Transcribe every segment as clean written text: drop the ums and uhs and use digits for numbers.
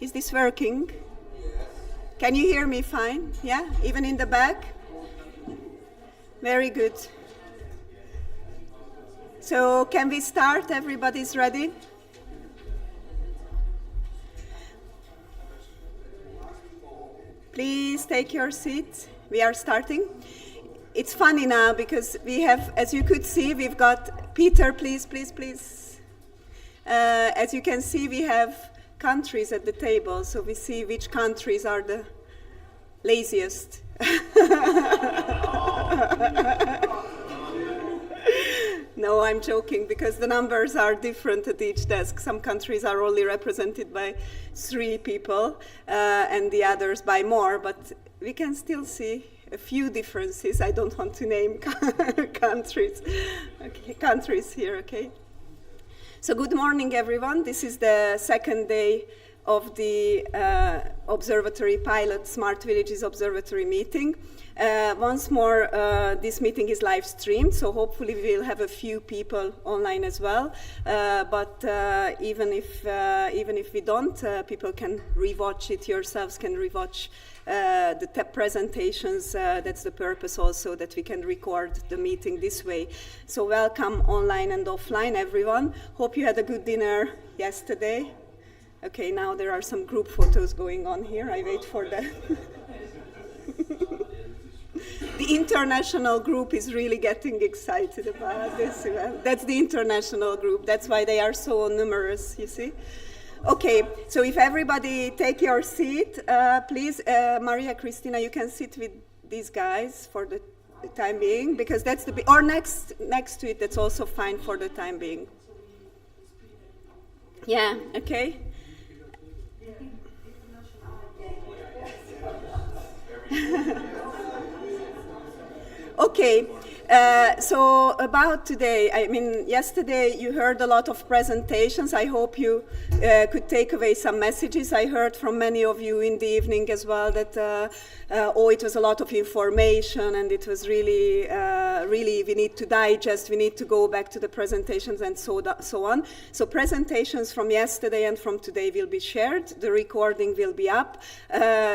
Is this working? Can you hear me fine? Yeah, even in the back? Very good. So can we start? Everybody's ready? Please take your seat. We are starting. It's funny now because we have, as you could see, we've got Peter, please. As you can see, we have countries at the table, so we see which countries are the laziest. No, I'm joking, because the numbers are different at each desk. Some countries are only represented by 3 people, and the others by more, but we can still see a few differences. I don't want to name countries. Okay, countries here, okay? So good morning, everyone. This is the second day of the Observatory Pilot Smart Villages Observatory meeting. Once more, this meeting is live streamed, so hopefully we'll have a few people online as well. But even if we don't, people can rewatch it. Yourselves can rewatch the presentations. That's the purpose also, that we can record the meeting this way. So welcome online and offline, everyone. Hope you had a good dinner yesterday. Okay, now there are some group photos going on here. I wait for that. The international group is really getting excited about this event. That's the international group. That's why they are so numerous, you see. Okay, so if everybody take your seat, please, Maria Cristina, you can sit with these guys for the time being, because that's or next to it, that's also fine for the time being. Yeah, okay. Okay, so about today, I mean, yesterday you heard a lot of presentations. I hope you could take away some messages. I heard from many of you in the evening as well that, it was a lot of information, and it was really, we need to digest, we need to go back to the presentations and so on. So presentations from yesterday and from today will be shared. The recording will be up.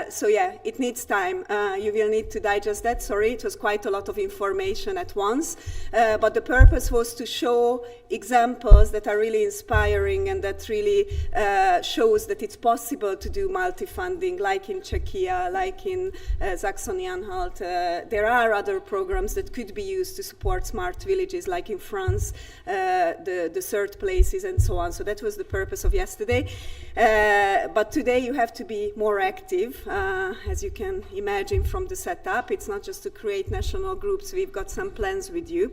So yeah, it needs time. You will need to digest that. Sorry, it was quite a lot of information at once, but the purpose was to show examples that are really inspiring and that really shows that it's possible to do multi-funding, like in Czechia, like in Saxony-Anhalt. There are other programs that could be used to support smart villages, like in France, the third places and so on. So that was the purpose of yesterday. But today you have to be more active, as you can imagine from the setup. It's not just to create national groups. We've got some plans with you.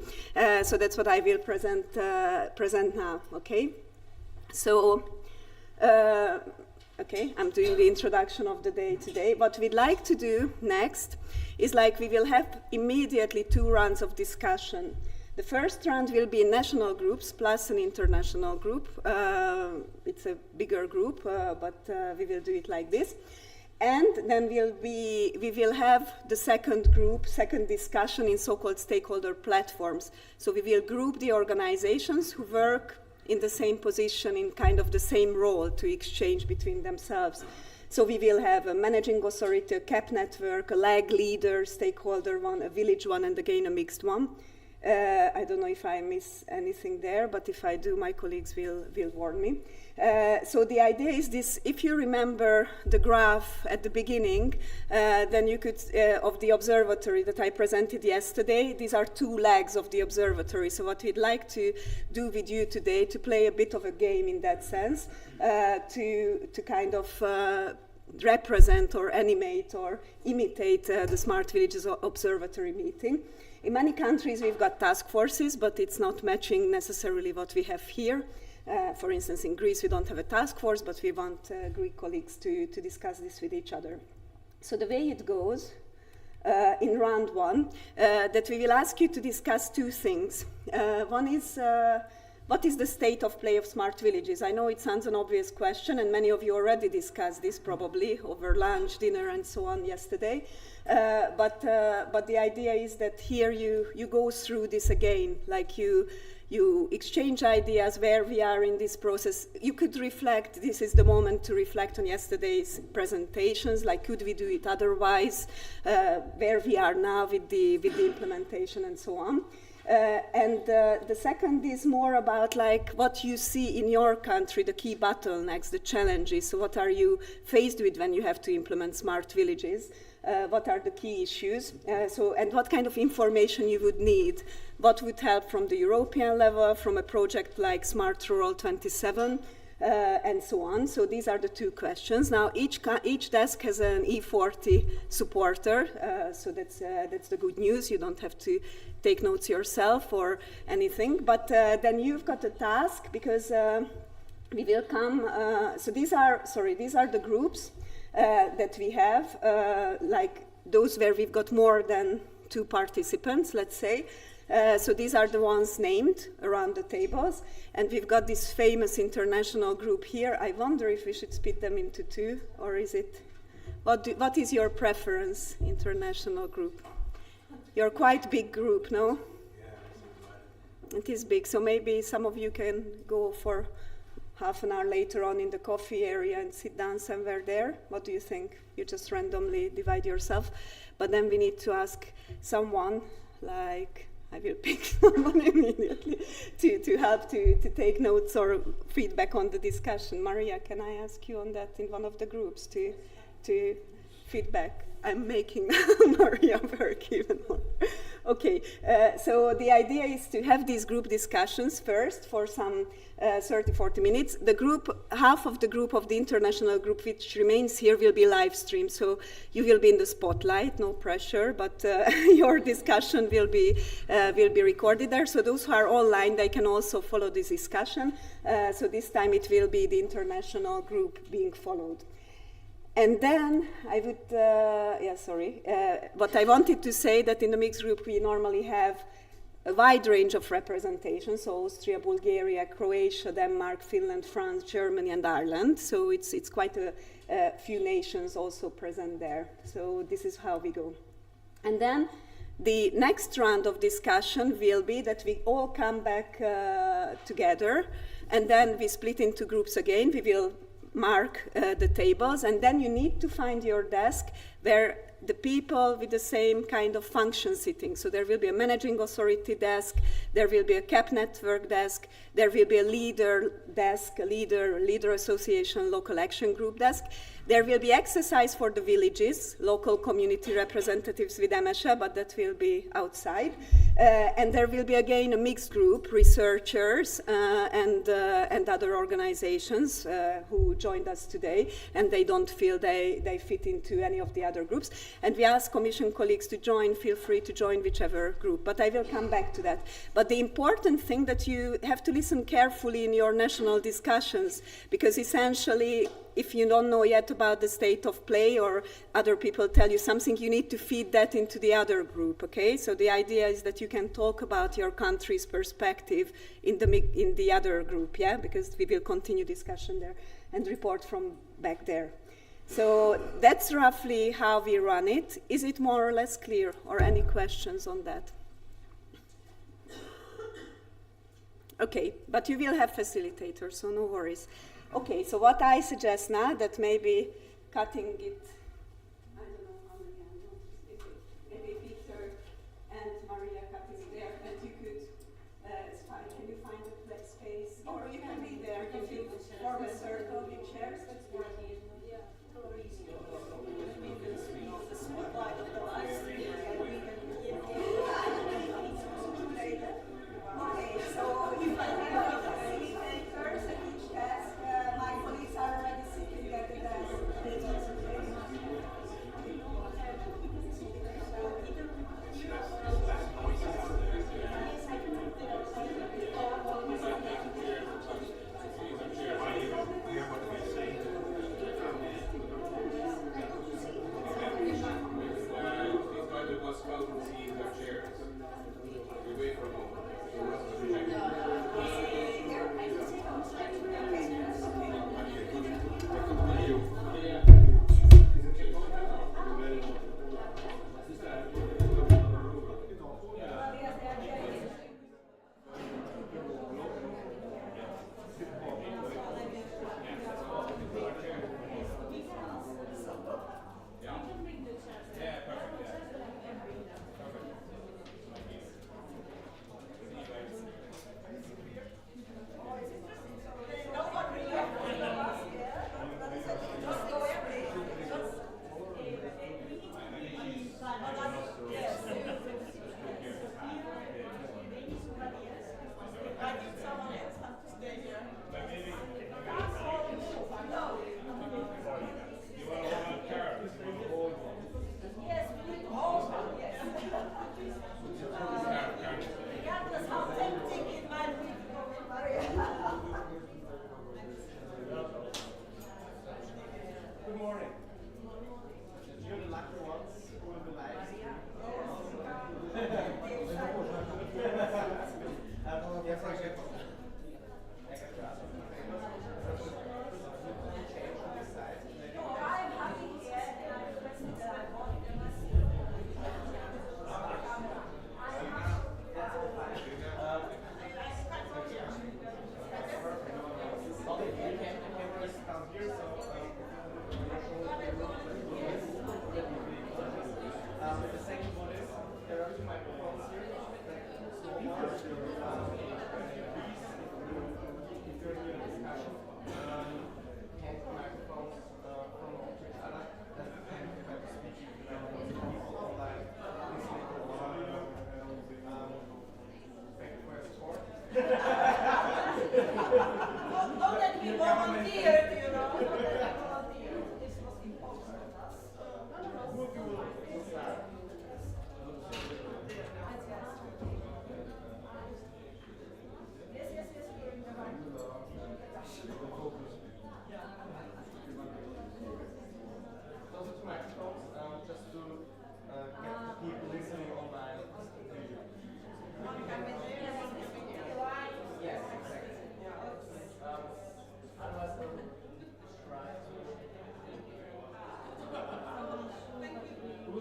So that's what I will present now, okay? So, okay, I'm doing the introduction of the day today. What we'd like to do next is we will have immediately 2 rounds of discussion. The first round will be national groups plus an international group. It's a bigger group, but we will do it like this. And then we will have the second discussion in so-called stakeholder platforms. So we will group the organizations who work in the same position, in kind of the same role, to exchange between themselves. So we will have a managing authority, a CAP network, a lag leader, stakeholder one, a village one, and again a mixed one. I don't know if I miss anything there, but if I do, my colleagues will warn me. So the idea is this: if you remember the graph at the beginning, then you could, of the observatory that I presented yesterday, these are 2 legs of the observatory. So what we'd like to do with you today, to play a bit of a game in that sense, to kind of represent or animate or imitate the Smart Villages Observatory meeting. In many countries we've got task forces, but it's not matching necessarily what we have here. For instance, in Greece we don't have a task force, but we want Greek colleagues to discuss this with each other. So the way it goes in round 1, that we will ask you to discuss 2 things. One is, what is the state of play of smart villages? I know it sounds an obvious question, and many of you already discussed this probably over lunch, dinner, and so on yesterday. But the idea is that here you go through this again, like you you exchange ideas where we are in this process. You could reflect, this is the moment to reflect on yesterday's presentations, like could we do it otherwise, where we are now with the implementation and so on. And the second is more about like what you see in your country, the key bottlenecks, the challenges. So what are you faced with when you have to implement smart villages? What are the key issues? And what kind of information you would need? What would help from the European level, from a project like Smart Rural 27, and so on. So these are the two questions. Now each desk has an E40 supporter, so that's the good news. You don't have to take notes yourself or anything. But then you've got a task because we will come. So these are the groups that we have, like those where we've got more than 2 participants, let's say. So these are the ones named around the tables. And we've got this famous international group here. I wonder if we should split them into 2, or is it, what is your preference, international group? You're quite big group, no? Yeah, it is big, so maybe some of you can go for half an hour later on in the coffee area and sit down somewhere there. What do you think? You just randomly divide yourself. But then we need to ask someone, like, I will pick someone immediately to help to take notes or feedback on the discussion. Maria, can I ask you on that in one of the groups to feedback? I'm making Maria work even more. Okay, so the idea is to have these group discussions first for some 30-40 minutes. The group, half of the group of the international group which remains here will be live streamed, so you will be in the spotlight, no pressure, but your discussion will be recorded there. So those who are online, they can also follow this discussion. So this time it will be the international group being followed. And then I would, what I wanted to say that in the mixed group we normally have a wide range of representation, so Austria, Bulgaria, Croatia, Denmark, Finland, France, Germany, and Ireland. So it's quite a few nations also present there. So this is how we go. And then the next round of discussion will be that we all come back together, and then we split into groups again. We will mark the tables, and then you need to find your desk where the people with the same kind of function sitting. So there will be a managing authority desk, there will be a CAP network desk, there will be a leader desk, a leader association, local action group desk. There will be exercise for the villages, local community representatives with MSHA, but that will be outside. And there will be again a mixed group, researchers and other organizations who joined us today, and they don't feel they fit into any of the other groups. And we ask Commission colleagues to join, feel free to join whichever group, but I will come back to that. But the important thing that you have to listen carefully in your national discussions, because essentially, if you don't know yet about the state of play or other people tell you something, you need to feed that into the other group, okay? So the idea is that you can talk about your country's perspective in the other group, yeah? Because we will continue discussion there and report from back there. So that's roughly how we run it. Is it more or less clear, or any questions on that? Okay, but you will have facilitators, so no worries. Okay, so what I suggest now, that maybe cutting it, I don't know how many I want, maybe Peter and Maria cutting it there, and you could, it's fine, can you find a place space? Or you can be there, you can form a circle with chairs, that's fine. The spotlight of the live stream, and we can okay, so you can have facilitators at each desk. My colleagues are already sitting at the desk.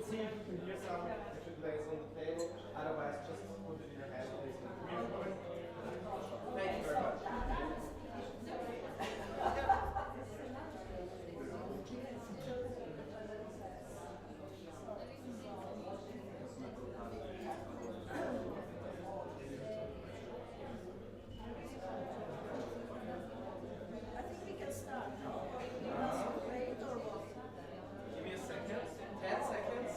see if you can hear some different ways on the table. Otherwise, just put it in your hand, please. Thank you very much. Give me a second. 10 seconds.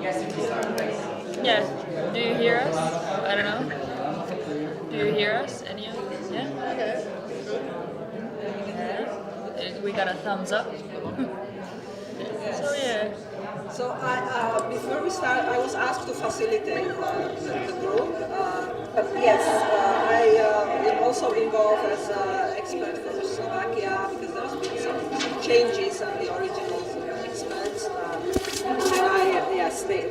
Yes, you can start. Thanks. Yeah. Do you hear us? I don't know. Do you hear us? Any of you? Yeah? Okay. Yeah. We got a thumbs up. So yeah. So before we start, I was asked to facilitate the group. But yes, I am also involved as an expert for Slovakia because there's been some changes on the original experts. The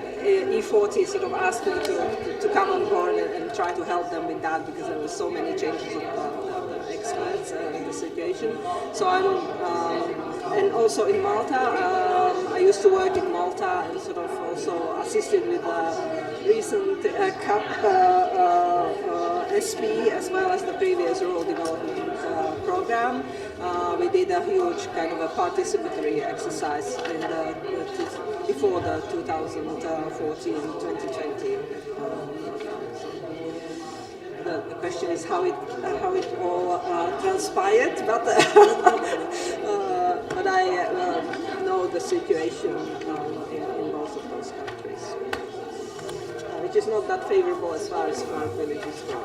E40 sort of asked me to come on board and try to help them with that because there were so many changes of the experts in the situation. So and also in Malta, I used to work in Malta and sort of also assisted with the recent CAP SP as well as the previous rural development program. We did a huge kind of a participatory exercise before the 2014-2020. The question is how it all transpired, but but I know the situation in both of those countries, which is not that favorable as far as smart villages go.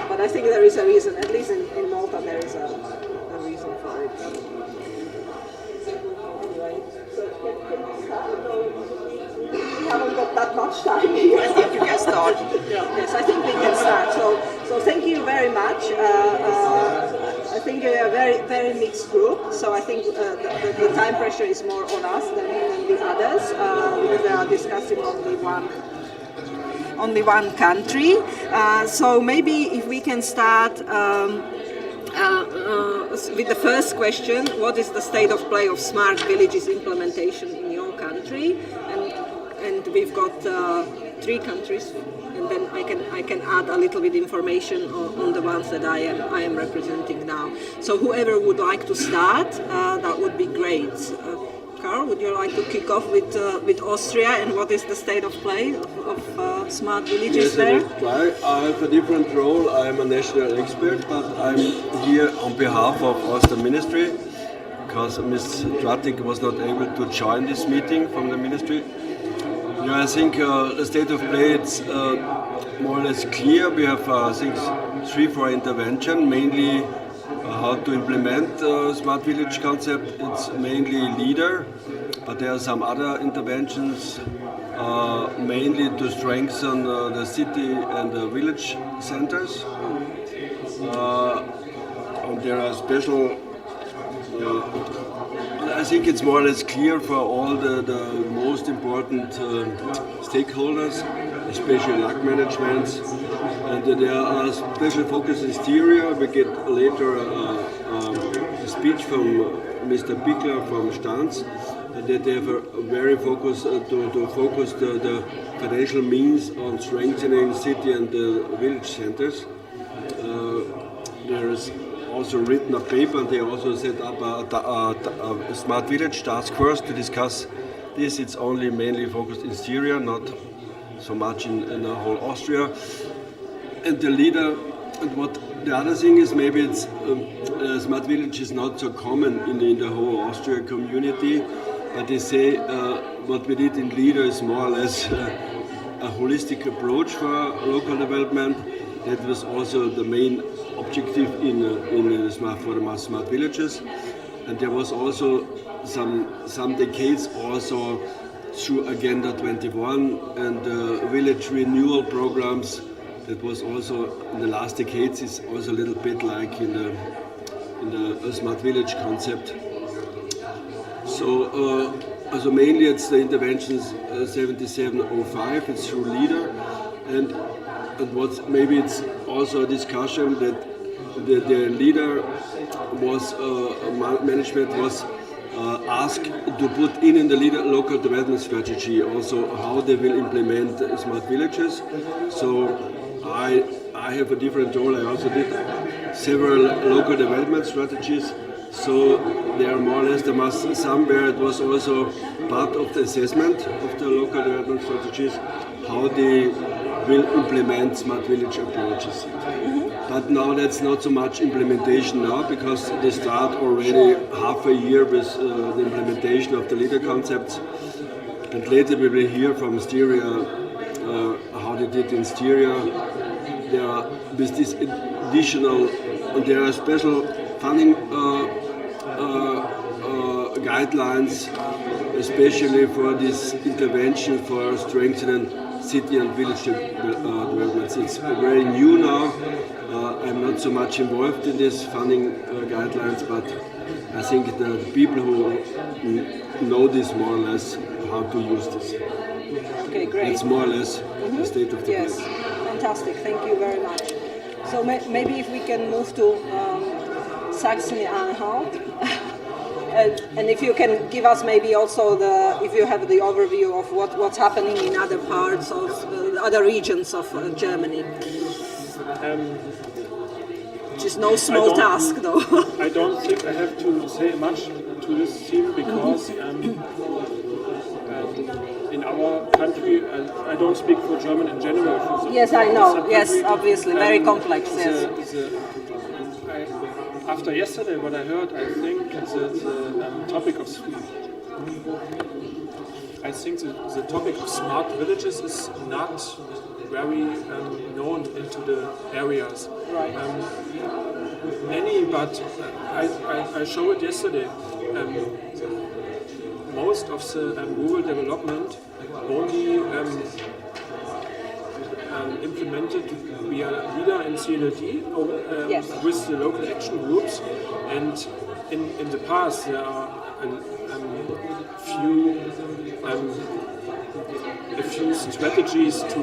But I think there is a reason, at least in Malta, there is a reason for it. Anyway, so can we start? We haven't got that much time here. I think you can start. Yes, I think we can start. So thank you very much. I think you're a very mixed group. So I think the time pressure is more on us than the others because they are discussing only one country. So maybe if we can start with the first question: what is the state of play of smart villages implementation in your country? And we've got 3 countries, and then I can add a little bit information on the ones that I am representing now. So whoever would like to start, that would be great. Carl, would you like to kick off with Austria and what is the state of play of smart villages there? Yes, I have a different role. I am a national expert, but I'm here on behalf of Austrian Ministry because Ms. Dratik was not able to join this meeting from the Ministry. Yeah, I think the state of play is more or less clear. We have, I think, 3-4 interventions, mainly how to implement smart village concept. It's mainly leader, but there are some other interventions, mainly to strengthen the city and the village centers. And there are special. I think it's more or less clear for all the most important stakeholders, especially luck management. And there are special focus in Styria. We get later a speech from Mr. Pickler from Stans. That they have a very focus to focus the financial means on strengthening city and the village centers. There is also written a paper, and they also set up a smart village task force to discuss this. It's only mainly focused in Styria, not so much in the whole Austria. And the leader, and what the other thing is, maybe it's smart village is not so common in the whole Austria community, but they say what we did in leader is more or less a holistic approach for local development. That was also the main objective in the smart villages, and there was also some decades also through Agenda 21 and village renewal programs. That was also in the last decades is also a little bit like in the smart village concept. So mainly it's the interventions 7705. It's through leader, and maybe it's also a discussion that the leader was management was asked to put in the local development strategy also how they will implement smart villages. So I have a different role. I also did several local development strategies. So they are more or less, there must somewhere it was also part of the assessment of the local development strategies, how they will implement smart village approaches. But now that's not so much implementation now, because they start already half a year with the implementation of the leader concepts. And later we will hear from Styria how they did in Styria. There are with this additional, and there are special funding guidelines, especially for this intervention for strengthening city and village developments. It's very new now. I'm not so much involved in these funding guidelines, but I think the people who know this more or less how to use this. Okay, great. It's more or less the state of the Yes, place. fantastic. Thank you very much. So maybe if we can move to Saxony-Anhalt, and if you can give us maybe also if you have the overview of what's happening in other parts of other regions of Germany. Which is no small task, though. I don't think I have to say much to this theme because in our country, I don't speak for German in general. Yes, I know. Yes, obviously, very complex. Yes. After yesterday, what I heard, I think the topic of the topic of smart villages is not very known into the areas. Right. Many, but I showed it yesterday. Most of the rural development only implemented via LIDA and CLLD Yes. with the local action groups, and in the past there are a few strategies to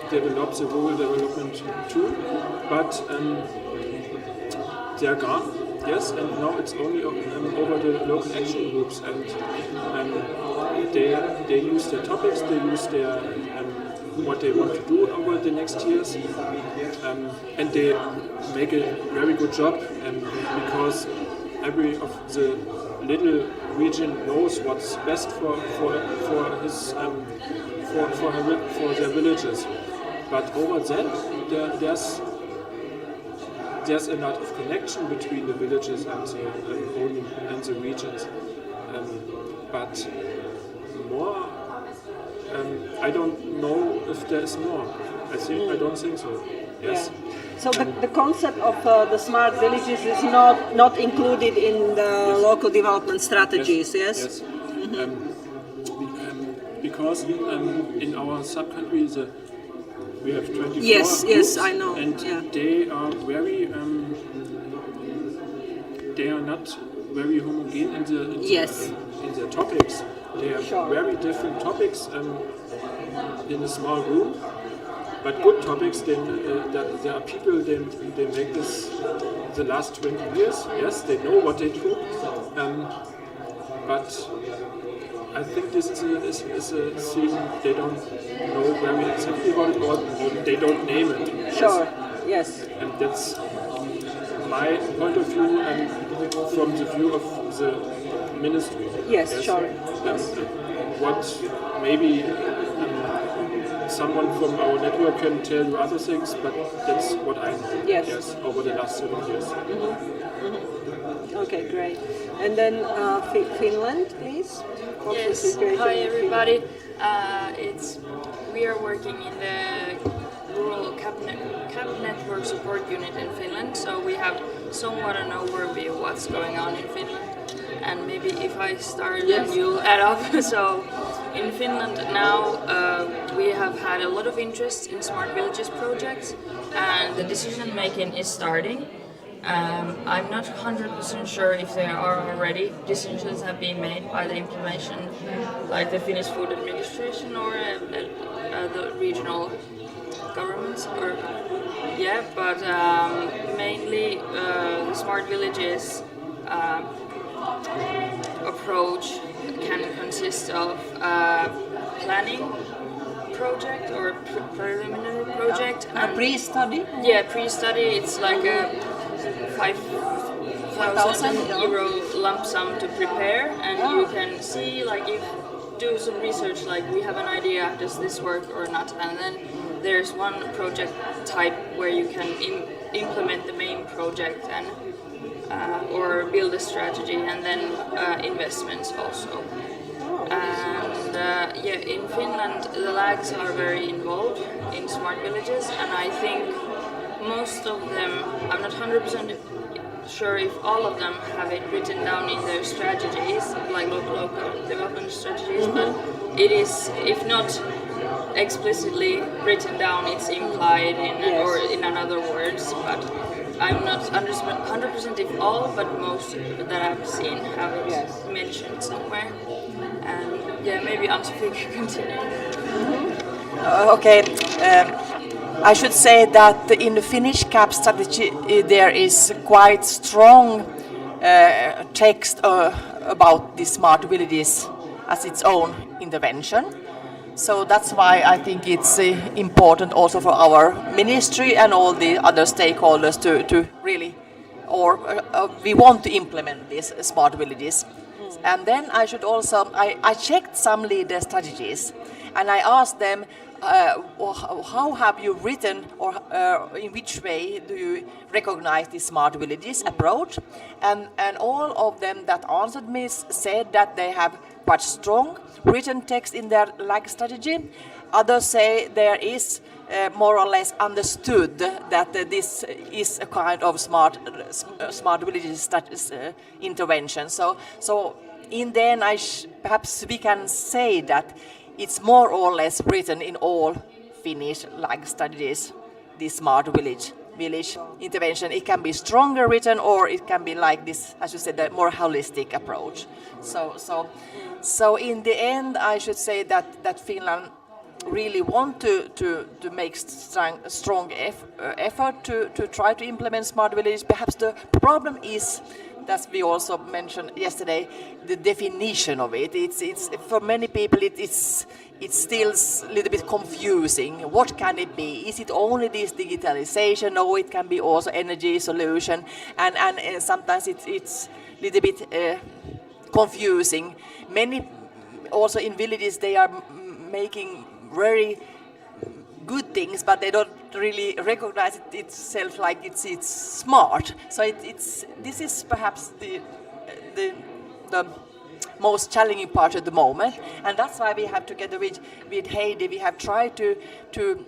develop the rural development too, but they are gone. Yes, and now it's only over the local action groups, and they use their topics, they use their what they want to do over the next years, and they make a very good job, because every of the little region knows what's best for their villages. But over that, there's a lot of connection between the villages and the regions. But more, I don't know if there's more. I don't think so. Yes. Yeah. So the concept of the smart villages is not included in the local development strategies. Yes. Yes. Because in our sub-country we have 24 Yes, groups, I know. and yeah. they are very they are not very homogeneous in their topics. They have Sure. very different topics in a small room, but good topics. Then there are people. They make this the last 20 years. Yes, they know what they do, but I think this is a thing they don't know very exactly what it was, or they don't name it. Sure. Yes. And that's my point of view, and from the view of the ministry. Yes, sure. What maybe someone from our network can tell you other things, but that's what I know. Yes. Over the last 7 years. Okay, great. And then Finland, please. What's the Yes. situation Hi in everybody. We are working in the rural cabinet network support unit in Finland, so we have somewhat an overview of what's going on in Finland. And maybe if I start, then you'll add up. So in Finland now, we have had a lot of interest in smart villages projects, and the decision making is starting. I'm not 100% sure if there are already decisions have been made by the implementation, like the Finnish Food Administration or the regional governments, or yeah, but mainly the smart villages approach can consist of planning project or preliminary project. A pre-study? Yeah, pre-study. It's like a 5,000 euro lump sum to prepare, and you can see, like, you do some research, like, we have an idea, does this work or not, and then there's one project type where you can implement the main project and or build a strategy, and then investments also. And yeah, in Finland the lags are very involved in smart villages, and I think most of them, I'm not 100% sure if all of them have it written down in their strategies, like local development strategies, but it is, if not explicitly written down, it's implied in or in other words, but I'm not 100% if all, but most that I've seen have it mentioned somewhere. And yeah, maybe Anne-Sophie can continue. Okay. I should say that in the Finnish CAP strategy there is quite strong text about the smart villages as its own intervention. So that's why I think it's important also for our ministry and all the other stakeholders to really, or we want to implement these smart villages. And then I should also, I checked some leader strategies, and I asked them, how have you written, or in which way do you recognize the smart villages approach? And all of them that answered me said that they have quite strong written text in their lag strategy. Others say there is more or less understood that this is a kind of smart villages intervention. So in the end, perhaps we can say that it's more or less written in all Finnish lag strategies, this smart village intervention. It can be stronger written, or it can be like this, as you said, a more holistic approach. So in the end, I should say that Finland really want to make strong effort to try to implement smart villages. Perhaps the problem is, that we also mentioned yesterday, the definition of it. It's for many people it's still a little bit confusing. What can it be? Is it only this digitalization? No, it can be also energy solution, and sometimes it's a little bit confusing. Many also in villages they are making very good things, but they don't really recognize it itself like it's smart. So this is perhaps the most challenging part at the moment, and that's why we have, together with Heidi, we have tried to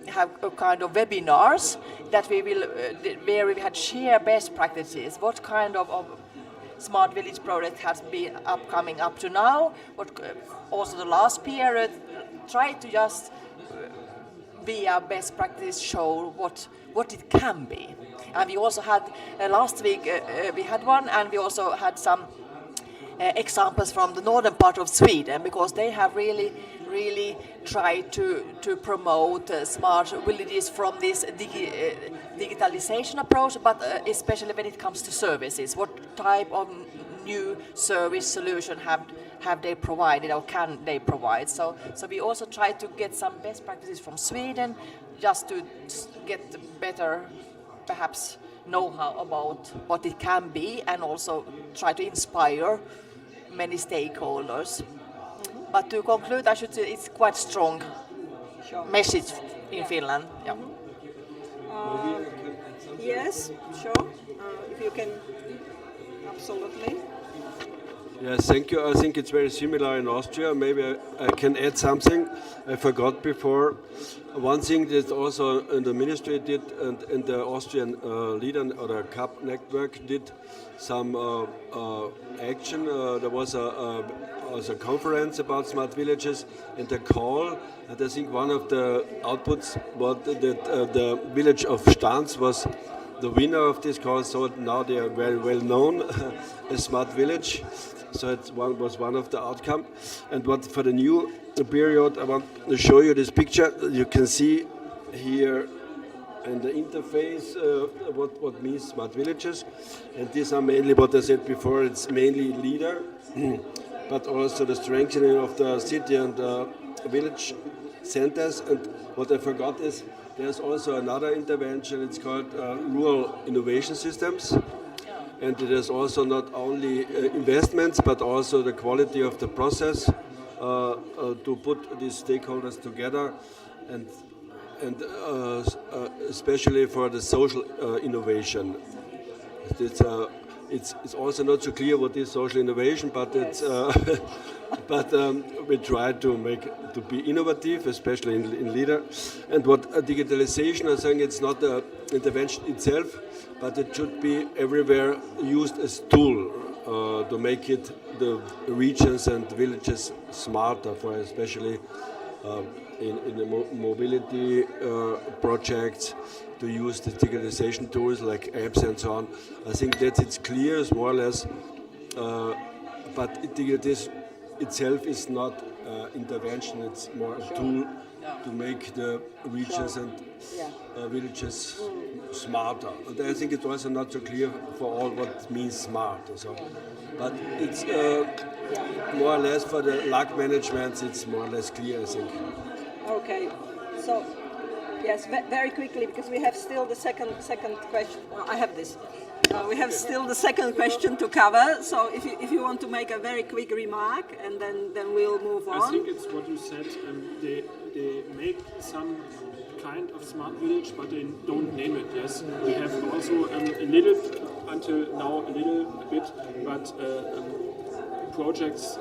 have a kind of webinars that we will where we had share best practices. What kind of smart village project has been upcoming up to now? What also the last period? Try to just via best practice show what it can be. And we also had last week we had one, and we also had some examples from the northern part of Sweden, because they have really tried to promote smart villages from this digitalization approach, but especially when it comes to services. What type of new service solution have they provided, or can they provide? So we also try to get some best practices from Sweden, just to get better, perhaps, know-how about what it can be, and also try to inspire many stakeholders. But to conclude, I should say it's quite strong message in Finland. Yeah. Yes, sure. If you can, absolutely. Yes, thank you. I think it's very similar in Austria. Maybe I can add something I forgot before. One thing that also in the ministry did, and the Austrian leader or the CAP network did some action. There was a conference about smart villages and a call. And I think one of the outputs was that the village of Stans was the winner of this call. So now they are very well known as smart village. So it was one of the outcome. And what for the new period, I want to show you this picture. You can see here and the interface, what means smart villages. And these are mainly what I said before, it's mainly leader, but also the strengthening of the city and village centers. And what I forgot is there's also another intervention, it's called rural innovation systems. And it is also not only investments, but also the quality of the process to put these stakeholders together, and especially for the social innovation. It's also not so clear what is social innovation, but it's but we try to be innovative, especially in leader. And what digitalization, I think it's not the intervention itself, but it should be everywhere used as tool to make it the regions and villages smarter, for especially in the mobility projects, to use the digitalization tools like apps and so on. I think that it's clear, it's more or less, but digitalization itself is not intervention, it's more a tool to make the regions and villages smarter. And I think it's also not so clear for all what means smart. So. But it's more or less for the luck management, it's more or less clear, I think. Okay, so yes, very quickly, because we have still the second question. I have this. We have still the second question to cover. So if you want to make a very quick remark, and then we'll move on. I think it's what you said. They make some kind of smart village, but they don't name it. Yes, we have also a little, until now a little bit, but projects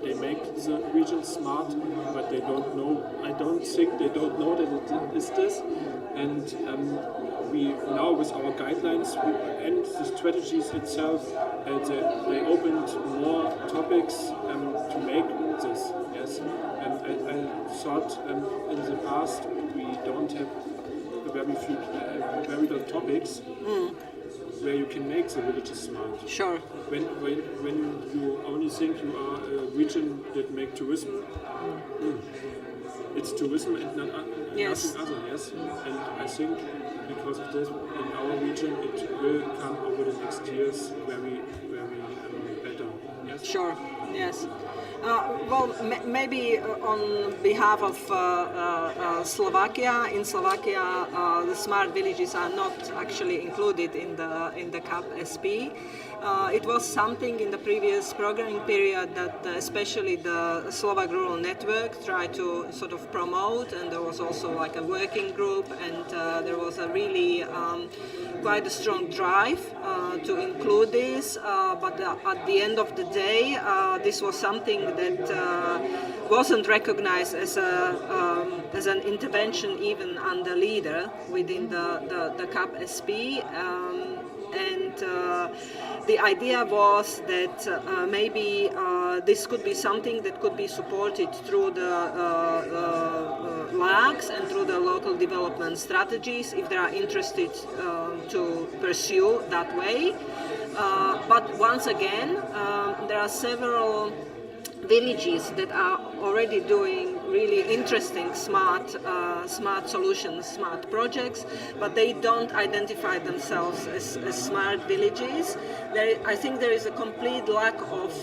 they make the region smart, but they don't know. I don't think they don't know that it is this. And we now, with our guidelines and the strategies itself, they opened more topics to make this. Yes, and I thought in the past we don't have very little topics where you can make the villages smart. Sure. When you only think you are a region that make tourism, it's tourism and nothing other. Yes, and I think because of this, in our region, it will come over the next years very better. Yes. Sure. Yes. Well, maybe on behalf of Slovakia, in Slovakia, the smart villages are not actually included in the CAP SP. It was something in the previous programming period that especially the Slovak Rural Network tried to sort of promote, and there was also like a working group, and there was a really quite a strong drive to include this, but at the end of the day, this was something that wasn't recognized as an intervention even under leader within the CAP SP. And the idea was that maybe this could be something that could be supported through the LAGs and through the local development strategies if they are interested to pursue that way. But once again, there are several villages that are already doing really interesting smart solutions, smart projects, but they don't identify themselves as smart villages. I think there is a complete lack of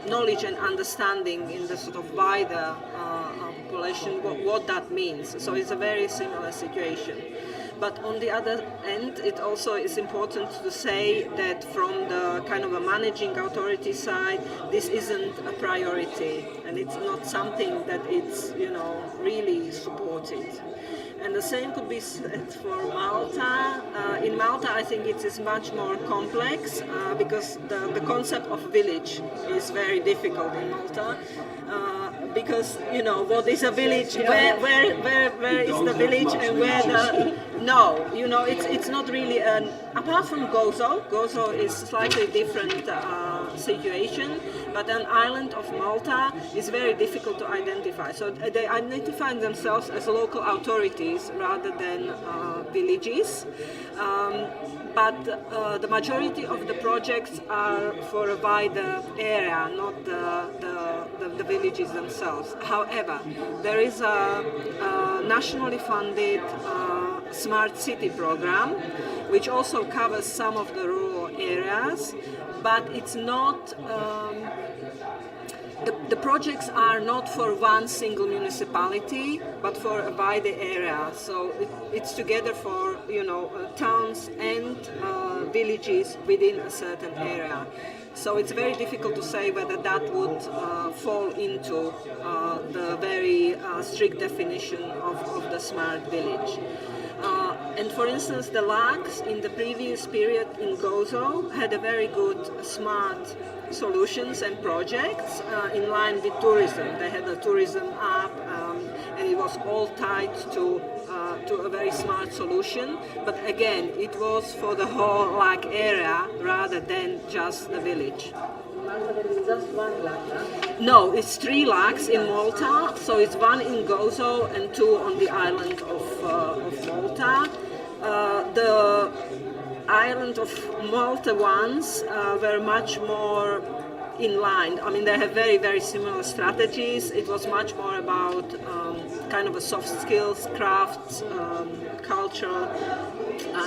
knowledge and understanding in the sort of wider population what that means. So it's a very similar situation. But on the other end, it also is important to say that from the kind of a managing authority side, this isn't a priority, and it's not something that it's really supported. And the same could be said for Malta. In Malta, I think it is much more complex because the concept of village is very difficult in Malta. Because what is a village? Where is the village and where the it's not really apart from Gozo. Gozo is slightly different situation, but an island of Malta is very difficult to identify. So they identify themselves as local authorities rather than villages. But the majority of the projects are for a wider area, not the villages themselves. However, there is a national nationally funded Smart City program, which also covers some of the rural areas, but it's not. The projects are not for one single municipality, but for a wider area. So it's together for towns and villages within a certain area. So it's very difficult to say whether that would fall into the very strict definition of the smart village. And for instance, the LAGs in the previous period in Gozo had a very good smart solutions and projects in line with tourism. They had a tourism app and it was all tied to a very smart solution. But again, it was for the whole LAG area rather than just the village. Just one lag? No, it's 3 lags in Malta. So it's 1 in Gozo and 2 on the island of Malta. The island of Malta ones were much more in line. I mean, they have very, very similar strategies. It was much more about kind of a soft skills, crafts, cultural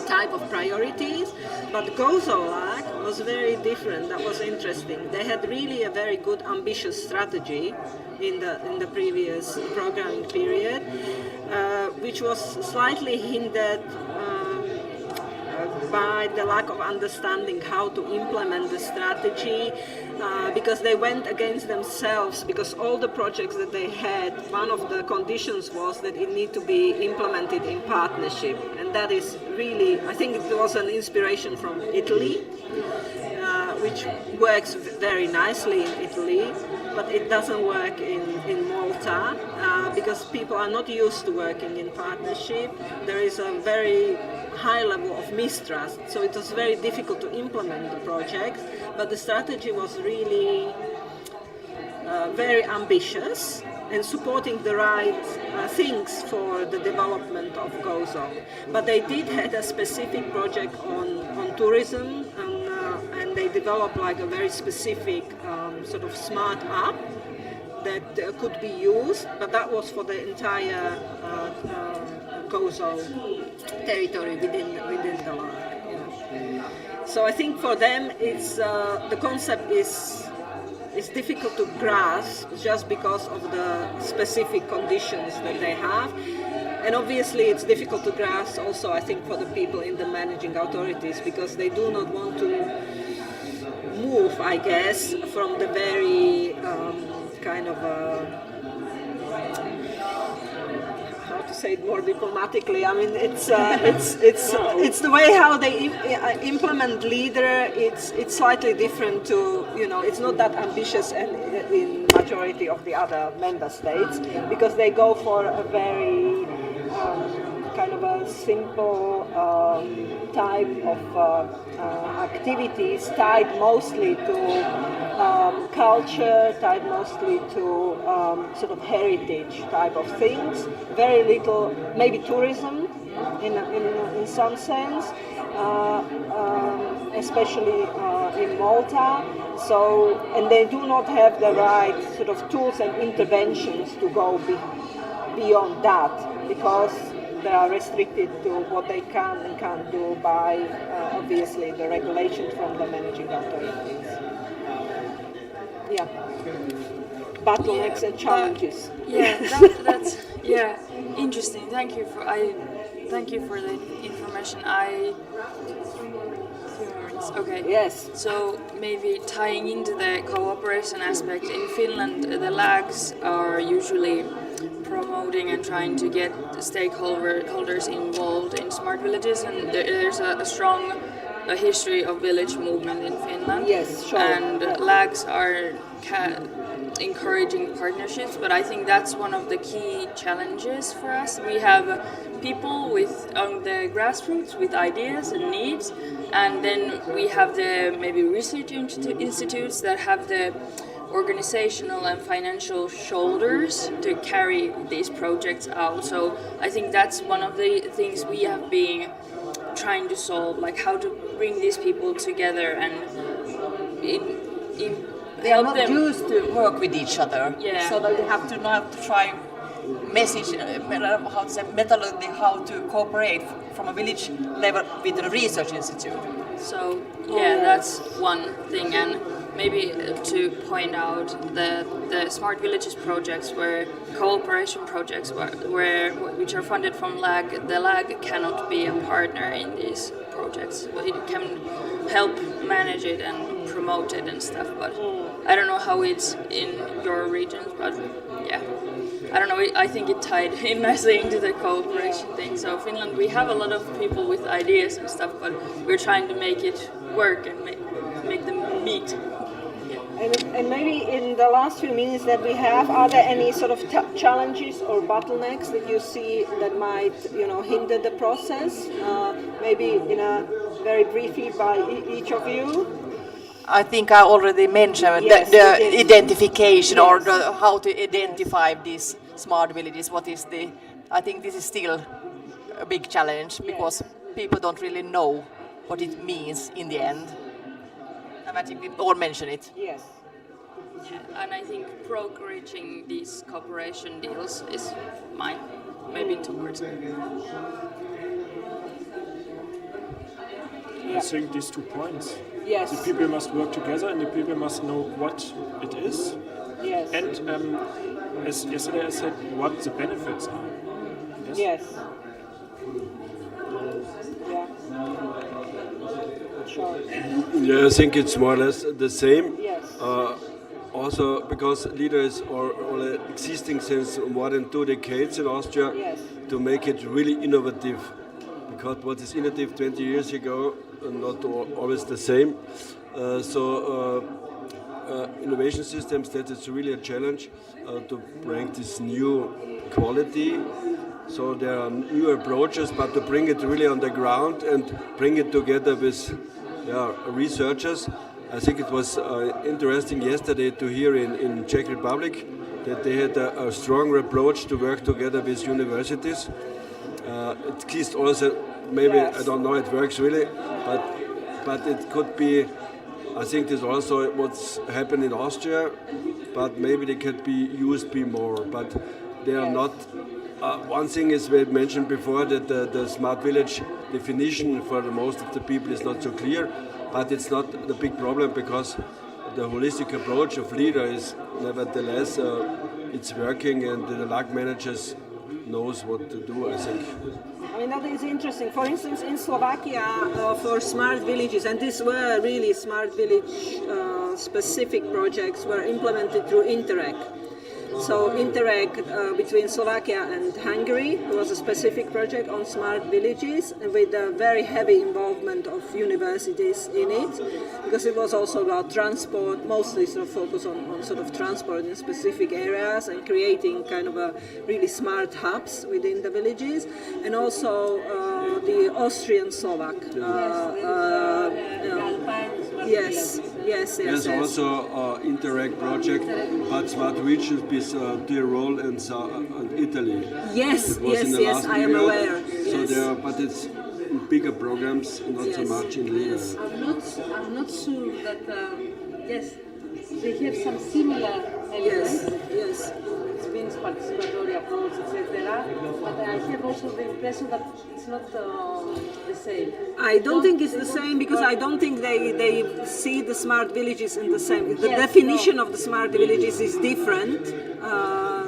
type of priorities. But Gozo lag was very different. That was interesting. They had really a very good, ambitious strategy in the previous programming period, which was slightly hindered by the lack of understanding how to implement the strategy, because they went against themselves, because all the projects that they had, one of the conditions was that it need to be implemented in partnership, and that is really, I think it was an inspiration from Italy, which works very nicely in Italy, but it doesn't work in Malta, because people are not used to working in partnership. There is a very high level of mistrust, so it was very difficult to implement the project, but the strategy was really very ambitious and supporting the right things for the development of Gozo. But they did have a specific project on tourism, and they developed like a very specific sort of smart app that could be used, but that was for the entire Gozo territory within the LAG. Yeah. So I think for them, it's the concept is difficult to grasp just because of the specific conditions that they have, and obviously it's difficult to grasp also, I think, for the people in the managing authorities, because they do not want to move, I guess, from the very kind of how to say it more diplomatically. I mean, it's the way how they implement leader. It's slightly different to, it's not that ambitious and in majority of the other member states, because they go for a very kind of a simple type of activities tied mostly to culture, tied mostly to sort of heritage type of things. Very little, maybe tourism in some sense, especially in Malta. So, and they do not have the right sort of tools and interventions to go beyond that, because they are restricted to what they can and can't do by, obviously, the regulations from the managing authorities. Yeah. Bottlenecks and challenges. That's interesting. Thank you for the information. Okay. Yes. So maybe tying into the cooperation aspect, in Finland, the LAGs are usually promoting and trying to get stakeholders involved in smart villages, and there's a strong history of village movement in Finland. Yes, sure. And LAGs are encouraging partnerships, but I think that's one of the key challenges for us. We have people on the grassroots with ideas and needs, and then we have the maybe research institutes that have the organizational and financial shoulders to carry these projects out. So I think that's one of the things we have been trying to solve, like how to bring these people together and they are not used to work with each other, Yeah. so that they have to try message, how to say, methodology, how to cooperate from a village level with the research institute. So yeah, that's one thing, and maybe to point out the smart villages projects were cooperation projects which are funded from LAG. The LAG cannot be a partner in these projects. Well, it can help manage it and promote it and stuff, but I don't know how it's in your regions, but yeah. I don't know, I think it tied in nicely into the cooperation thing. So Finland, we have a lot of people with ideas and stuff, but we're trying to make it work and make them meet. And maybe in the last few minutes that we have, are there any sort of challenges or bottlenecks that you see that might, hinder the process? Maybe very briefly by each of you. I think I already mentioned the identification or how to identify these smart villages. I think this is still a big challenge because people don't really know what it means in the end. And I think we all mention it. Yes. Yeah, and I think brokering these cooperation deals is mine, maybe towards it. I think these 2 points. Yes. The people must work together and the people must know what it is. Yes. And as yesterday I said, what the benefits are. Yes. Yeah. Sure. Yeah, I think it's more or less the same. Yes. Also, because leaders are existing since more than 2 decades in Austria, Yes. to make it really innovative. Because what is innovative 20 years ago, not always the same. Innovation systems, that is really a challenge to bring this new quality. So there are new approaches, but to bring it really on the ground and bring it together with researchers. I think it was interesting yesterday to hear in Czech Republic that they had a stronger approach to work together with universities. At least also, maybe, I don't know, it works really, but it could be, I think this also what's happened in Austria, but maybe they could be used more, but they are not. One thing is we mentioned before that the smart village definition for the most of the people is not so clear, but it's not the big problem because the holistic approach of leader is nevertheless it's working, and the LAG managers knows what to do, I think. I mean, that is interesting. For instance, in Slovakia, for smart villages, and these were really smart village specific projects, were implemented through Interreg. So Interreg between Slovakia and Hungary was a specific project on smart villages, with a very heavy involvement of universities in it, because it was also about transport, mostly sort of focus on sort of transport in specific areas and creating kind of a really smart hubs within the villages, and also the Austrian Slovak. Yes. There's also Interreg project, but smart regions with Tyrol and Italy. Yes, I am period. aware. So but it's bigger programs, not so much in Lina. I'm not sure that, they have some similar elements. Yes. It's been participatory approach, etc. But I have also the impression that it's not the same. I don't think it's the same, because I don't think they see the smart villages in the same. The definition of the smart villages is different,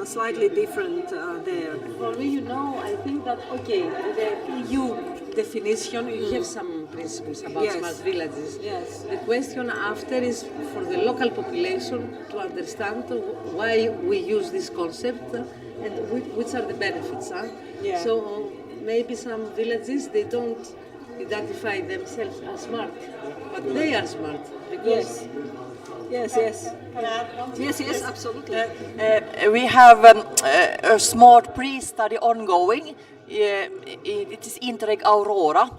slightly different there. For me, I think that, the EU definition, you have some principles about smart villages. Yes. The question after is for the local population to understand why we use this concept and which are the benefits. Yeah. So maybe some villages, they don't identify themselves as smart, but they are smart because Yes, absolutely. We have a smart pre-study ongoing. It is Interreg Aurora.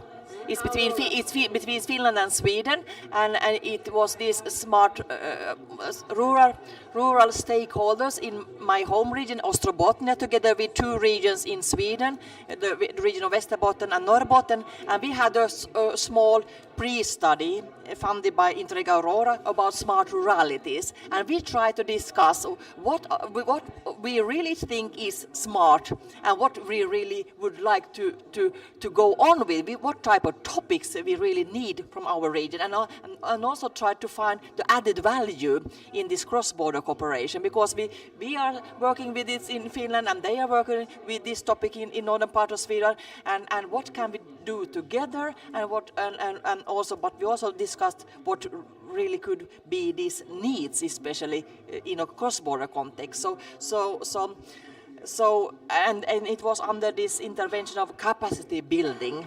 It's between Finland and Sweden, and it was these smart rural stakeholders in my home region, Ostrobothnia, together with 2 regions in Sweden, the region of Västerbotten and Norrbotten, and we had a small pre-study funded by Interreg Aurora about smart ruralities, and we try to discuss what we really think is smart and what we really would like to go on with, what type of topics we really need from our region, and also try to find the added value in this cross-border cooperation, because we are working with this in Finland and they are working with this topic in northern part of Sweden, and what can we do together, and also, but we also discussed what really could be these needs, especially in a cross-border context. And it was under this intervention of capacity building.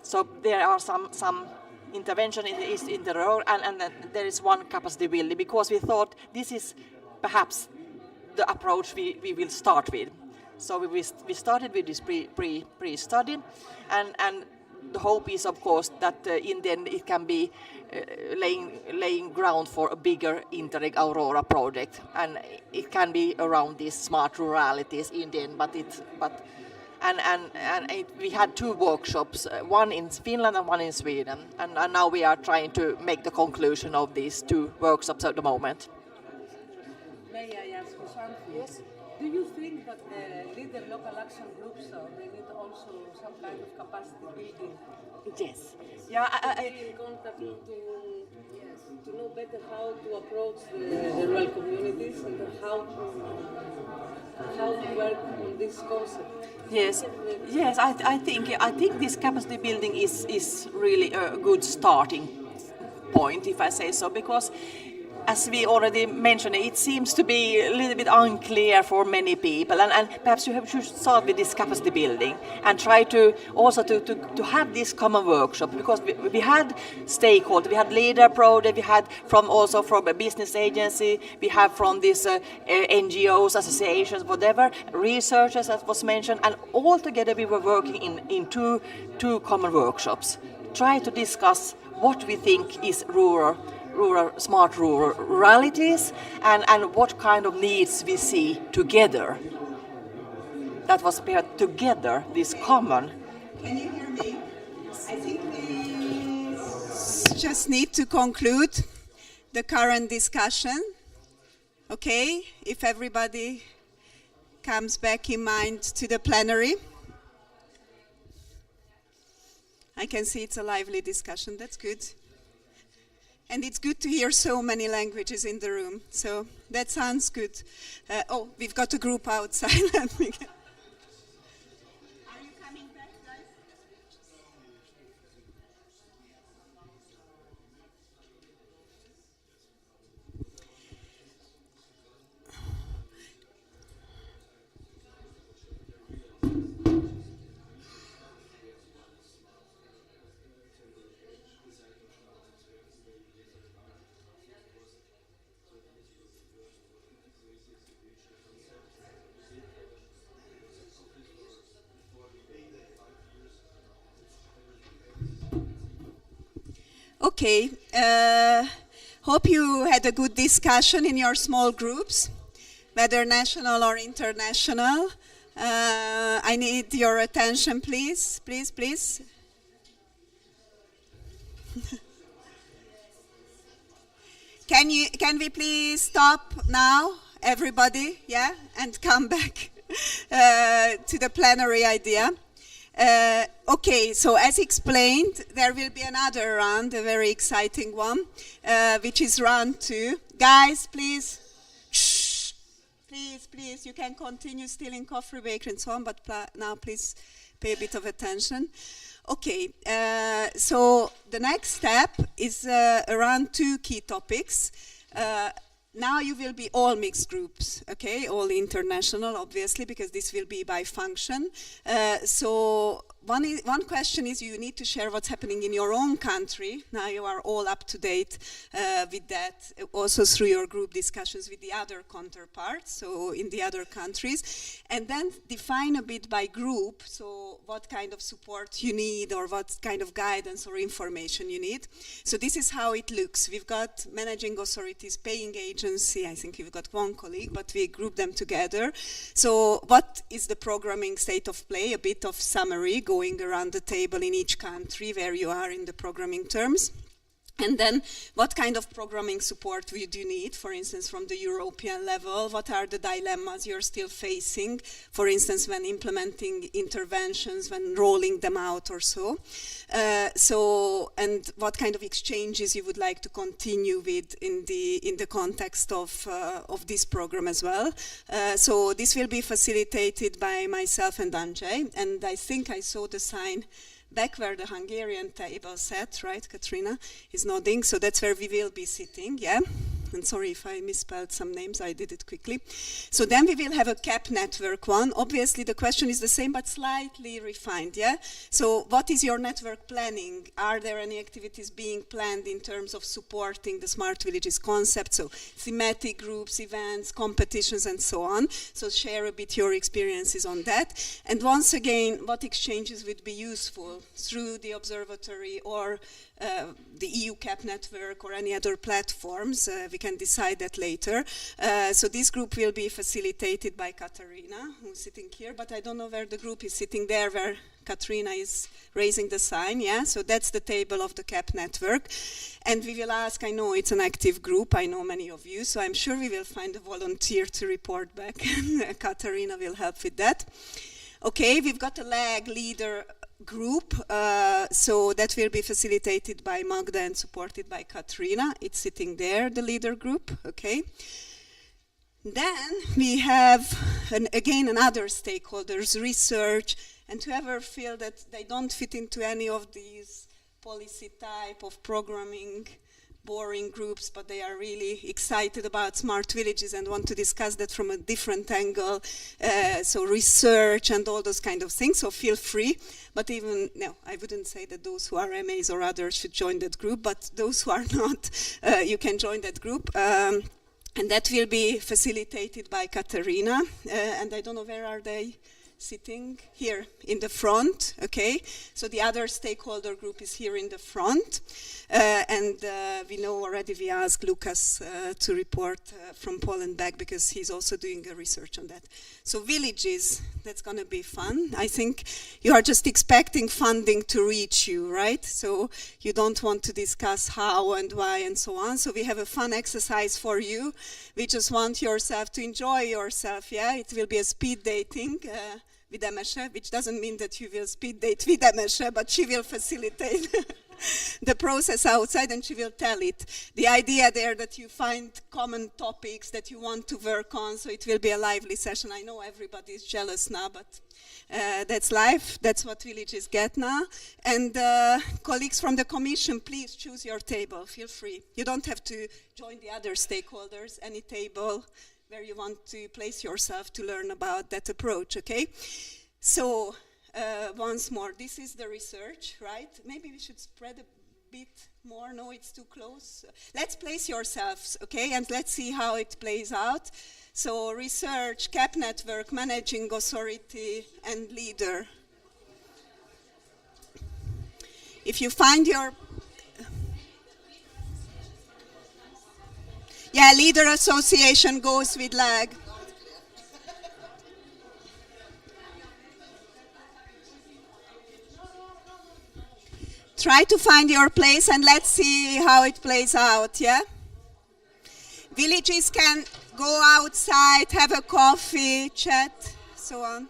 So there are some intervention in the road, and there is one capacity building, because we thought this is perhaps the approach we will start with. So we started with this pre-study, and the hope is, of course, that in the end it can be laying ground for a bigger Interreg Aurora project, and it can be around these smart ruralities in the end. We had 2 workshops, one in Finland and one in Sweden, and now we are trying to make the conclusion of these 2 workshops at the moment. May I ask you something? Yes. Do you think that the leader local action groups, they need also some kind of capacity building? Yes. Yeah. In contact to know better how to approach the rural communities and how to work on this concept. Yes. I think this capacity building is really a good starting point, if I say so, because, as we already mentioned, it seems to be a little bit unclear for many people, and perhaps you should start with this capacity building and try to also to have this common workshop, because we had stakeholders, we had leader project, we had from a business agency, we have from these NGOs, associations, whatever, researchers, as was mentioned, and all together we were working in two common workshops. Try to discuss what we think is smart ruralities, and what kind of needs we see together. That was paired together, this common. Can you hear me? I think we just need to conclude the current discussion. Okay, if everybody comes back in mind to the plenary. I can see it's a lively discussion, that's good. And it's good to hear so many languages in the room, so that sounds good. We've got a group outside. Are you coming back, guys? Okay, hope you had a good discussion in your small groups, whether national or international. I need your attention, please, please, please. Can we please stop now, everybody, yeah, and come back to the plenary idea? Okay, so as explained, there will be another round, a very exciting one, which is round 2. Guys, please, shh, please, you can continue still in coffee break and so on, but now please pay a bit of attention. Okay, so the next step is around 2 key topics. Now you will be all mixed groups, okay, all international, obviously, because this will be by function. So one question is you need to share what's happening in your own country. Now you are all up to date with that, also through your group discussions with the other counterparts, so in the other countries. And then define a bit by group, so what kind of support you need or what kind of guidance or information you need. So this is how it looks. We've got managing authorities, paying agents, agency. I think we've got one colleague, but we group them together. So what is the programming state of play? A bit of summary going around the table in each country where you are in the programming terms. And then, what kind of programming support would you need, for instance, from the European level? What are the dilemmas you're still facing, for instance, when implementing interventions, when rolling them out or so? And what kind of exchanges you would like to continue with in the context of this program as well? So this will be facilitated by myself and Andrzej, and I think I saw the sign back where the Hungarian table sat, right? Katrina is nodding, so that's where we will be sitting, yeah? And sorry if I misspelled some names, I did it quickly. So then we will have a CAP network one. Obviously the question is the same, but slightly refined, yeah? So what is your network planning? Are there any activities being planned in terms of supporting the Smart Villages concept? So thematic groups, events, competitions, and so on. So share a bit your experiences on that. And once again, what exchanges would be useful through the Observatory or the EU CAP network or any other platforms. We can decide that later. So this group will be facilitated by Katarina, who's sitting here, but I don't know where the group is sitting there, where Katrina is raising the sign, yeah? So that's the table of the CAP network. And we will ask, I know it's an active group, I know many of you, so I'm sure we will find a volunteer to report back. Katarina will help with that. Okay, we've got a LAG leader group, so that will be facilitated by Magda and supported by Katrina. It's sitting there, the leader group, okay. Then we have, again, another stakeholders, research, and whoever feel that they don't fit into any of these policy type of programming boring groups, but they are really excited about smart villages and want to discuss that from a different angle, so research and all those kind of things, so feel free. But even, no, I wouldn't say that those who are MAs or others should join that group, but those who are not, you can join that group. And that will be facilitated by Katarina, and I don't know, where are they? Sitting here in the front, okay? So the other stakeholder group is here in the front. And we know already we asked Lucas to report from Poland back because he's also doing a research on that. So villages, that's gonna be fun. I think you are just expecting funding to reach you, right? So you don't want to discuss how and why and so on. So we have a fun exercise for you. We just want yourself to enjoy yourself, yeah? It will be a speed dating. With Emese, which doesn't mean that you will speed date with Emese, but she will facilitate the process outside and she will tell it. The idea there that you find common topics that you want to work on, so it will be a lively session. I know everybody is jealous now, but that's life. That's what villages get now. And colleagues from the Commission, please choose your table. Feel free. You don't have to join the other stakeholders, any table where you want to place yourself to learn about that approach, okay? So, once more, this is the research, right? Maybe we should spread a bit more. No, it's too close. Let's place yourselves, okay? And let's see how it plays out. So, research, CAP network, managing authority, and leader. If you find your... Yeah, leader association goes with LAG. Try to find your place and let's see how it plays out, yeah? Villages can go outside, have a coffee, chat, so on.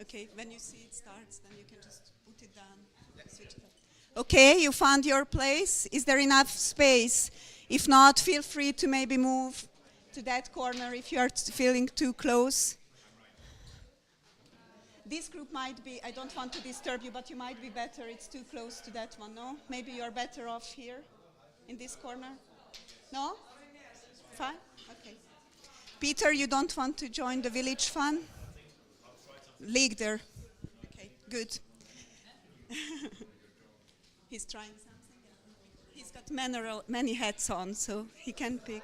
Okay, when you see it starts, then you can just put it down. Switch it off. Okay, you found your place. Is there enough space? If not, feel free to maybe move to that corner if you are feeling too close. This group might be, I don't want to disturb you, but you might be better. It's too close to that one, no? Maybe you're better off here, in this corner? No? Fine? Okay. Peter, you don't want to join the village fund? League there. Okay, good. He's trying something. He's got many hats on, so he can pick.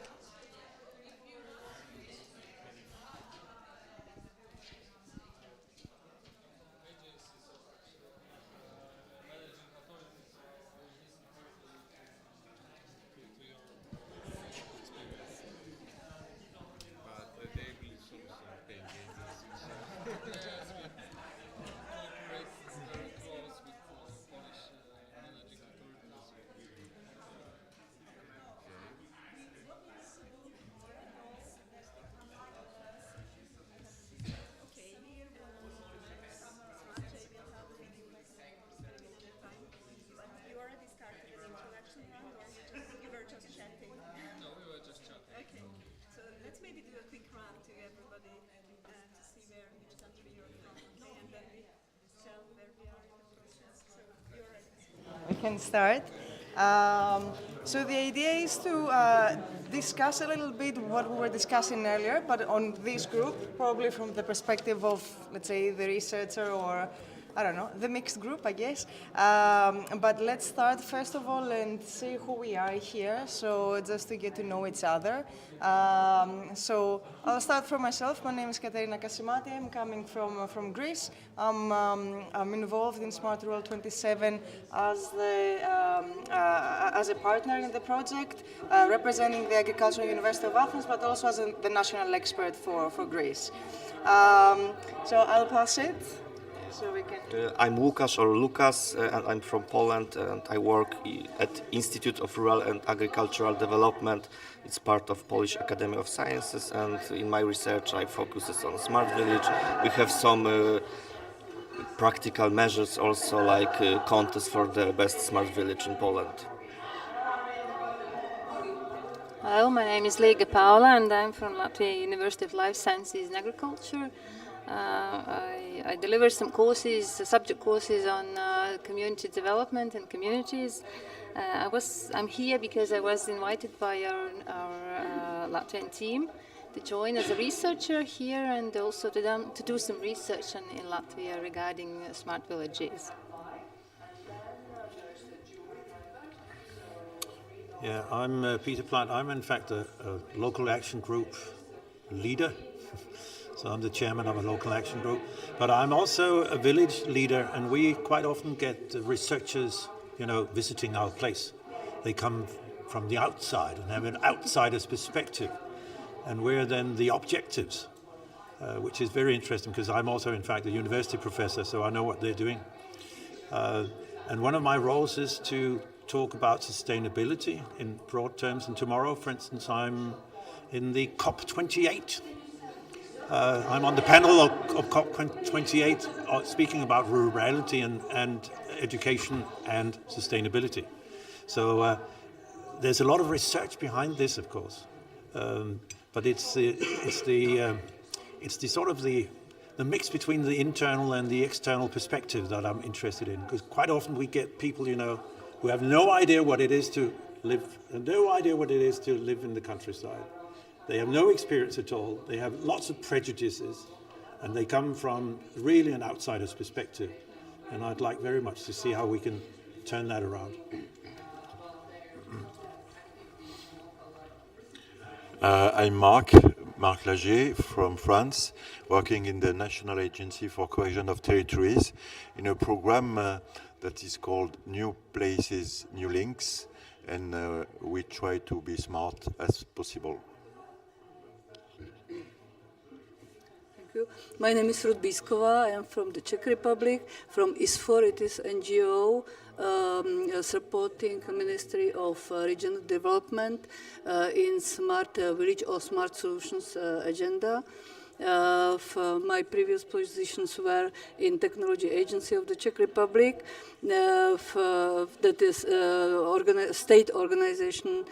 We can start. So the idea is to discuss a little bit what we were discussing earlier, but on this group, probably from the perspective of, let's say, the researcher or, I don't know, the mixed group, I guess. But let's start first of all and see who we are here, so just to get to know each other. So I'll start from myself. My name is Katerina Kasimati. I'm coming from Greece. I'm involved in Smart Rural 27 as a partner in the project, representing the Agricultural University of Athens, but also as the national expert for Greece. So I'll pass it. So we can... I'm Łukasz or Lukas, and I'm from Poland, and I work at Institute of Rural and Agricultural Development. It's part of Polish Academy of Sciences, and in my research I focus on smart village. We have some practical measures also, like contests for the best smart village in Poland. Hello, my name is Lega Paula, and I'm from Latvia University of Life Sciences and Agriculture. I deliver some courses, subject courses on community development and communities. I'm here because I was invited by our Latvian team to join as a researcher here, and also to do some research in Latvia regarding smart villages. Yeah, I'm Peter Plant. I'm in fact a local action group leader. So I'm the chairman of a local action group, but I'm also a village leader, and we quite often get researchers, visiting our place. They come from the outside and have an outsider's perspective, and we're then the objectives, which is very interesting because I'm also in fact a university professor, so I know what they're doing. And one of my roles is to talk about sustainability in broad terms, and tomorrow, for instance, I'm in the COP28. I'm on the panel of COP28 speaking about rurality and education and sustainability. So there's a lot of research behind this, of course, but it's the sort of the mix between the internal and the external perspective that I'm interested in, because quite often we get people, who have no idea what it is to live, and no idea what it is to live in the countryside. They have no experience at all. They have lots of prejudices, and they come from really an outsider's perspective. And I'd like very much to see how we can turn that around. I'm Marc Lagier from France, working in the National Agency for Cohesion of Territories in a program that is called New Places, New Links, and we try to be smart as possible. My name is Ruth Bízková. I am from the Czech Republic, from ISFOR. It is NGO supporting Ministry of Regional Development in Smart Village or Smart Solutions agenda. My previous positions were in Technology Agency of the Czech Republic, that is state organization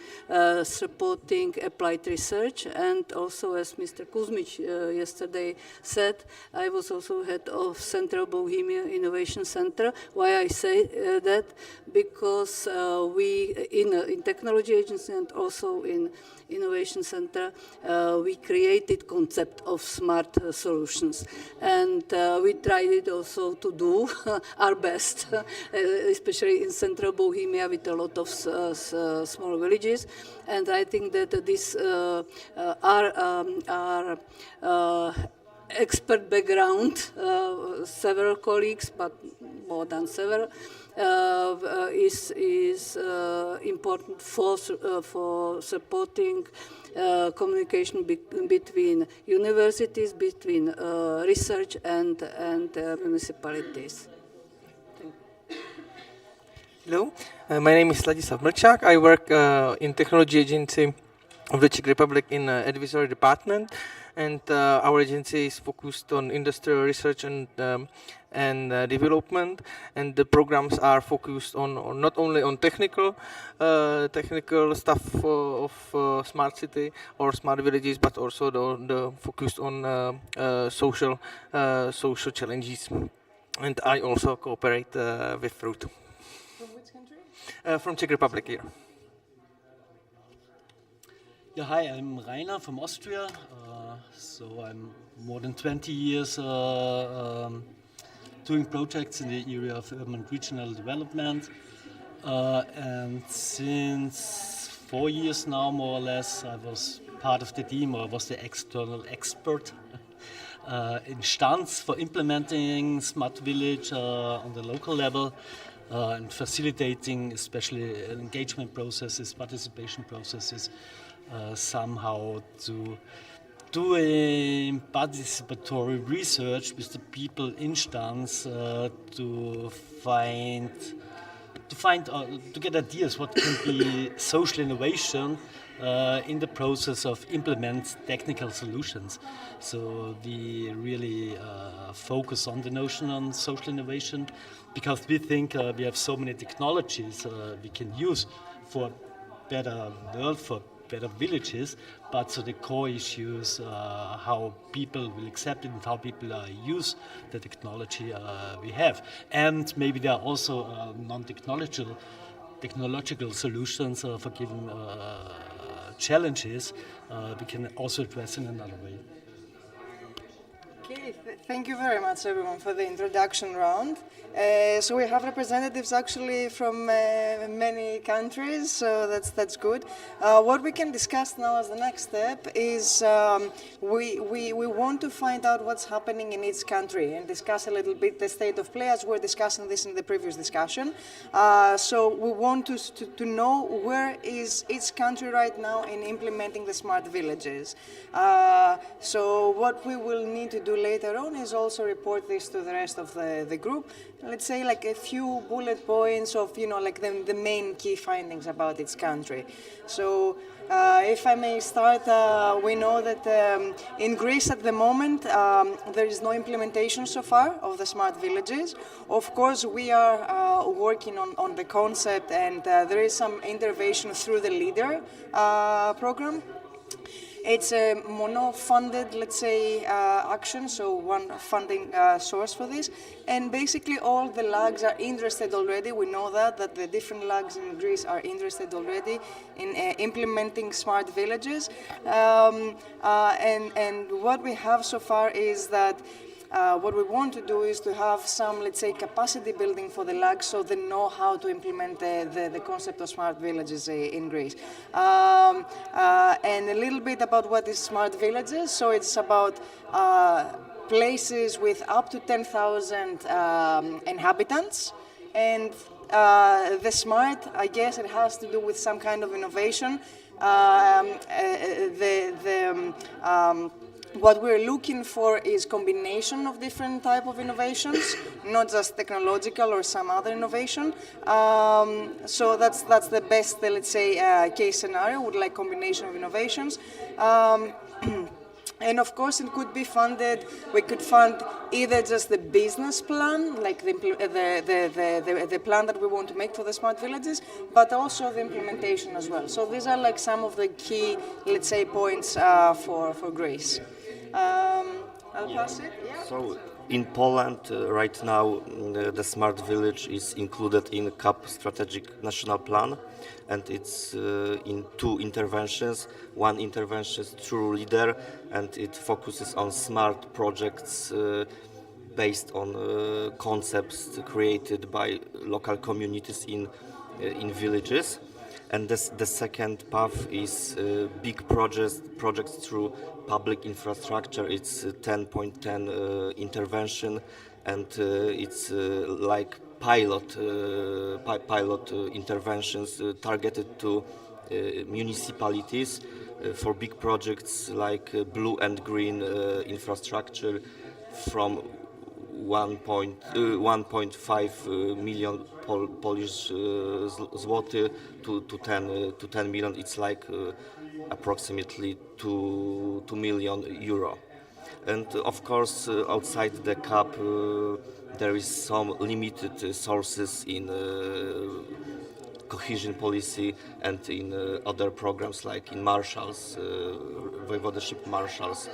supporting applied research, and also, as Mr. Kuzmic yesterday said, I was also head of Central Bohemia Innovation Center. Why I say that? Because we, in Technology Agency and also in Innovation Center, we created concept of smart solutions, and we tried it also to do our best, especially in Central Bohemia with a lot of small villages. And I think that this our expert background, several colleagues, but more than several, is important for supporting communication between universities, between research and municipalities. Hello, my name is Ladislav Mrčák. I work in Technology Agency of the Czech Republic in Advisory Department, and our agency is focused on industrial research and development, and the programs are focused on not only on technical stuff of smart city or smart villages, but also the focused on social challenges. And I also cooperate with Fruit. From which country? From Czech Republic here. Yeah, hi, I'm Rainer from Austria. So I'm more than 20 years doing projects in the area of urban and regional development. And since 4 years now, more or less, I was part of the team, or I was the external expert in Stanz for implementing Smart Village on the local level and facilitating especially engagement processes, participation processes, somehow to do a participatory research with the people in Stanz to get ideas what can be social innovation in the process of implement technical solutions. So we really focus on the notion on social innovation, because we think we have so many technologies we can use for better world, for better villages, but so the core issues, how people will accept it and how people use the technology we have. And maybe there are also non-technological solutions for given challenges we can also address in another way. Okay, thank you very much, everyone, for the introduction round. So we have representatives actually from many countries, so that's good. What we can discuss now as the next step is we want to find out what's happening in each country and discuss a little bit the state of play, as we're discussing this in the previous discussion. So we want to know where is each country right now in implementing the smart villages. So what we will need to do later on is also report this to the rest of the group. Let's say like a few bullet points of, like the main key findings about its country. So if I may start, we know that in Greece at the moment there is no implementation so far of the smart villages. Of course, we are working on the concept, and there is some intervention through the LEADER program. It's a mono-funded, let's say, action, so one funding source for this. And basically all the LAGs are interested already. We know that the different LAGs in Greece are interested already in implementing smart villages. And what we have so far is that what we want to do is to have some, let's say, capacity building for the LAGs, so they know how to implement the concept of smart villages in Greece. And a little bit about what is smart villages. So it's about places with up to 10,000 inhabitants. And the smart, I guess it has to do with some kind of innovation. What we're looking for is combination of different type of innovations, not just technological or some other innovation. So that's the best, let's say, case scenario. Would like combination of innovations. And of course, it could be funded. We could fund either just the business plan, like the plan that we want to make for the smart villages, but also the implementation as well. So these are like some of the key, let's say, points for Greece. I'll pass it. Yeah. So in Poland, right now, the smart village is included in CAP strategic national plan, and it's in 2 interventions. One intervention is True Leader, and it focuses on smart projects based on concepts created by local communities in villages. And the second path is big projects through public infrastructure. It's 10.10 intervention, and it's like pilot interventions targeted to municipalities for big projects like blue and green infrastructure from 1.5 million Polish zloty to 10 million. It's like approximately 2 million euro. And of course, outside the CAP, there is some limited sources in cohesion policy and in other programs like in Marshals, voivodeship Marshals,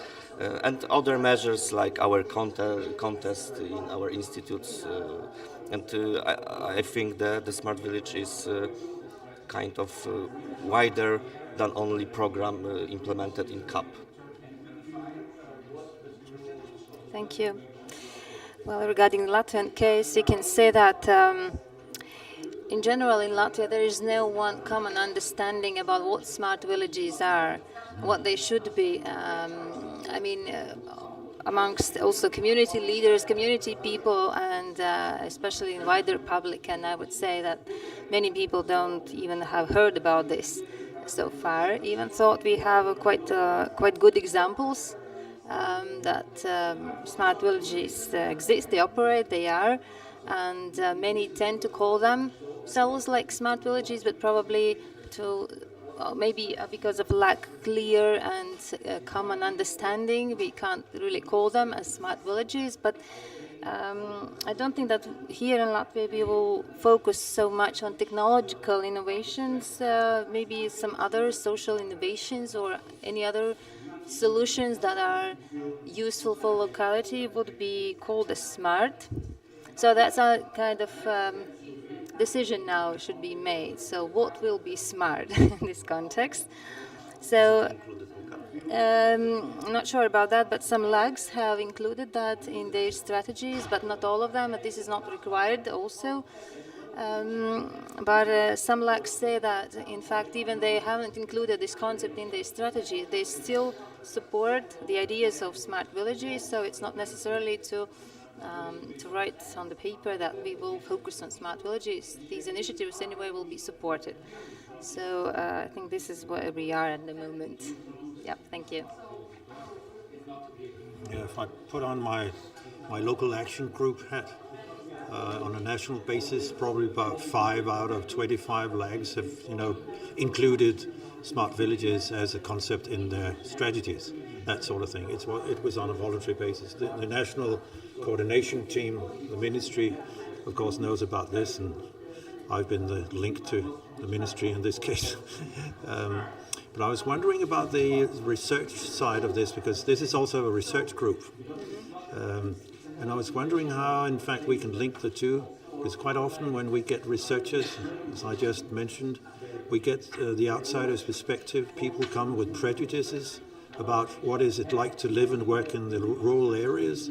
and other measures like our contest in our institutes. I think the Smart Village is kind of wider than only program implemented in CAP. Thank you. Well, regarding the Latvian case, you can say that in general in Latvia there is no one common understanding about what smart villages are, what they should be. Amongst also community leaders, community people, and especially in wider public, and I would say that many people don't even have heard about this so far. Even thought we have quite good examples that smart villages exist, they operate, they are, and many tend to call themselves like smart villages, but probably maybe because of lack clear and common understanding, we can't really call them as smart villages. But I don't think that here in Latvia we will focus so much on technological innovations, maybe some other social innovations or any other solutions that are useful for locality would be called as smart. So that's a kind of decision now should be made. So what will be smart in this context? So I'm not sure about that, but some LAGs have included that in their strategies, but not all of them, and this is not required also. But some LAGs say that, in fact, even they haven't included this concept in their strategy, they still support the ideas of smart villages, so it's not necessarily to write on the paper that we will focus on smart villages. These initiatives anyway will be supported. So I think this is where we are at the moment. Yeah, thank you. Yeah, if I put on my local action group hat, on a national basis, probably about 5 out of 25 LAGs have, included smart villages as a concept in their strategies, that sort of thing. It was on a voluntary basis. The national coordination team, the ministry, of course, knows about this, and I've been the link to the ministry in this case. But I was wondering about the research side of this, because this is also a research group. And I was wondering how, in fact, we can link the two, because quite often when we get researchers, as I just mentioned, we get the outsider's perspective. People come with prejudices about what is it like to live and work in the rural areas.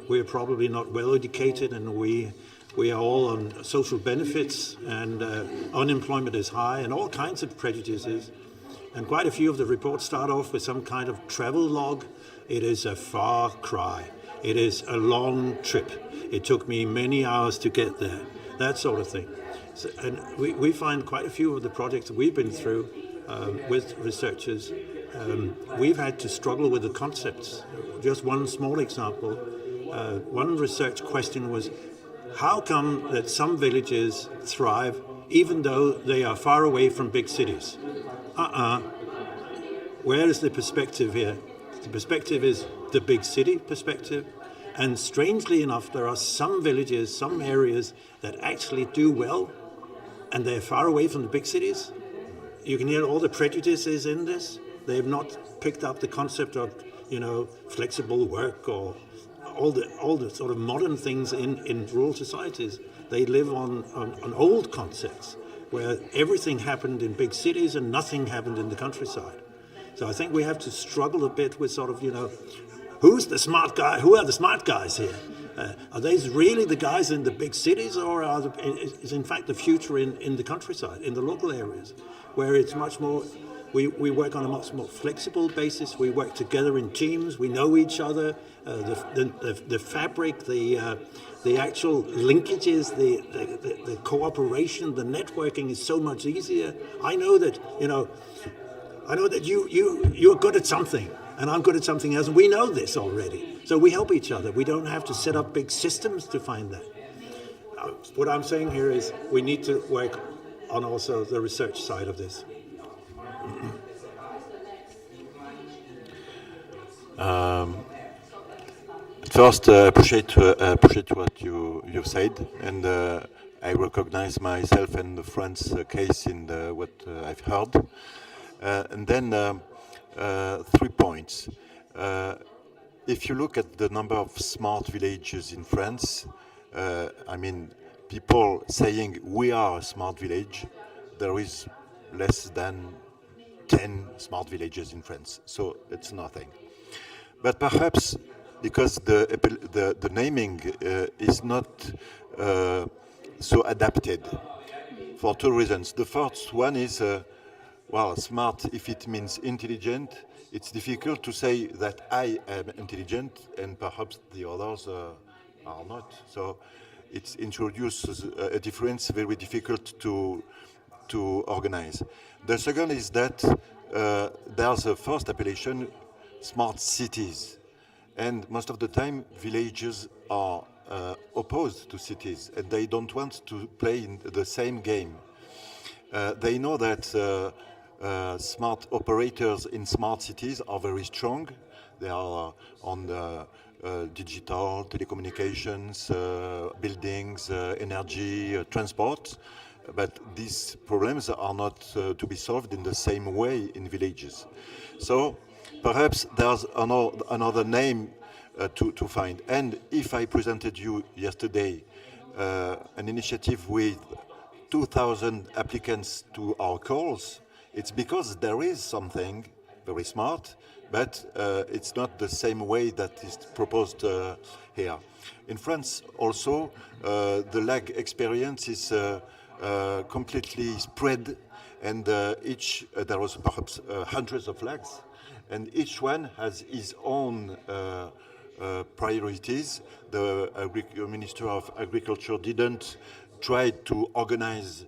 We're probably not well educated, and we are all on social benefits, and unemployment is high, and all kinds of prejudices. And quite a few of the reports start off with some kind of travel log. It is a far cry. It is a long trip. It took me many hours to get there, that sort of thing. So, and we find quite a few of the projects that we've been through with researchers, we've had to struggle with the concepts. Just one small example, one research question was, how come that some villages thrive even though they are far away from big cities? Where is the perspective here? The perspective is the big city perspective. And strangely enough, there are some villages, some areas that actually do well, and they're far away from the big cities. You can hear all the prejudices in this. They have not picked up the concept of, flexible work or all the sort of modern things in rural societies. They live on old concepts where everything happened in big cities and nothing happened in the countryside. So I think we have to struggle a bit with sort of, who's the smart guy? Who are the smart guys here? Are these really the guys in the big cities, or is in fact the future in the countryside, in the local areas, where it's much more, we work on a much more flexible basis, we work together in teams, we know each other, the fabric, the actual linkages, the cooperation, the networking is so much easier. I know that, you're good at something, and I'm good at something else, and we know this already. So we help each other. We don't have to set up big systems to find that. What I'm saying here is we need to work on also the research side of this. First, appreciate what you've said, and I recognize myself and the French case in what I've heard. And then 3 points. If you look at the number of smart villages in France, people saying we are a smart village, there is less than 10 smart villages in France, so it's nothing. But perhaps because the naming is not so adapted for 2 reasons. The first one is, smart, if it means intelligent, it's difficult to say that I am intelligent and perhaps the others are not. So it introduces a difference very difficult to organize. The second is that there's a first appellation, smart cities. And most of the time, villages are opposed to cities, and they don't want to play in the same game. They know that smart operators in smart cities are very strong. They are on digital, telecommunications, buildings, energy, transport. But these problems are not to be solved in the same way in villages. So perhaps there's another name to find. And if I presented you yesterday an initiative with 2,000 applicants to our calls, it's because there is something very smart, but it's not the same way that is proposed here. In France also, the lag experience is completely spread, and there was perhaps hundreds of lags, and each one has his own priorities. The Minister of Agriculture didn't try to organize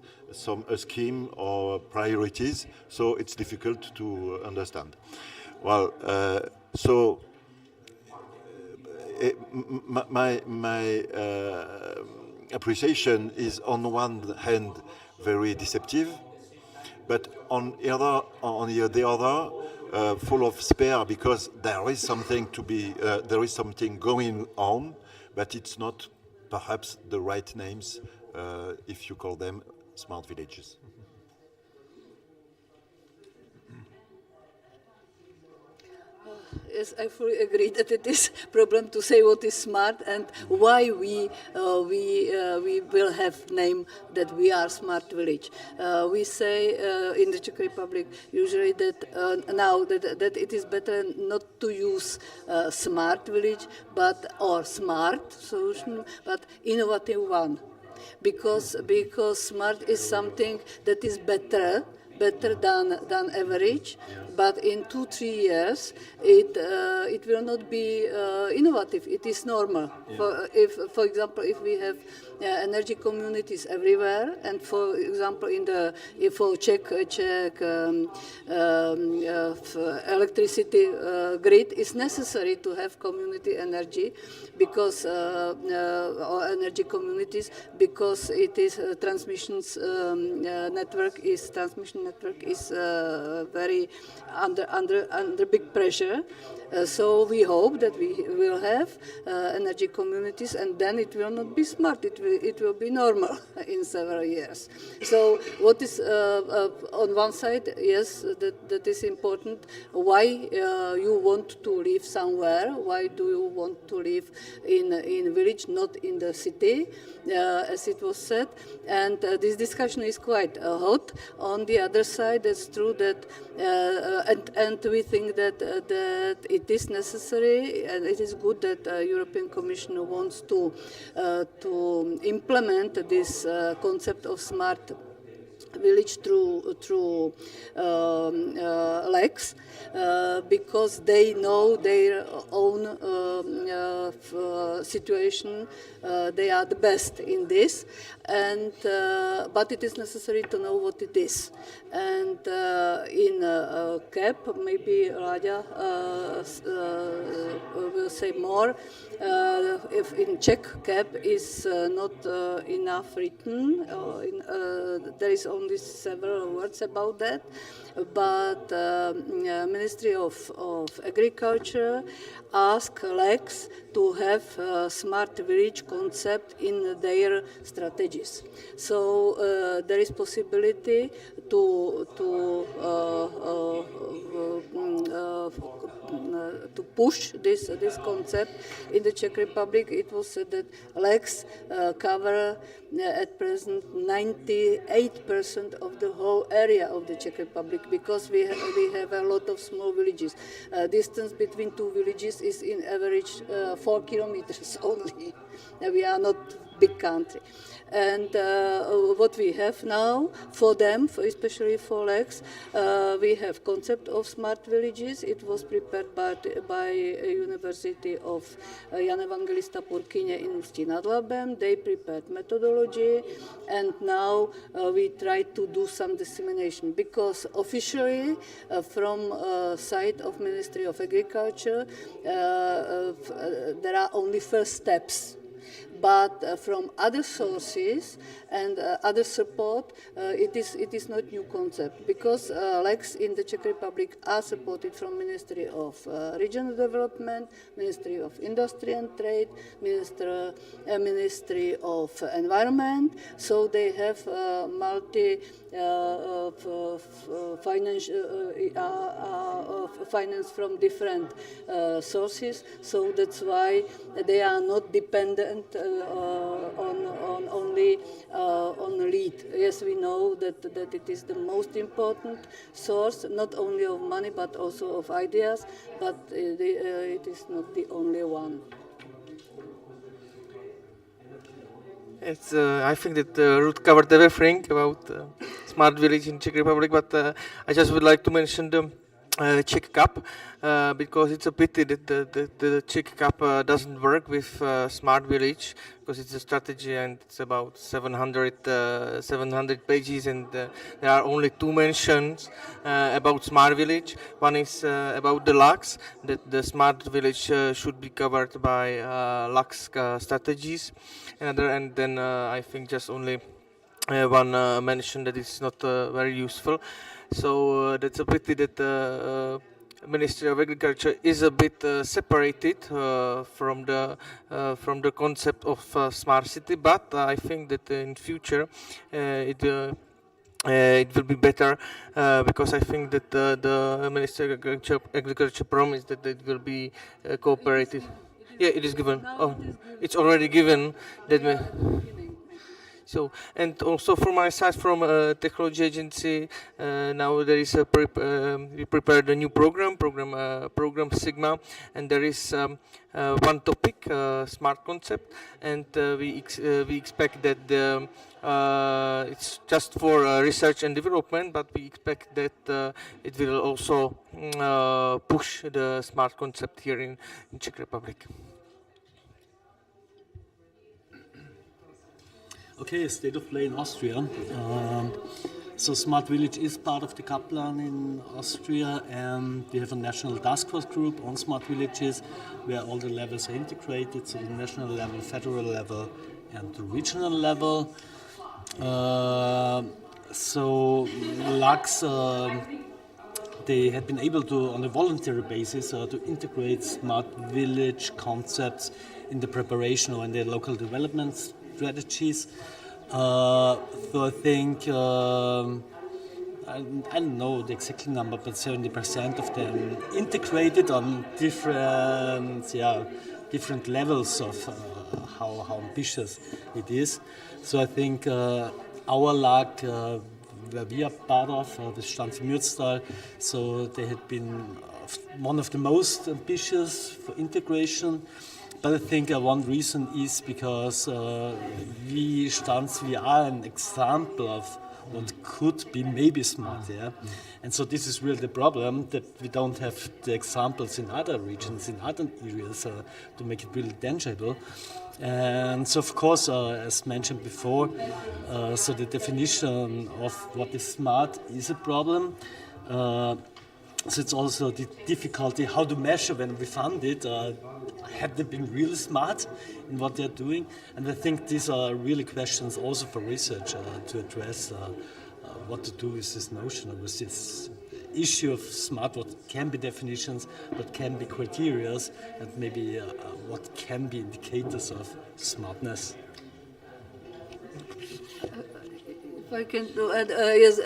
a scheme or priorities, so it's difficult to understand. Well, my appreciation is on one hand very deceptive, but on the other full of despair, because there is something there is something going on, but it's not perhaps the right names if you call them smart villages. Yes, I fully agree that it is a problem to say what is smart and why we will have name that we are smart village. We say in the Czech Republic usually that now that it is better not to use smart village or smart solution, but innovative one, because smart is something that is better than average, but in 2-3 years it will not be innovative. It is normal. Yeah. For example, if we have energy communities everywhere. And for example, for Czech electricity grid, it's necessary to have community energy because or energy communities, because it is transmission network is very under big pressure. So we hope that we will have energy communities, and then it will not be smart, it will be normal in several years. So what is on one side, yes, that is important. Why you want to live somewhere? Why do you want to live in village, not in the city, as it was said? And this discussion is quite hot. On the other side, it's true that, and we think that it is necessary, and it is good that European Commission wants to implement this concept of smart village through LEX, because they know their own situation. They are the best in this, and but it is necessary to know what it is. And in CAP, maybe Raja will say more. If in Czech CAP is not enough written, there is only several words about that, but Ministry of Agriculture asked LEX to have a smart village concept in their strategies. So there is possibility to push this concept in the Czech Republic. It was said that LEX cover at present 98% of the whole area of the Czech Republic, because we have a lot of small villages. Distance between two villages is in average 4 kilometers only. We are not big country. And what we have now for them, especially for LEX, we have concept of smart villages. It was prepared by University of Jan Evangelista Purkyně in Ústí nad Labem. They prepared methodology, and now we try to do some dissemination, because officially from side of Ministry of Agriculture there are only first steps. But from other sources and other support, it is not new concept, because LEX in the Czech Republic are supported from Ministry of Regional Development, Ministry of Industry and Trade, Ministry of Environment. So they have finance from different sources. So that's why they are not dependent on only on lead. Yes, we know that it is the most important source, not only of money but also of ideas, but it is not the only one. It's, I think that Ruth covered everything about smart village in Czech Republic, but I just would like to mention the Czech Cup, because it's a pity that the Czech Cup doesn't work with smart village, because it's a strategy and it's about 700 pages, and there are only two mentions about smart village. One is about the LUX, that the smart village should be covered by LUX strategies, and then I think just only one mention that is not very useful. So that's a pity that Ministry of Agriculture is a bit separated from the concept of smart city. But I think that in future it will be better, because I think that the Ministry of Agriculture promised that it will be cooperative. Yeah, it is given. Oh, it's already given. So, and also from my side, from technology agency, now there is we prepared a new program Sigma, and there is one topic, smart concept, and we expect that it's just for research and development, but we expect that it will also push the smart concept here in Czech Republic. Okay, state of play in Austria. So Smart Village is part of the Kaplan in Austria, and we have a national task force group on smart villages where all the levels are integrated, so the national level, federal level, and the regional level. So LUX, they had been able to, on a voluntary basis, to integrate smart village concepts in the preparation or in their local development strategies. So I think, I don't know the exact number, but 70% of them integrated on different levels of how ambitious it is. So I think our LUG, where we are part of, the Stanz Mürztal, so they had been one of the most ambitious for integration. But I think one reason is because we are an example of what could be maybe smart, yeah? And so this is really the problem, that we don't have the examples in other regions, in other areas to make it really tangible. And so of course, as mentioned before, so the definition of what is smart is a problem. So it's also the difficulty how to measure when we fund it. Have they been really smart in what they're doing? And I think these are really questions also for research to address what to do with this notion, or with this issue of smart, what can be definitions, what can be criteria, and maybe what can be indicators of smartness. If I can add, yes,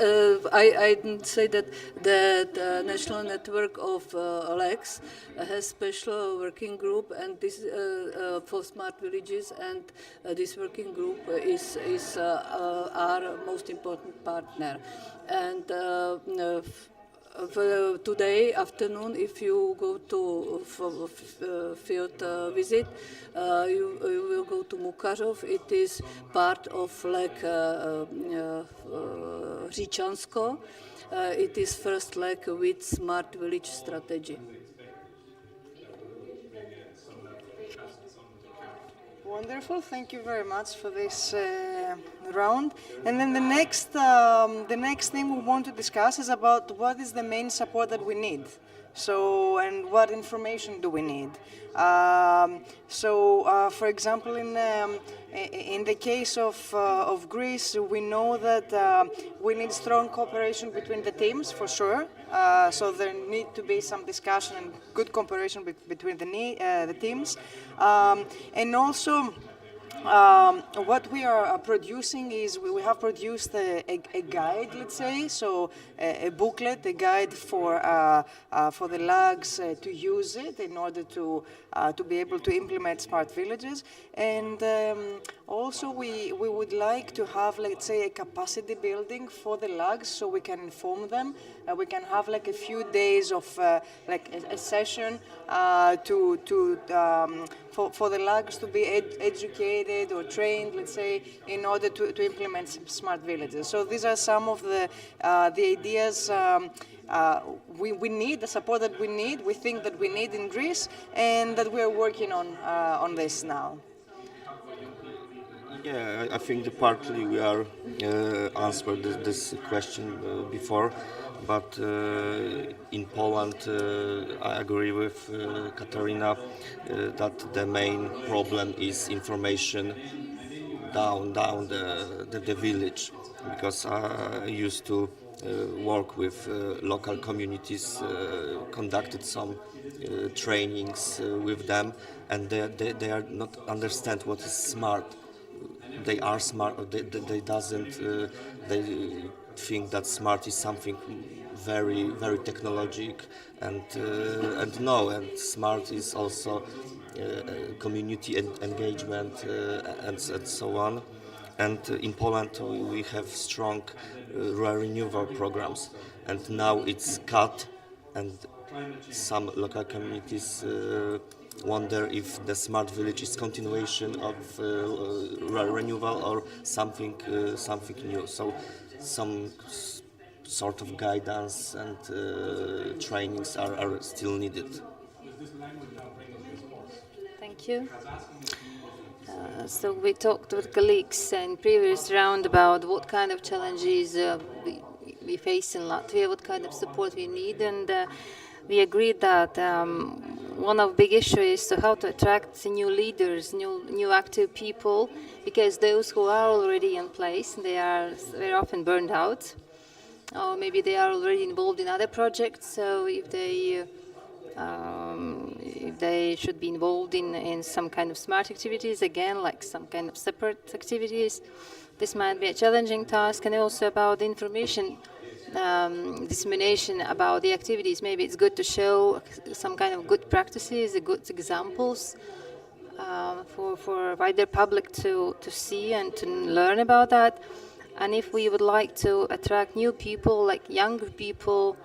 I didn't say that the national network of LEX has special working group, and this for smart villages, and this working group is our most important partner. And today afternoon, if you go to field visit, you will go to Mukařov. It is part of like Říčansko. It is first like with smart village strategy. Wonderful, thank you very much for this round. And then the next thing we want to discuss is about what is the main support that we need. So, and what information do we need? For example, in the case of Greece, we know that we need strong cooperation between the teams, for sure. So there need to be some discussion and good cooperation between the teams. And also, what we are producing is we have produced a guide, let's say, so a booklet, a guide for the LUGs to use it in order to be able to implement smart villages. And also we would like to have, let's say, a capacity building for the LUGs so we can inform them. We can have like a few days of like a session for the LUGs to be educated or trained, let's say, in order to implement smart villages. So these are some of the ideas we need, the support that we need, we think that we need in Greece, and that we are working on this now. Yeah, I think that partly we are answered this question before, but in Poland, I agree with Katarina that the main problem is information down the village, because I used to work with local communities, conducted some trainings with them, and they are not understand what is smart. They are smart. They doesn't. They think that smart is something very technologic, and smart is also community engagement and so on. And in Poland we have strong renewal programs, and now it's cut, and some local communities wonder if the smart village is continuation of renewal or something new. So some sort of guidance and trainings are still needed. Thank you. So we talked with colleagues in previous round about what kind of challenges we face in Latvia, what kind of support we need, and we agreed that one of the big issues is how to attract new leaders, new active people, because those who are already in place, they are very often burned out, or maybe they are already involved in other projects. So if they should be involved in some kind of smart activities, again, like some kind of separate activities, this might be a challenging task. And also about the information dissemination about the activities. Maybe it's good to show some kind of good practices, good examples for wider public to see and to learn about that. And if we would like to attract new people, like younger people,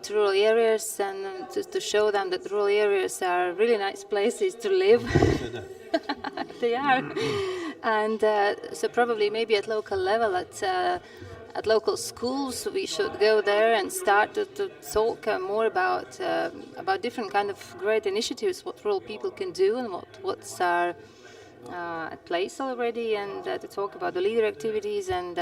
to rural areas, and to show them that rural areas are really nice places to live. They are. And so probably maybe at local level, at local schools, we should go there and start to talk more about different kind of great initiatives, what rural people can do and what's are at place already, and to talk about the leader activities and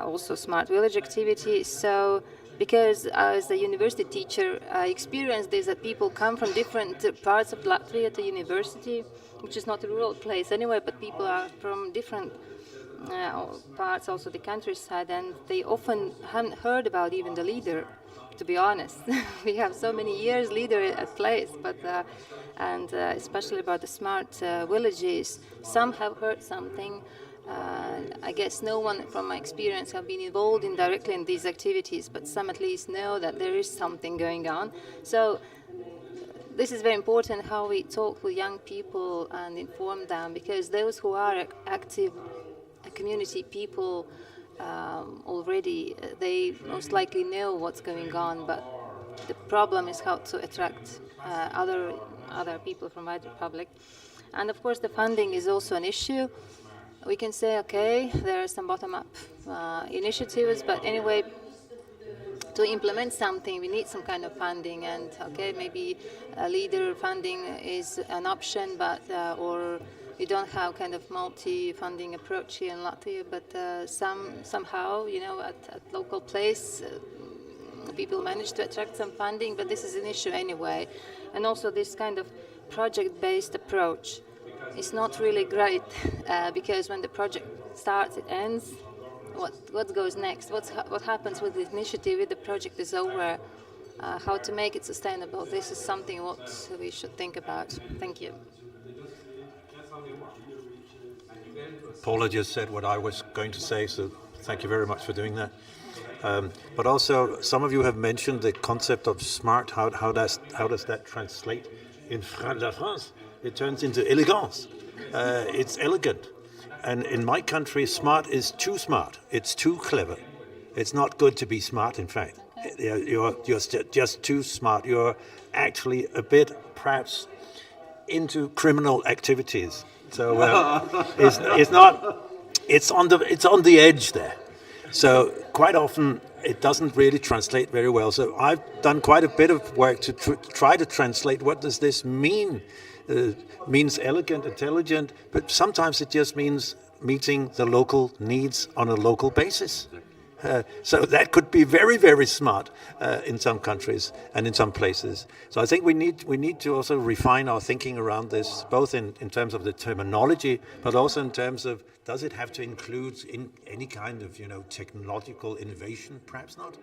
also smart village activities. So, because as a university teacher, I experienced this, that people come from different parts of Latvia to university, which is not a rural place anyway, but people are from different parts, also the countryside, and they often haven't heard about even the leader, to be honest. We have so many years leader at place, but and especially about the smart villages, some have heard something. I guess no one from my experience have been involved directly in these activities, but some at least know that there is something going on. So this is very important, how we talk with young people and inform them, because those who are active community people already, they most likely know what's going on, but the problem is how to attract other people from wider public. And of course the funding is also an issue. We can say, okay, there are some bottom-up initiatives, but anyway, to implement something, we need some kind of funding, and okay, maybe leader funding is an option, but or we don't have kind of multi-funding approach here in Latvia, but somehow, you know, at local place, people manage to attract some funding, but this is an issue anyway. And also this kind of project-based approach is not really great, because when the project starts, it ends. What goes next? What happens with the initiative if the project is over? How to make it sustainable? This is something what we should think about. Thank you. Paula just said what I was going to say, so thank you very much for doing that. But also, some of you have mentioned the concept of smart. How does that translate in France? It turns into elegance. It's elegant. And in my country, smart is too smart. It's too clever. It's not good to be smart, in fact. You're just too smart. You're actually a bit, perhaps, into criminal activities. So it's not. It's on the edge there. So quite often it doesn't really translate very well. So I've done quite a bit of work to try to translate what does this mean. Means elegant, intelligent, but sometimes it just means meeting the local needs on a local basis. So that could be very, very smart in some countries and in some places. So I think we need to also refine our thinking around this, both in terms of the terminology, but also in terms of, does it have to include in any kind of, technological innovation? Perhaps not.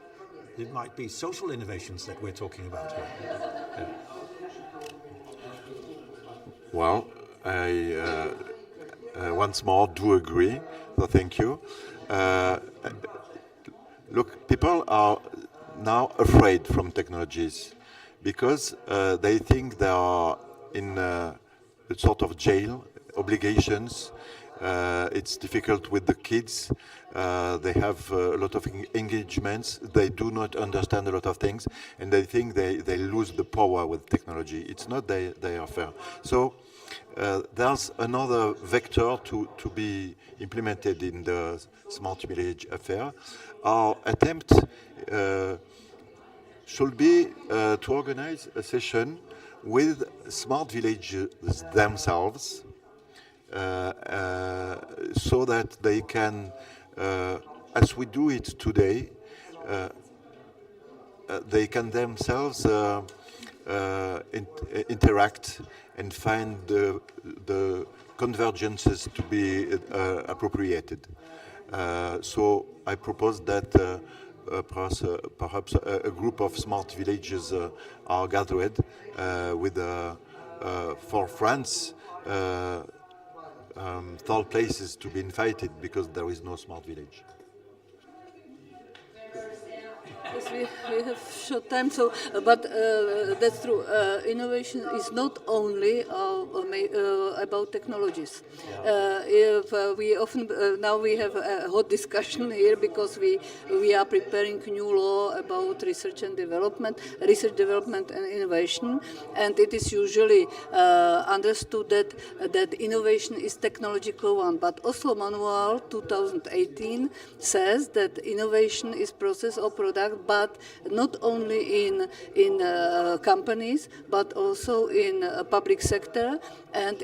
It might be social innovations that we're talking about here. Yeah. Well, I once more do agree, so thank you. Look, people are now afraid from technologies because they think they are in a sort of jail, obligations. It's difficult with the kids. They have a lot of engagements. They do not understand a lot of things, and they think they lose the power with technology. It's not they are fair. So there's another vector to be implemented in the smart village affair. Our attempt should be to organize a session with smart villages themselves, so that they can, as we do it today, they can themselves interact and find the convergences to be appropriated. So I propose that perhaps a group of smart villages are gathered with, for France, third places to be invited because there is no smart village. Yes, we have short time, so but that's true. Innovation is not only about technologies. If we often now we have a hot discussion here because we are preparing new law about research development and innovation, and it is usually understood that innovation is technological one. But Oslo Manual 2018 says that innovation is process or product, but not only in companies, but also in public sector. And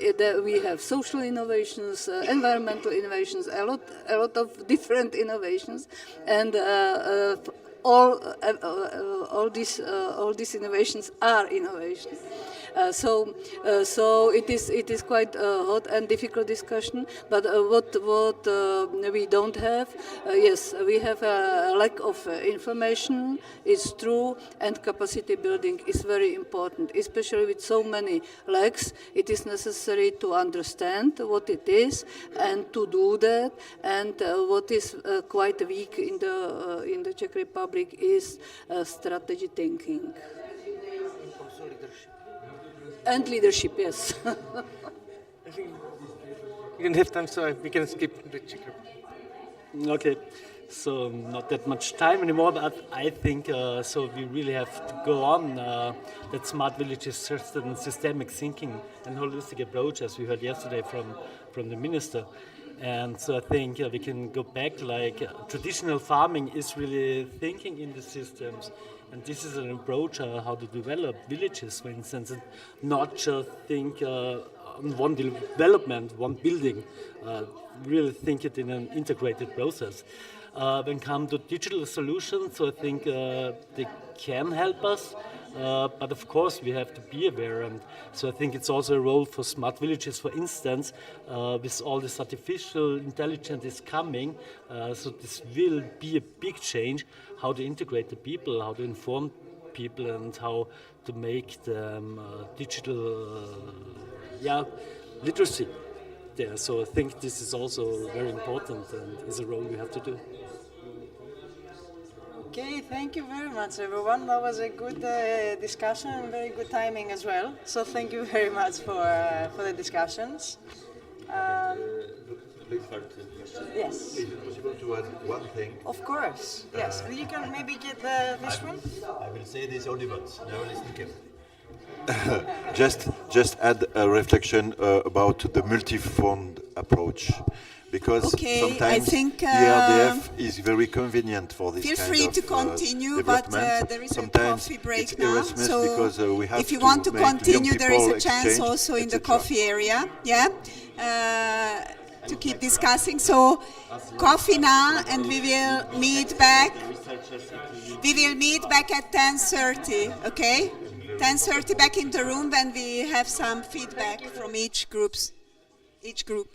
we have social innovations, environmental innovations, a lot of different innovations, and all these innovations are innovations. So it is quite a hot and difficult discussion. But what we don't have, yes, we have a lack of information. It's true, and capacity building is very important, especially with so many lacks. It is necessary to understand what it is and to do that. And what is quite weak in the Czech Republic is strategy thinking. And leadership, yes. I think we don't have time, so we can skip the Czech Republic. Okay, so not that much time anymore, but I think so we really have to go on that smart villages, certain systemic thinking and holistic approach, as we heard yesterday from the minister. And so I think we can go back, like traditional farming is really thinking in the systems. And this is an approach how to develop villages, for instance, and not just think on one development, one building, really think it in an integrated process. When it comes to digital solutions, so I think they can help us, but of course we have to be aware. And so I think it's also a role for smart villages, for instance, with all this artificial intelligence is coming, so this will be a big change, how to integrate the people, how to inform people, and how to make them digital literacy there. So I think this is also very important and is a role we have to do. Okay, thank you very much, everyone. That was a good discussion and very good timing as well. So thank you very much for the discussions. Yes. Is it possible to add one thing? Of course, yes. You can maybe get this one. I will say this only once. Now listen carefully. just add a reflection about the multi-fond approach. Because sometimes I think, the RDF is very convenient for this feel kind free of to continue, but there is sometimes a coffee break it's now. So we have if you want to continue, there is a chance exchange, also in the coffee area. Yeah. To keep discussing. So coffee now, and we will meet back. We will meet back at 10:30. Okay, 10:30 back in the room when we have some feedback from each group.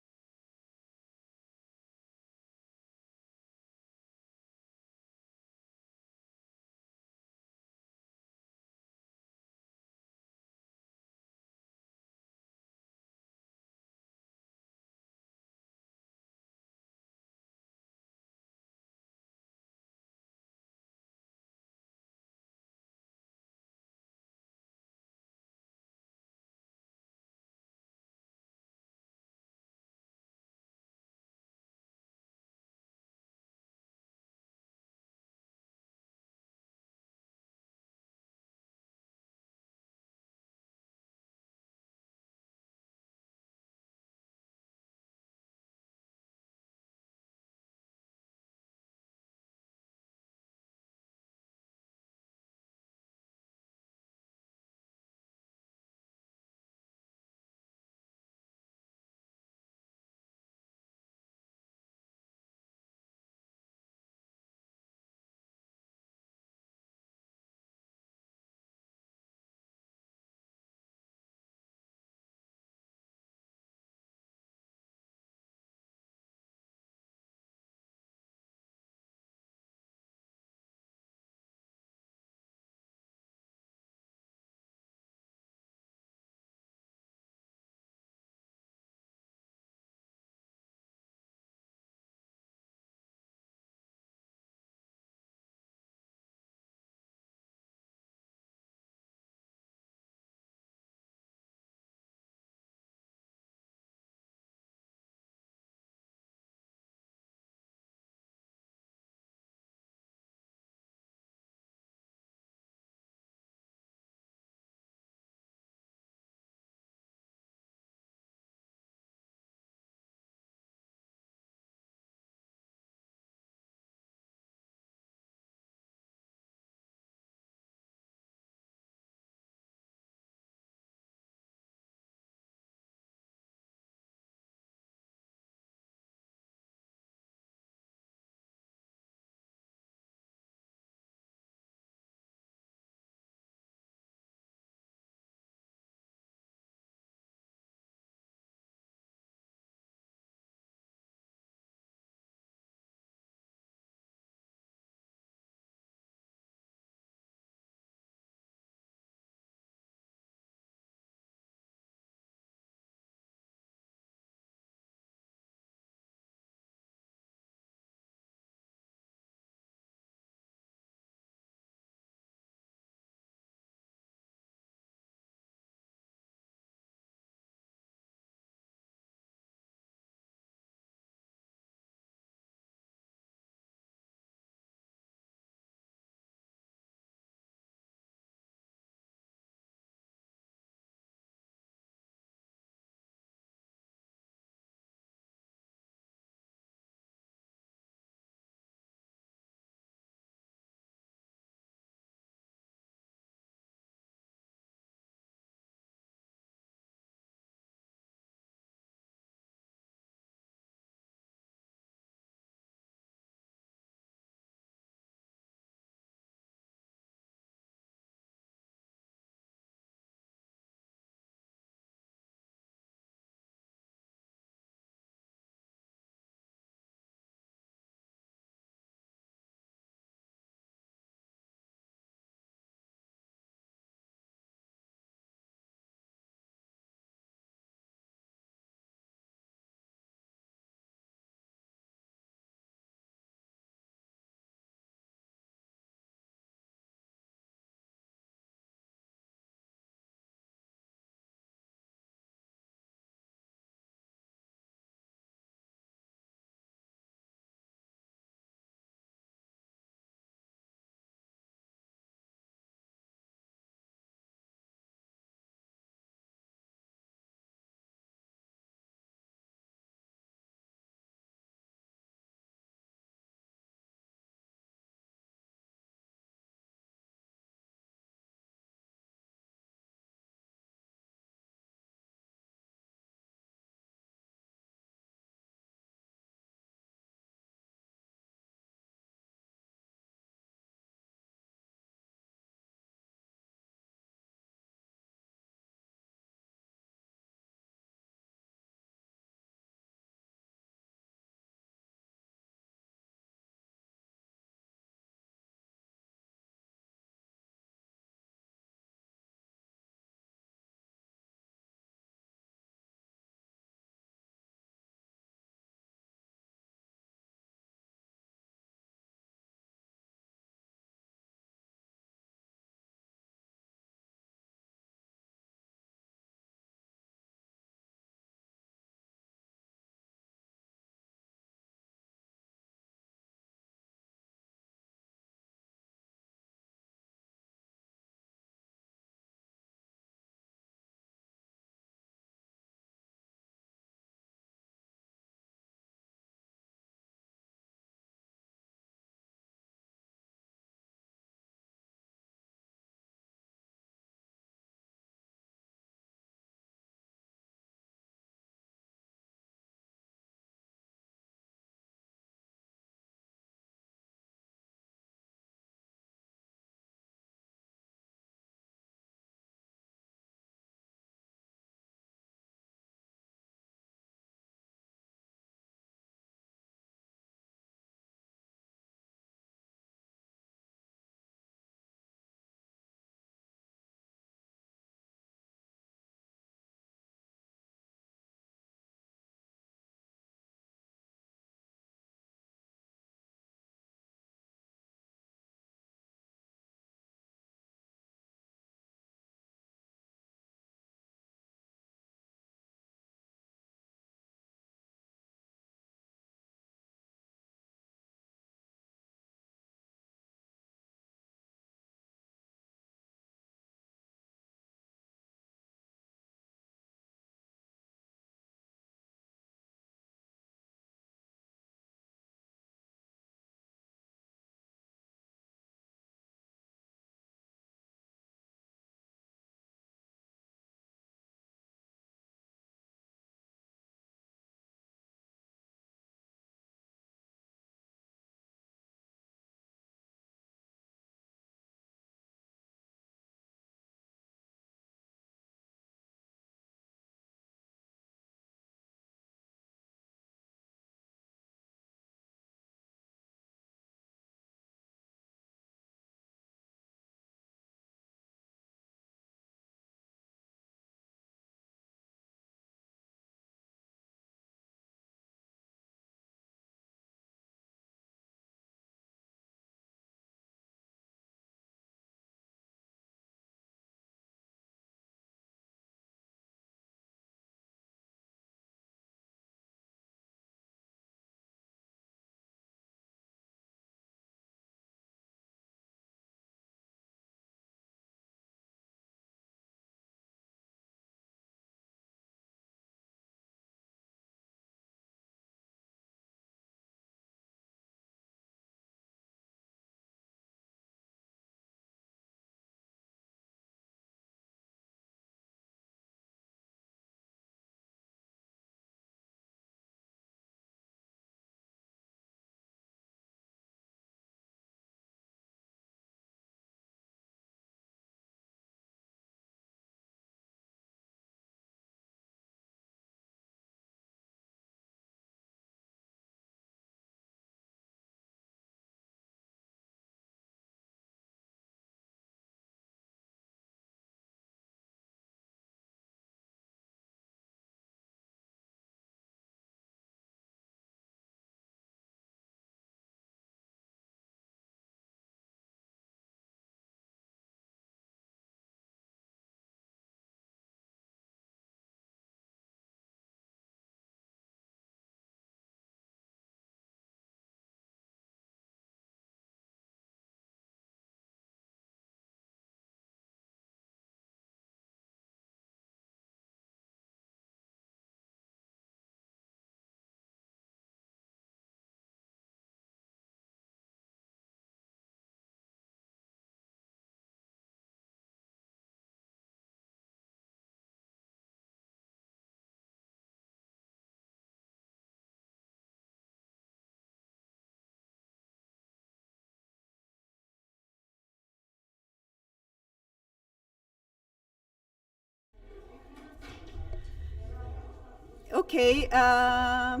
Okay. I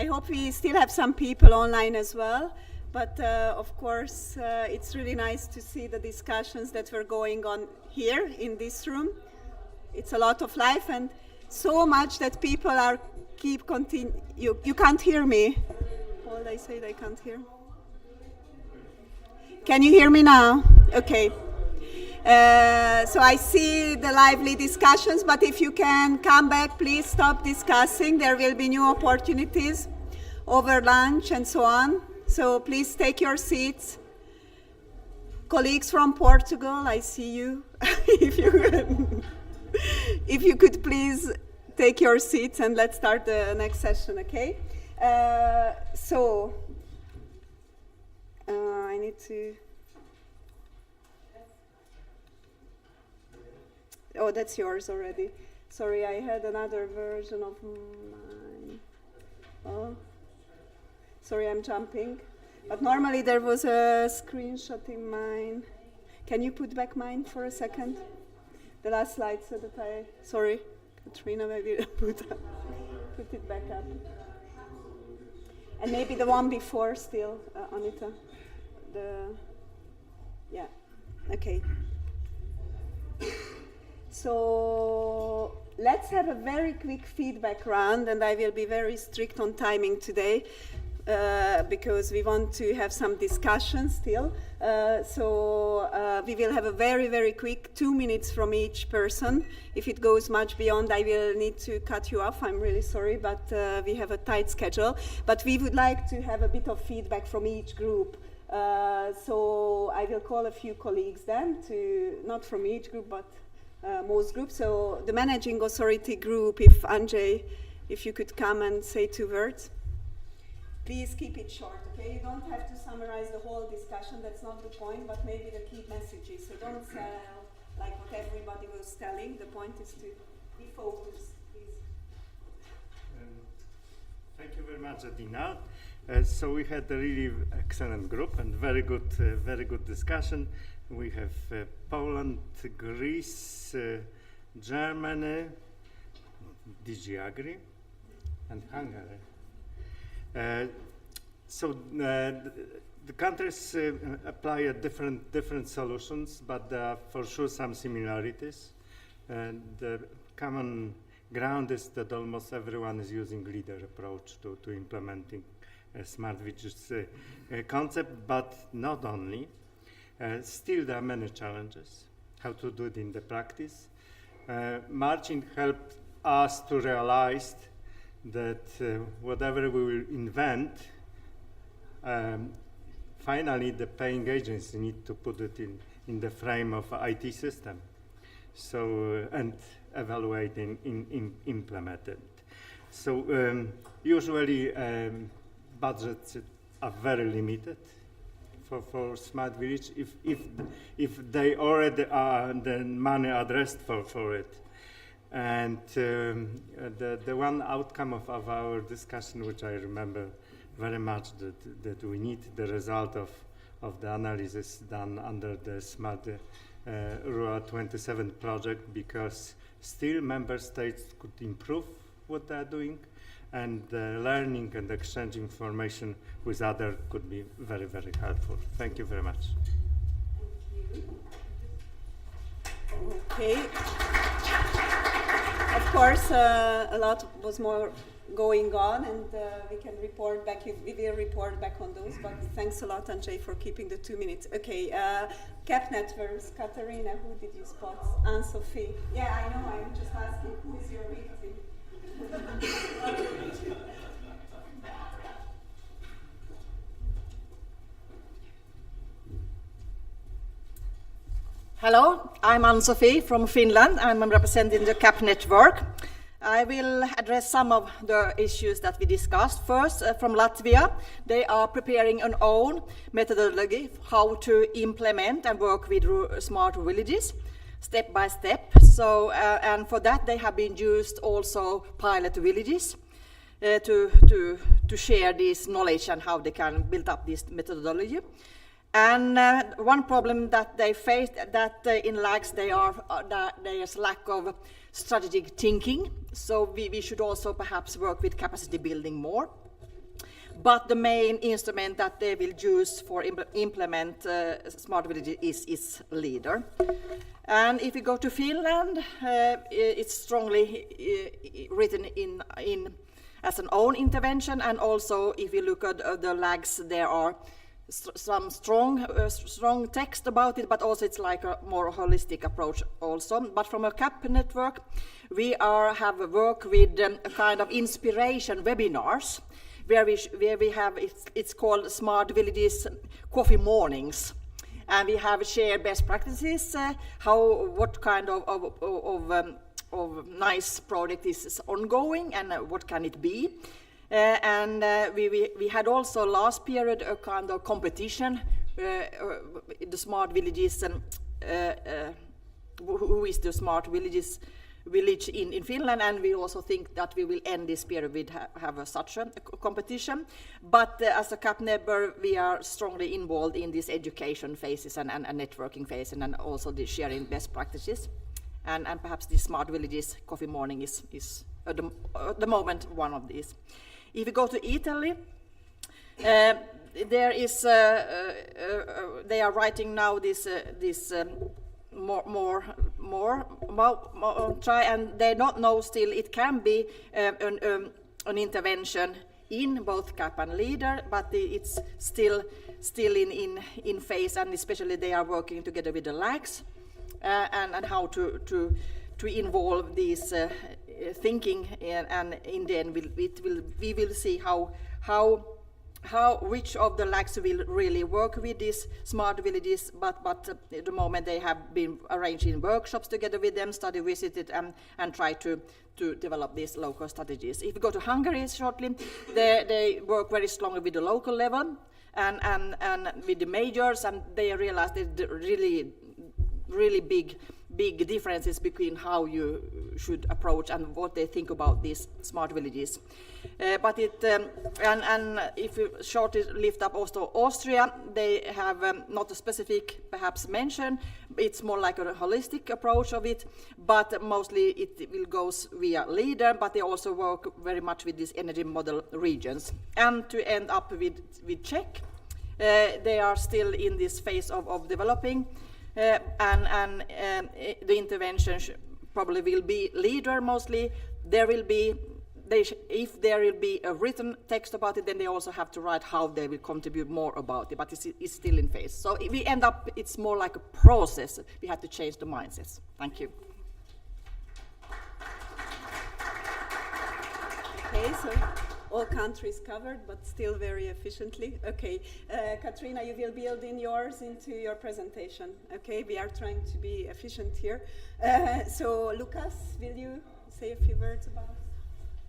hope we still have some people online as well. But of course, it's really nice to see the discussions that were going on here in this room. It's a lot of life and so much that people are You can't hear me. All I said I can't hear. Can you hear me now? Okay. So I see the lively discussions, but if you can come back, please stop discussing. There will be new opportunities over lunch and so on. So please take your seats. Colleagues from Portugal, I see you. If you could please take your seats and let's start the next session, okay? I need to... Oh, that's yours already. Sorry, I had another version of mine. Oh, sorry, I'm jumping. But normally there was a screenshot in mine. Can you put back mine for a second? The last slide so that I... Sorry, Katrina, maybe put it back up. And maybe the one before still, Anita. Yeah, okay. So let's have a very quick feedback round, and I will be very strict on timing today because we want to have some discussion still. We will have a very, very quick 2 minutes from each person. If it goes much beyond, I will need to cut you off. I'm really sorry, but we have a tight schedule. But we would like to have a bit of feedback from each group. So I will call a few colleagues then, not from each group, but most groups. So the managing authority group, if Andrzej, if you could come and say 2 words. Please keep it short, okay? You don't have to summarize the whole discussion, that's not the point, but maybe the key messages. So don't sell like what everybody was telling. The point is to be focused, please. Thank you very much, Adina. So we had a really excellent group and very good discussion. We have Poland, Greece, Germany, DG Agri, and Hungary. The countries apply different solutions, but there are for sure some similarities. The common ground is that almost everyone is using leader approach to implementing a smart villages concept, but not only. Still there are many challenges, how to do it in the practice. Marching helped us to realize that whatever we will invent, finally the paying agency need to put it in the frame of IT system, and evaluate and implement it. So usually budgets are very limited for smart village if they already are the money addressed for it. And the one outcome of our discussion, which I remember very much, that we need the result of the analysis done under the Smart Rural 27 project, because still member states could improve what they're doing, and learning and exchanging information with others could be very, very helpful. Thank you very much. Okay. Of course, a lot was more going on, and we can report back. We will report back on those. But thanks a lot, Andrzej, for keeping the 2 minutes. Okay, CAP networks. Katarina, who did you spot? Anne-Sophie. Yeah, I know. I'm just asking, who is your victim? Hello, I'm Anne-Sophie from Finland. I'm representing the CAP network. I will address some of the issues that we discussed. First, from Latvia, they are preparing an own methodology how to implement and work with smart villages, step by step. So, and for that, they have been used also pilot villages to share this knowledge and how they can build up this methodology. And one problem that they faced that in LAGs there's lack of strategic thinking. So we should also perhaps work with capacity building more. But the main instrument that they will use for implement smart villages is LEADER. And if we go to Finland, it's strongly written in as an own intervention. And also, if you look at the LAGs, there are some strong text about it, but also it's like a more holistic approach also. But from a CAP network, we have work with a kind of inspiration webinars, where we have, it's called Smart Villages Coffee Mornings. And we have shared best practices, what kind of nice project is ongoing and what can it be. We had also last period a kind of competition, the smart villages, who is the smart village in Finland, and we also think that we will end this period with such a competition. But as a CAP member, we are strongly involved in these education phases and networking phase, and also the sharing best practices. And perhaps this smart villages coffee morning is at the moment one of these. If you go to Italy, there is they are writing now this more try, and they don't know still. It can be an intervention in both CAP and LEADER, but it's still in phase, and especially they are working together with the LAGs and how to involve these thinking, and in the end we will see how which of the LAGs will really work with these smart villages, but at the moment they have been arranging workshops together with them, study visited, and try to develop these local strategies. If we go to Hungary shortly, they work very strongly with the local level and with the majors, and they realize that the really big differences between how you should approach and what they think about these smart villages. But if you shortly lift up also Austria, they have not a specific perhaps mention. It's more like a holistic approach of it, but mostly it will goes via LEADER, but they also work very much with these energy model regions. And to end up with Czech, they are still in this phase of developing. And the intervention probably will be LEADER mostly. If there will be a written text about it, then they also have to write how they will contribute more about it, but it's still in phase. So if we end up, it's more like a process. We have to change the mindsets. Thank you. Okay, so all countries covered, but still very efficiently. Okay, Katrina, you will build in yours into your presentation. Okay, we are trying to be efficient here. So Lucas, will you say a few words about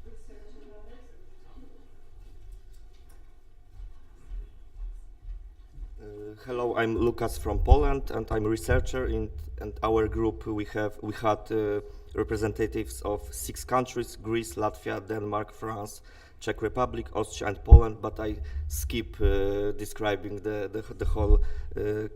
research about this? Hello, I'm Lucas from Poland, and I'm a researcher. And our group, we had representatives of 6 countries: Greece, Latvia, Denmark, France, Czech Republic, Austria, and Poland, but I skip describing the whole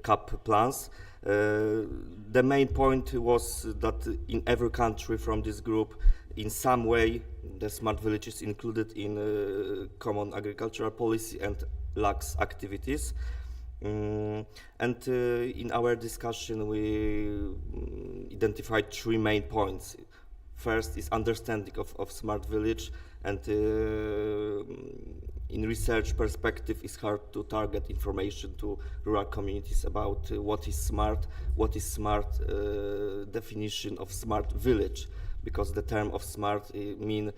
CAP plans. The main point was that in every country from this group, in some way, the smart village is included in common agricultural policy and LAGs activities. In our discussion, we identified 3 main points. First is understanding of smart village, and in research perspective, it's hard to target information to rural communities about what is smart definition of smart village, because the term of smart mean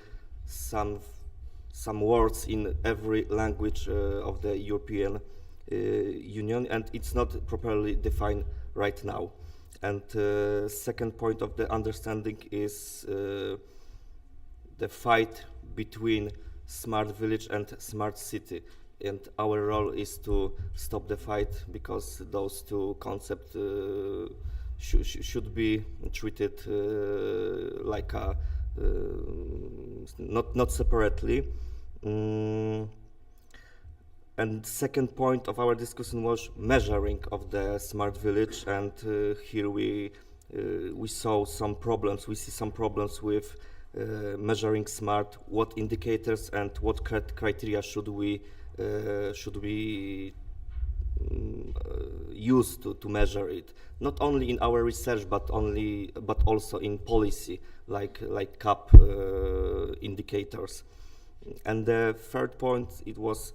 some words in every language of the European Union, and it's not properly defined right now. And second point of the understanding is the fight between smart village and smart city, and our role is to stop the fight, because those 2 concepts should be treated like a not separately. And second point of our discussion was measuring of the smart village, and here we saw some problems. We see some problems with measuring smart. What indicators and what criteria should we use to measure it? Not only in our research, but also in policy, like CAP indicators. And the third point, it was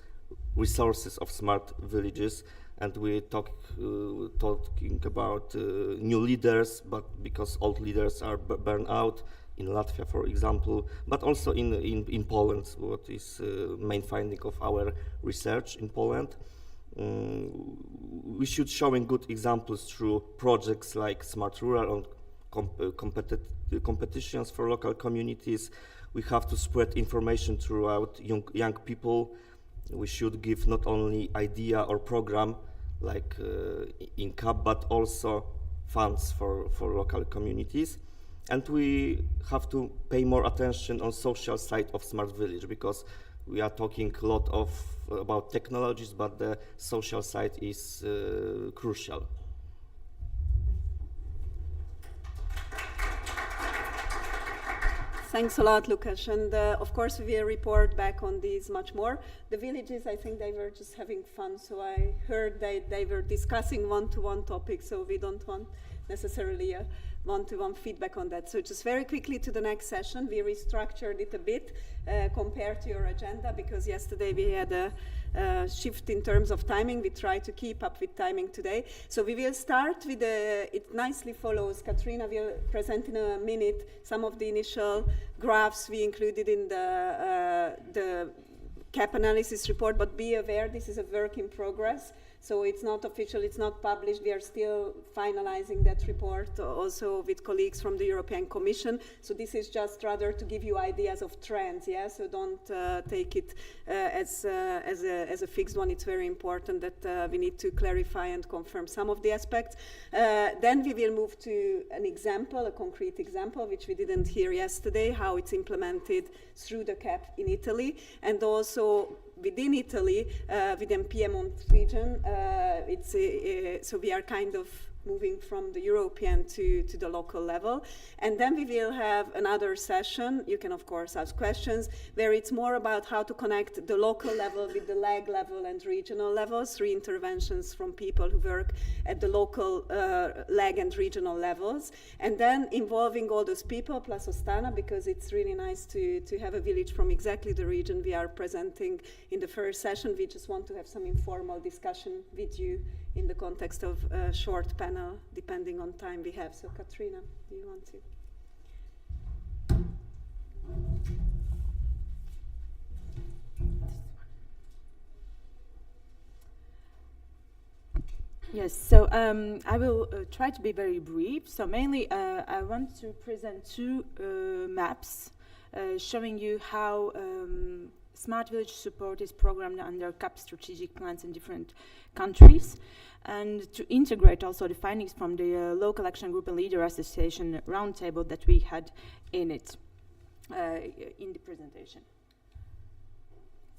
resources of smart villages, and we talking about new leaders, but because old leaders are burned out in Latvia, for example, but also in Poland, what is main finding of our research in Poland. We should showing good examples through projects like Smart Rural and competitions for local communities. We have to spread information throughout young people. We should give not only idea or program like in CAP, but also funds for local communities. And we have to pay more attention on social side of smart village, because we are talking a lot about technologies, but the social side is crucial. Thanks a lot, Lukasz. And of course, we will report back on these much more. The villages, I think they were just having fun. So I heard that they were discussing one-to-one topics. So we don't want necessarily a one-to-one feedback on that. So just very quickly to the next session. We restructured it a bit compared to your agenda, because yesterday we had a shift in terms of timing. We try to keep up with timing today. So we will start with it nicely follows. Katrina will present in a minute some of the initial graphs we included in the CAP analysis report, but be aware this is a work in progress. So it's not official, it's not published. We are still finalizing that report also with colleagues from the European Commission. So this is just rather to give you ideas of trends, yeah? So don't take it as a fixed one. It's very important that we need to clarify and confirm some of the aspects. Then we will move to an example, a concrete example, which we didn't hear yesterday, how it's implemented through the CAP in Italy, and also within Italy, within Piedmont region, so we are kind of moving from the European to the local level. And then we will have another session, you can of course ask questions, where it's more about how to connect the local level with the lag level and regional levels, 3 interventions from people who work at the local lag and regional levels. And then involving all those people plus Ostana, because it's really nice to have a village from exactly the region we are presenting in the first session. We just want to have some informal discussion with you in the context of a short panel, depending on time we have. So Katrina, do you want to? Yes, so I will try to be very brief. So mainly I want to present 2 maps showing you how Smart Village support is programmed under CAP strategic plans in different countries, and to integrate also the findings from the Local Action Group and Leader Association roundtable that we had in it, in the presentation.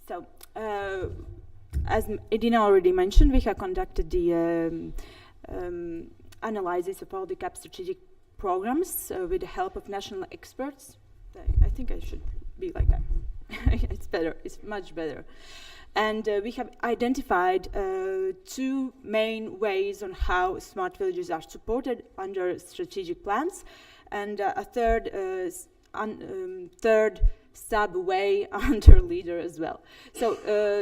So, as Edina already mentioned, we have conducted the analysis of all the CAP strategic programs with the help of national experts. I think I should be like that. It's better, it's much better. And we have identified 2 main ways on how smart villages are supported under strategic plans, and a third sub-way under leader as well. So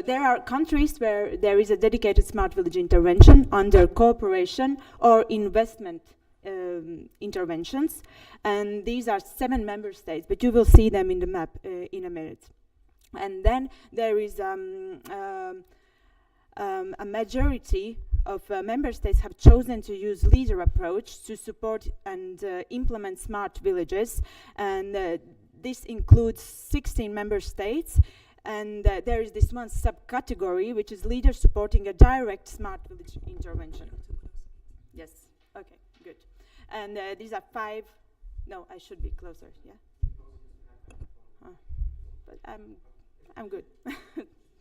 there are countries where there is a dedicated smart village intervention under cooperation or investment interventions, and these are 7 member states, but you will see them in the map in a minute. And then there is a majority of member states have chosen to use leader approach to support and implement smart villages, and this includes 16 member states, and there is this one subcategory which is leaders supporting a direct smart village intervention. Yes, okay, good. And these are 5, no, I should be closer, yeah? But I'm good,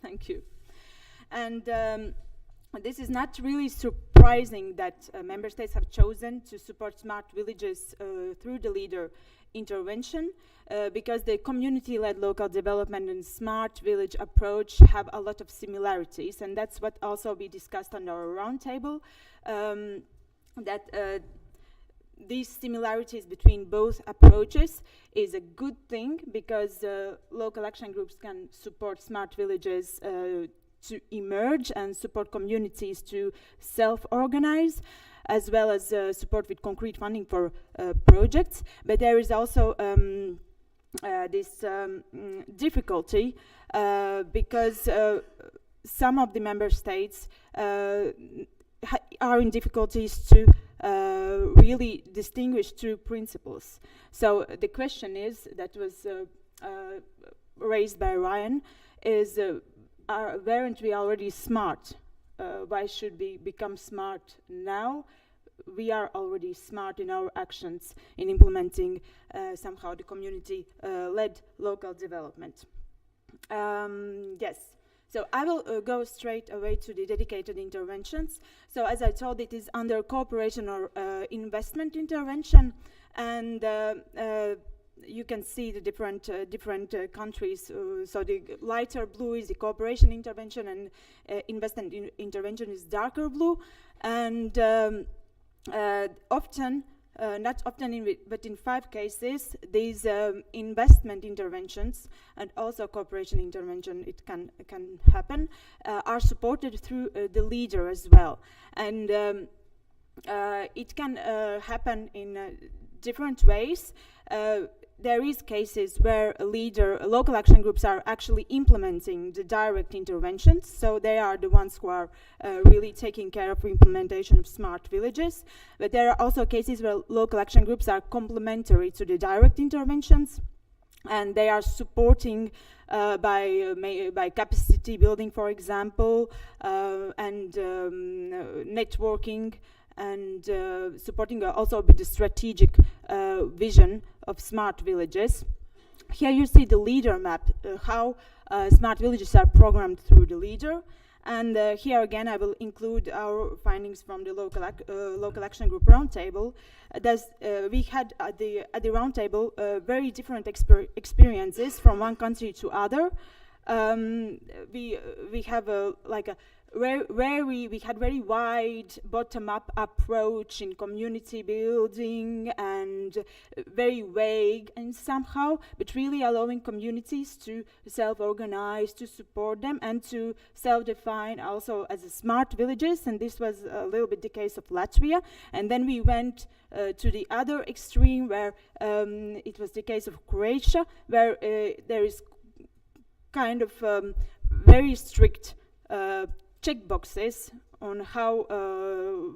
thank you. And this is not really surprising that member states have chosen to support smart villages through the leader intervention, because the community-led local development and smart village approach have a lot of similarities, and that's what also we discussed on our roundtable, that these similarities between both approaches is a good thing, because local action groups can support smart villages to emerge and support communities to self-organize, as well as support with concrete funding for projects. But there is also this difficulty because some of the member states are in difficulties to really distinguish two principles. So the question is, that was raised by Ryan, is weren't we already smart? Why should we become smart now? We are already smart in our actions in implementing somehow the community-led local development. Yes, so I will go straight away to the dedicated interventions. So as I told, it is under cooperation or investment intervention, and you can see the different countries. So the lighter blue is the cooperation intervention, and investment intervention is darker blue. And often, not often, but in 5 cases, these investment interventions and also cooperation intervention, it can happen, are supported through the leader as well. And it can happen in different ways. There is cases where local action groups are actually implementing the direct interventions, so they are the ones who are really taking care of implementation of smart villages. But there are also cases where local action groups are complementary to the direct interventions, and they are supporting by capacity building, for example, and networking, and supporting also with the strategic vision of smart villages. Here you see the leader map, how smart villages are programmed through the leader. And here again I will include our findings from the local action group roundtable. We had at the roundtable very different experiences from one country to other. We have where we had very wide bottom-up approach in community building, and very vague and somehow, but really allowing communities to self-organize, to support them, and to self-define also as smart villages. And this was a little bit the case of Latvia. And then we went to the other extreme, where it was the case of Croatia, where there is kind of very strict checkboxes on how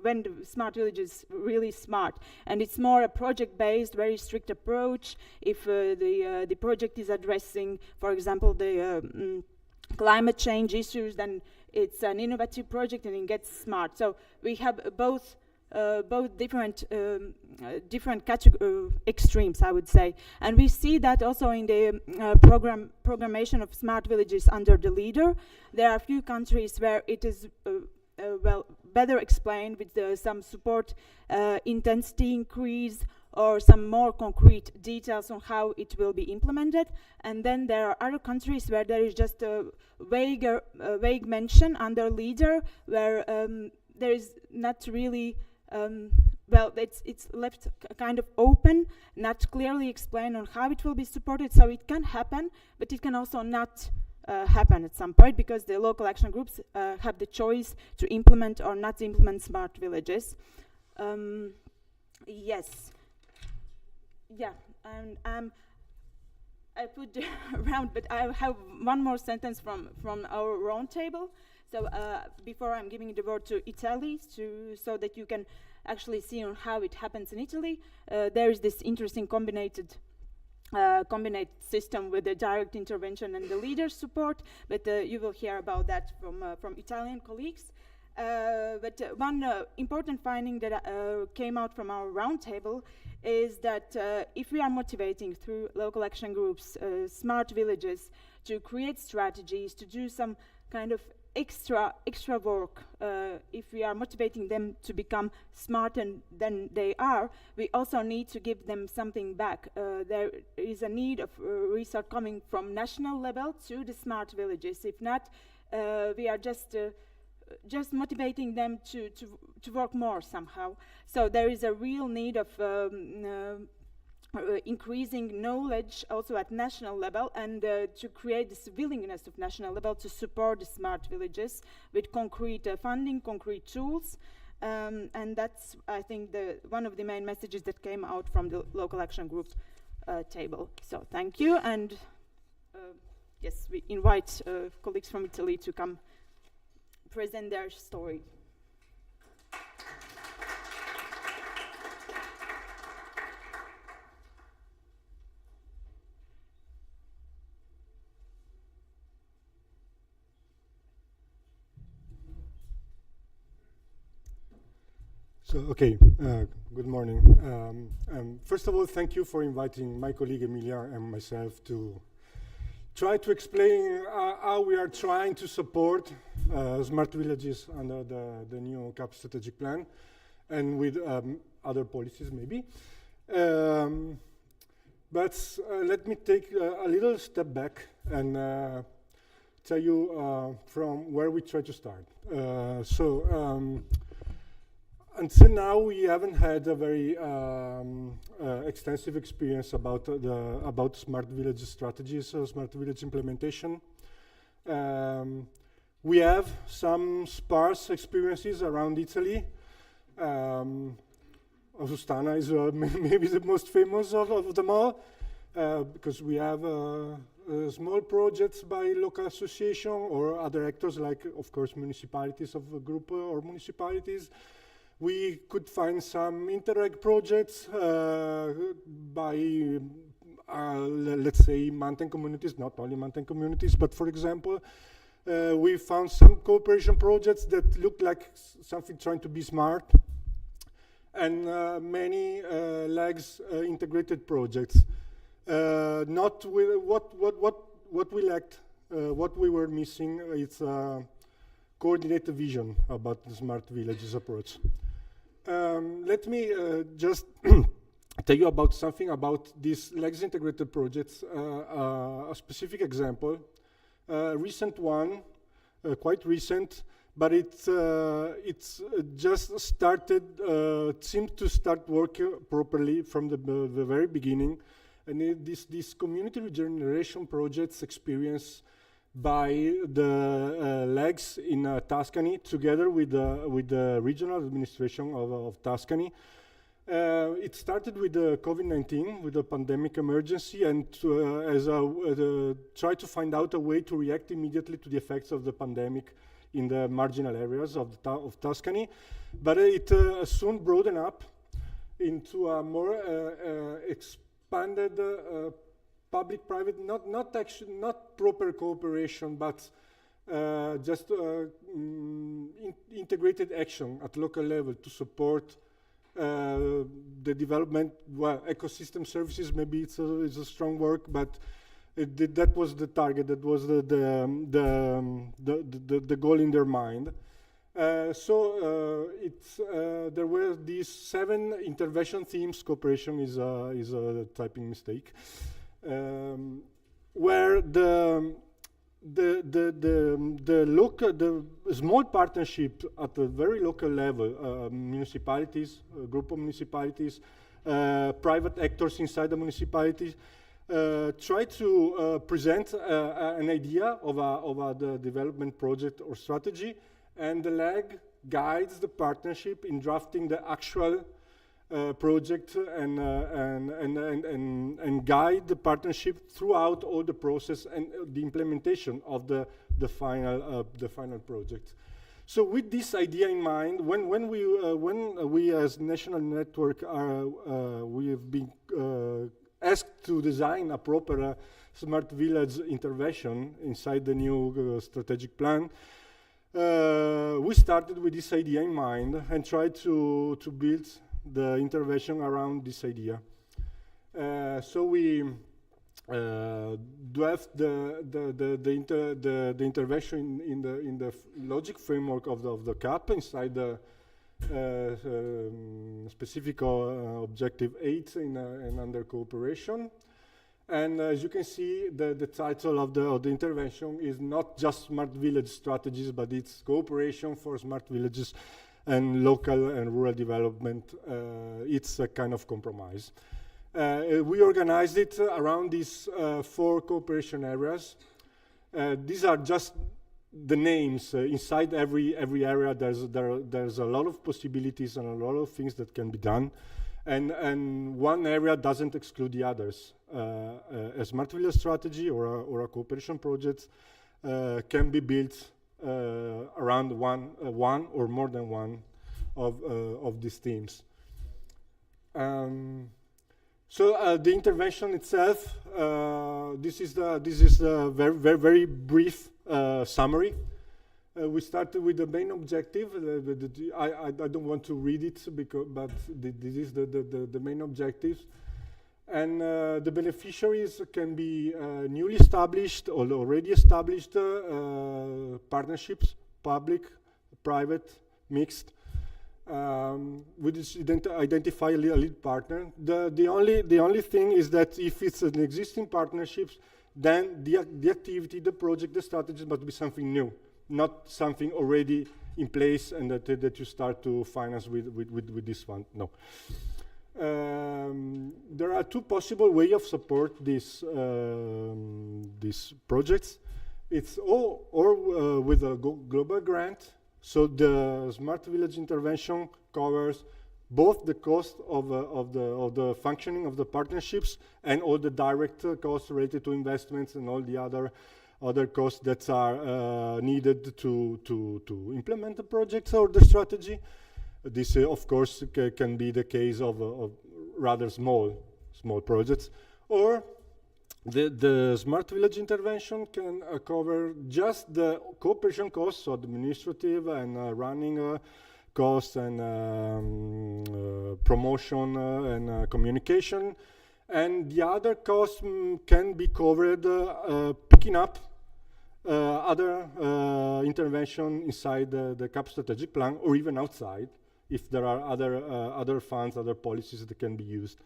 when the smart village is really smart, and it's more a project-based, very strict approach. If the project is addressing, for example, the climate change issues, then it's an innovative project and it gets smart. So we have both different extremes, I would say, and we see that also in the programmation of smart villages under the leader. There are a few countries where it is better explained with some support intensity increase, or some more concrete details on how it will be implemented. And then there are other countries where there is just a vague mention under leader, where there is not really it's left kind of open, not clearly explained on how it will be supported. So it can happen, but it can also not happen at some point, because the local action groups have the choice to implement or not implement smart villages. Yes. Yeah, and I put around, but I have one more sentence from our roundtable. So before I'm giving the word to Italy, so that you can actually see on how it happens in Italy, there is this interesting combined system with the direct intervention and the leader support. But you will hear about that from Italian colleagues. But one important finding that came out from our roundtable is that if we are motivating through local action groups smart villages to create strategies, to do some kind of extra work. If we are motivating them to become smarter than they are, we also need to give them something back. There is a need of research coming from national level to the smart villages. If not, we are just motivating them to work more somehow. So there is a real need of increasing knowledge also at national level, and to create this willingness of national level to support the smart villages with concrete funding, concrete tools, and that's, I think, one of the main messages that came out from the local action group table. So thank you, and yes, we invite colleagues from Italy to come present their story. So, okay, good morning. First of all, thank you for inviting my colleague Emilia and myself to try to explain how we are trying to support smart villages under the new CAP strategic plan, and with other policies maybe. But let me take a little step back and tell you from where we try to start. Until now, we haven't had a very extensive experience about smart village strategies, smart village implementation. We have some sparse experiences around Italy. Austana is maybe the most famous of them all, because we have small projects by local association or other actors, like, of course, municipalities of a group or municipalities. We could find some Interreg projects by, let's say, mountain communities, not only mountain communities, but for example, we found some cooperation projects that looked like something trying to be smart, and many legs integrated projects. Not with what we lacked, what we were missing, it's coordinated vision about the smart villages approach. Let me just tell you about something about these legs integrated projects, a specific example, recent one, quite recent, but it's just started, seemed to start working properly from the very beginning, and this community regeneration projects experience by the legs in Tuscany, together with the regional administration of Tuscany. It started with the COVID-19, with the pandemic emergency, and try to find out a way to react immediately to the effects of the pandemic in the marginal areas of Tuscany. But it soon broadened up into a more expanded public-private, not proper cooperation, but just integrated action at local level to support the development. Well, ecosystem services, maybe it's a strong word, but that was the target. That was the goal in their mind. There were these 7 intervention themes. Cooperation is a typing mistake. Where the small partnership at the very local level, municipalities, a group of municipalities, private actors inside the municipalities, try to present an idea of the development project or strategy, and the leg guides the partnership in drafting the actual project and guide the partnership throughout all the process and the implementation of the final project. So with this idea in mind, when we as national network we have been asked to design a proper smart village intervention inside the new strategic plan, we started with this idea in mind and tried to build the intervention around this idea. So we draft the intervention in the logic framework of the CAP inside the specific objective 8 and under cooperation. And as you can see, the title of the intervention is not just smart village strategies, but it's cooperation for smart villages and local and rural development. It's a kind of compromise. We organized it around these 4 cooperation areas. These are just the names. Inside every area, there's a lot of possibilities and a lot of things that can be done. And one area doesn't exclude the others. A smart village strategy or a cooperation project can be built around one or more than one of these themes. So the intervention itself, this is the very brief summary. We started with the main objective. I don't want to read it but this is the main objectives. And the beneficiaries can be newly established or already established partnerships, public, private, mixed. We just identify a lead partner. The only thing is that if it's an existing partnerships, then the activity, the project, the strategy must be something new, not something already in place and that you start to finance with this one. No. There are 2 possible ways of support these projects. It's or with a global grant. So the smart village intervention covers both the cost of the functioning of the partnerships and all the direct costs related to investments and all the other costs that are needed to implement the project or the strategy. This, of course, can be the case of rather small projects, or the smart village intervention can cover just the cooperation costs, so administrative and running costs and promotion and communication, and the other costs can be covered picking up other intervention inside the CAP strategic plan or even outside, if there are other funds, other policies that can be used.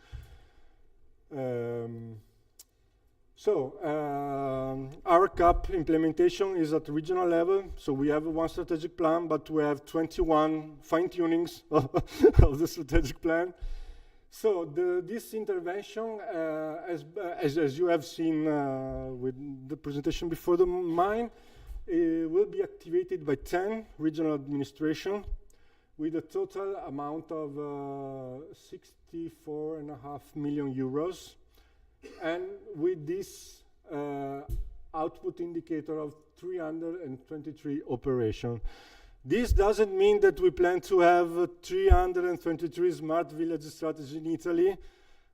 Our CAP implementation is at regional level. So we have one strategic plan, but we have 21 fine-tunings of the strategic plan. So this intervention, as you have seen with the presentation before mine, will be activated by 10 regional administration with a total amount of 64.5 million euros. And with this output indicator of 323 operations. This doesn't mean that we plan to have 323 smart village strategies in Italy.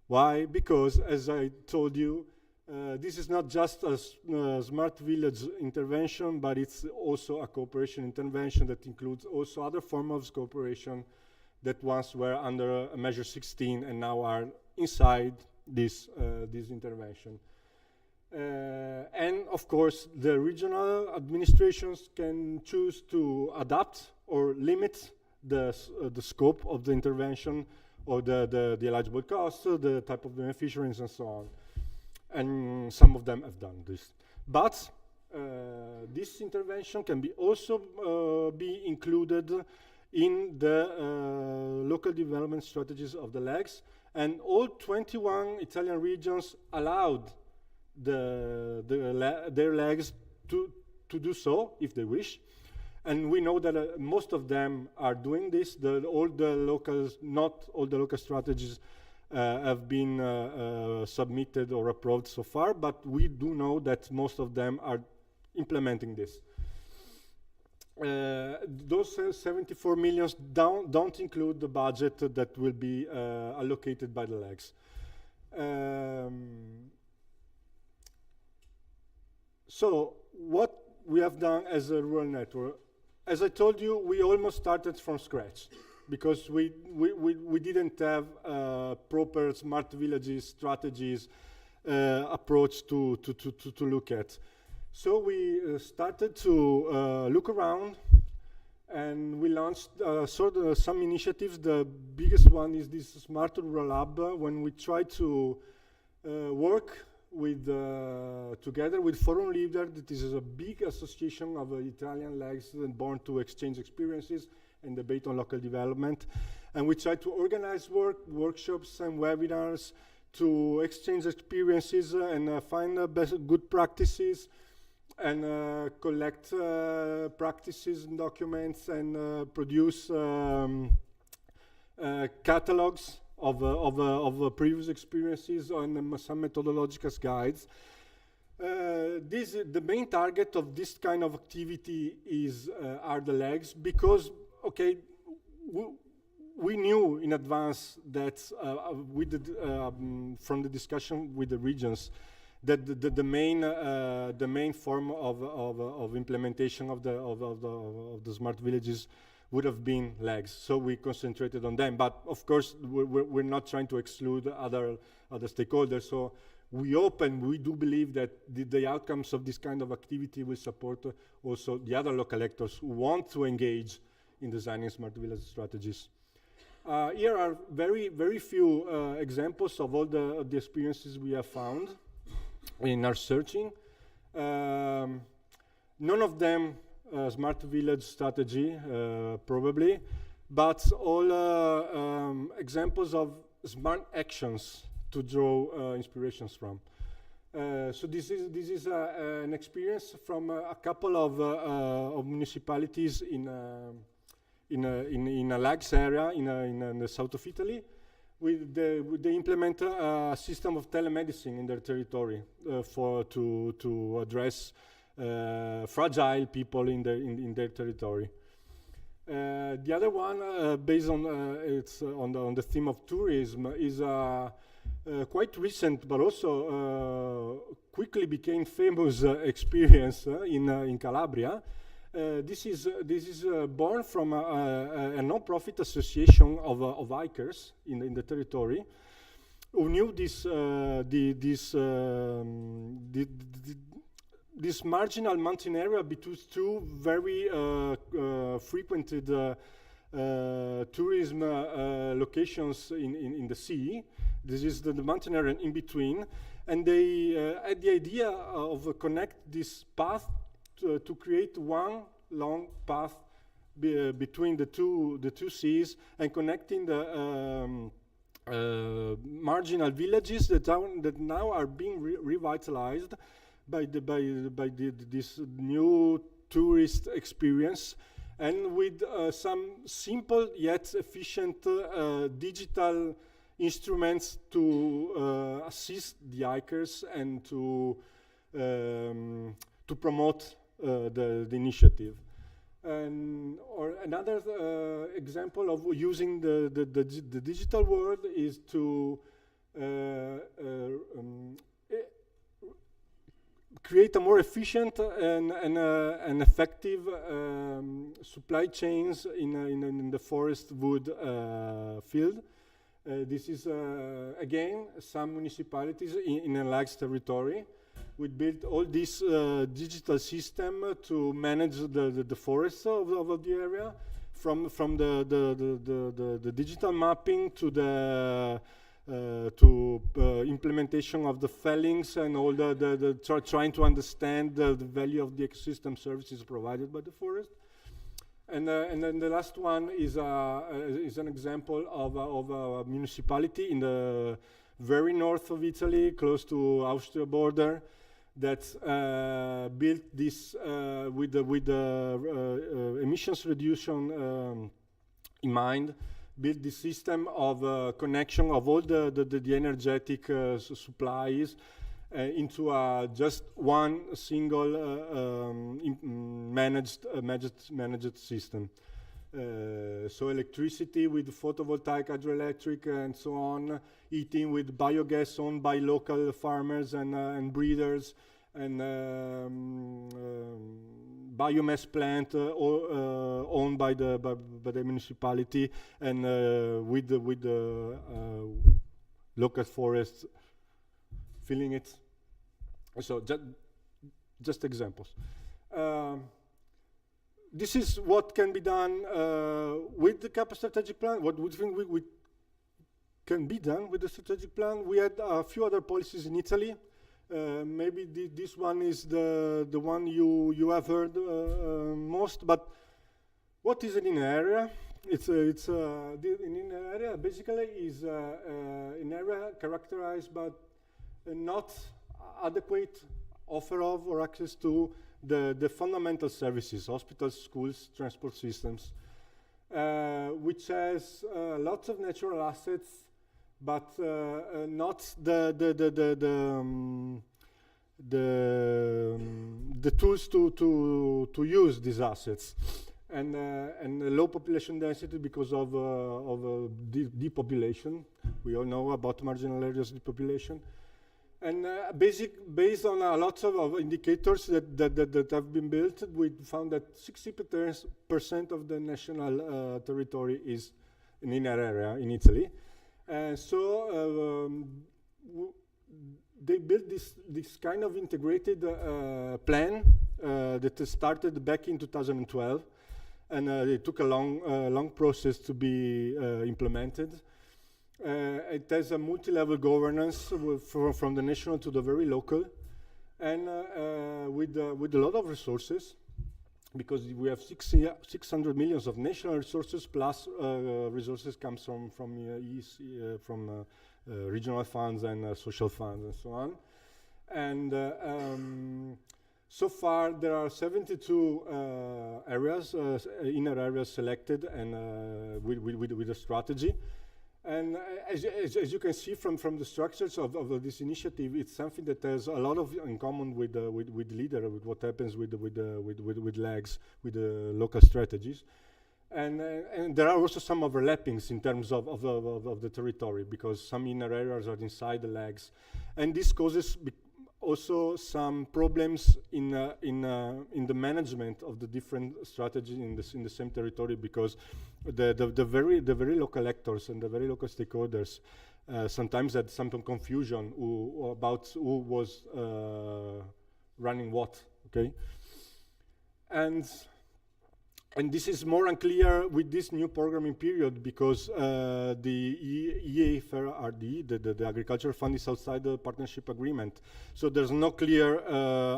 Why? Because, as I told you, this is not just a smart village intervention, but it's also a cooperation intervention that includes also other forms of cooperation that once were under Measure 16 and now are inside this intervention. And of course, the regional administrations can choose to adapt or limit the scope of the intervention or the eligible costs, the type of beneficiaries and so on. And some of them have done this. But this intervention can be also be included in the local development strategies of the LEGs. And all 21 Italian regions allowed their LEGs to do so if they wish. And we know that most of them are doing this. Not all the local strategies have been submitted or approved so far, but we do know that most of them are implementing this. Those 74 million don't include the budget that will be allocated by the LEGs. So what we have done as a rural network, as I told you, we almost started from scratch because we didn't have proper smart villages strategies approach to look at. So we started to look around, and we launched some initiatives. The biggest one is this Smart Rural Lab, when we try to work with together with Forum Leader. That is a big association of Italian legs born to exchange experiences and debate on local development. And we try to organize workshops and webinars to exchange experiences and find good practices, and collect practices and documents, and produce catalogs of previous experiences and some methodological guides. The main target of this kind of activity are the legs, because we knew in advance that from the discussion with the regions, that the main form of implementation of the smart villages would have been legs. So we concentrated on them. But of course, we're not trying to exclude other stakeholders. So we hope, and we do believe that the outcomes of this kind of activity will support also the other local actors who want to engage in designing smart village strategies. Here are very few examples of all the experiences we have found in our searching. None of them smart village strategy, probably, but all examples of smart actions to draw inspirations from. So this is an experience from a couple of municipalities in a lags area in the south of Italy. They implement a system of telemedicine in their territory to address fragile people in their territory. The other one, based on on the theme of tourism, is quite recent, but also quickly became famous experience in Calabria. This is born from a non-profit association of hikers in the territory, who knew this marginal mountain area between two very frequented tourism locations in the sea. This is the mountain area in between, and they had the idea of connect this path to create one long path between the two seas, and connecting the marginal villages that now are being revitalized by this new tourist experience, and with some simple yet efficient digital instruments to assist the hikers and to promote the initiative. Or another example of using the digital world is to create a more efficient and effective supply chains in the forest wood field. This is again some municipalities in a lags territory. We built all this digital system to manage the forests of the area, from the digital mapping to the implementation of the fellings and all trying to understand the value of the ecosystem services provided by the forest. And then the last one is an example of a municipality in the very north of Italy, close to Austria border, that built this with the emissions reduction in mind. Build this system of connection of all the energetic supplies into just one single managed system. So electricity with photovoltaic, hydroelectric, and so on. Heating with biogas owned by local farmers and breeders, and biomass plant owned by the municipality, and with the local filling it. So just examples. This is what can be done with the CAP strategic plan. What we think we can be done with the strategic plan. We had a few other policies in Italy. Maybe this one is the one you have heard most. But what is an inner area? An inner area basically is an area characterized by not adequate offer of or access to the fundamental services, hospitals, schools, transport systems, which has lots of natural assets, but not the tools to use these assets, and low population density because of depopulation. We all know about marginal areas depopulation. And based on lots of indicators that have been built, we found that 60% of the national territory is an inner area in Italy. So they built this kind of integrated plan that started back in 2012, and it took a long process to be implemented. It has a multi-level governance from the national to the very local, and with a lot of resources, because we have 600 million of national resources plus resources comes from regional funds and social funds and so on. And so far there are 72 areas, inner areas selected, and with a strategy. And as you can see from the structures of this initiative, it's something that has a lot of in common with LEADER, with what happens with LEGS, with the local strategies, and there are also some overlappings in terms of the territory, because some inner areas are inside the LEGS, and this causes also some problems in the management of the different strategies in the same territory, because the very local actors and the very local stakeholders sometimes had some confusion about who was running what. Okay, and this is more unclear with this new programming period, because the EAFRD, the Agricultural Fund, is outside the partnership agreement. So there's no clear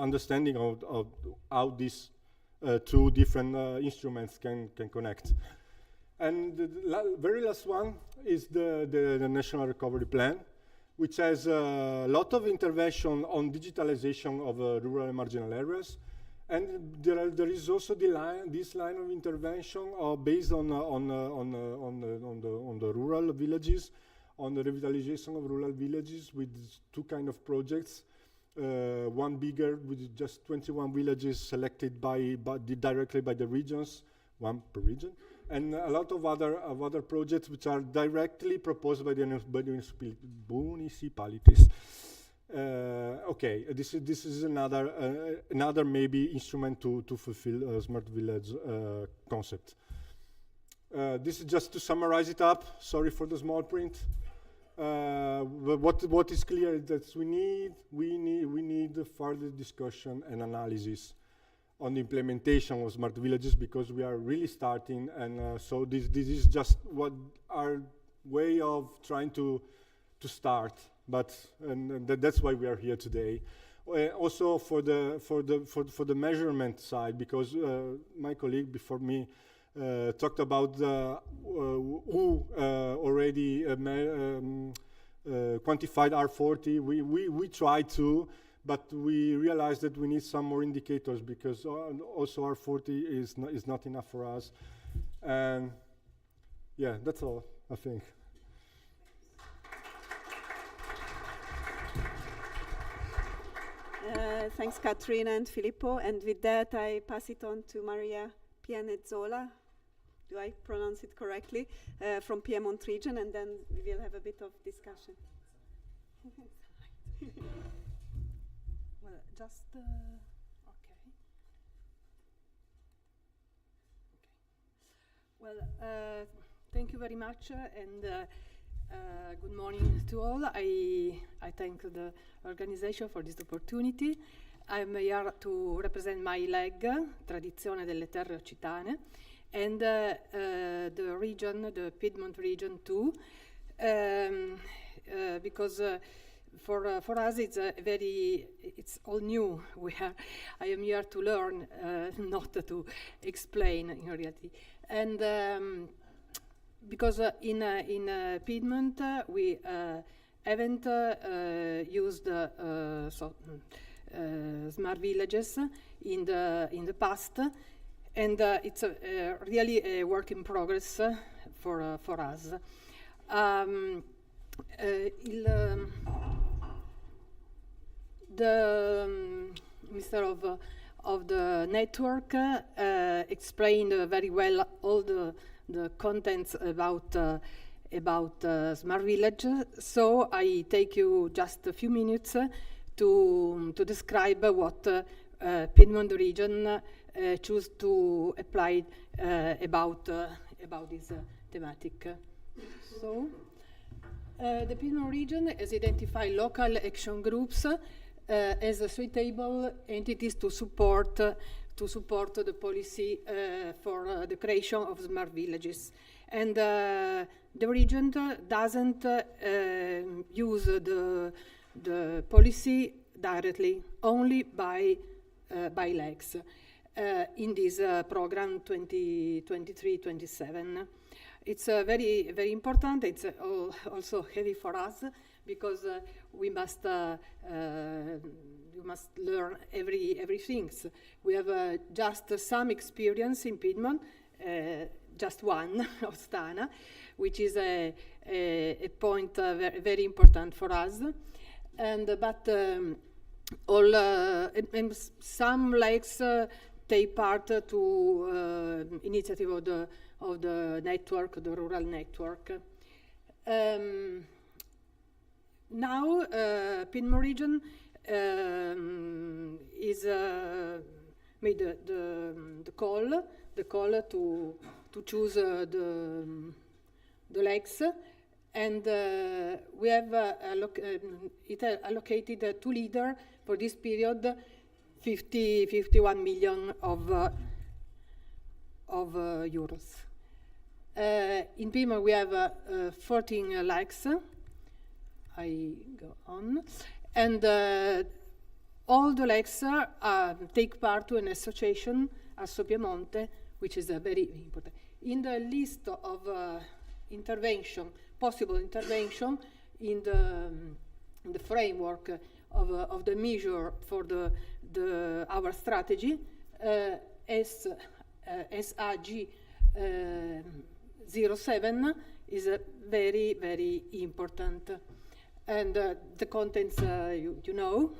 understanding of how these two different instruments can connect. And the very last one is the National Recovery Plan, which has a lot of intervention on digitalization of rural and marginal areas. And there is also this line of intervention based on the rural villages, on the revitalization of rural villages, with two kind of projects. One bigger with just 21 villages selected directly by the regions, one per region, and a lot of other projects which are directly proposed by the municipalities. Okay, this is another maybe instrument to fulfill smart village concept. This is just to summarize it up. Sorry for the small print. But what is clear is that we need further discussion and analysis on the implementation of smart villages, because we are really starting, and so this is just what our way of trying to start. But that's why we are here today. Also for the measurement side, because my colleague before me talked about who already quantified R40. We tried to, but we realized that we need some more indicators, because also R40 is not enough for us. And yeah, that's all, I think. Thanks, Katrina and Filippo. And with that, I pass it on to Maria Pianezzola. Do I pronounce it correctly? From Piedmont region, and then we will have a bit of discussion. Well, just okay. Well, thank you very much, and Good morning to all. I thank the organization for this opportunity. I'm here to represent my leg, Tradizione delle Terre Occitane, and the region, the Piedmont region too, because for us it's all new. I am here to learn, not to explain in reality. And because in Piedmont we haven't used smart villages in the past, and it's really a work in progress for us. The Minister of the Network explained very well all the contents about smart village. So I take you just a few minutes to describe what Piedmont region choose to apply about this thematic. So the Piedmont region has identified local action groups as suitable entities to support the policy for the creation of smart villages. And the region doesn't use the policy directly, only by legs in this program 2023-27. It's very, very important. It's also heavy for us because we must learn everything. We have just some experience in Piedmont, just one, Ostana, which is a point very, very important for us. But all and some lakes take part to initiative of the network, the rural network. Now, Piedmont region is made the call to choose the lakes, and we have allocated 2 leaders for this period, 51 million of euros. In Piedmont we have 14 lakes. I go on, and all the lakes take part to an association, Asso Piemonte, which is very important. In the list of possible intervention in the framework of the measure for our strategy, SAG 07 is very, very important. And the contents you know.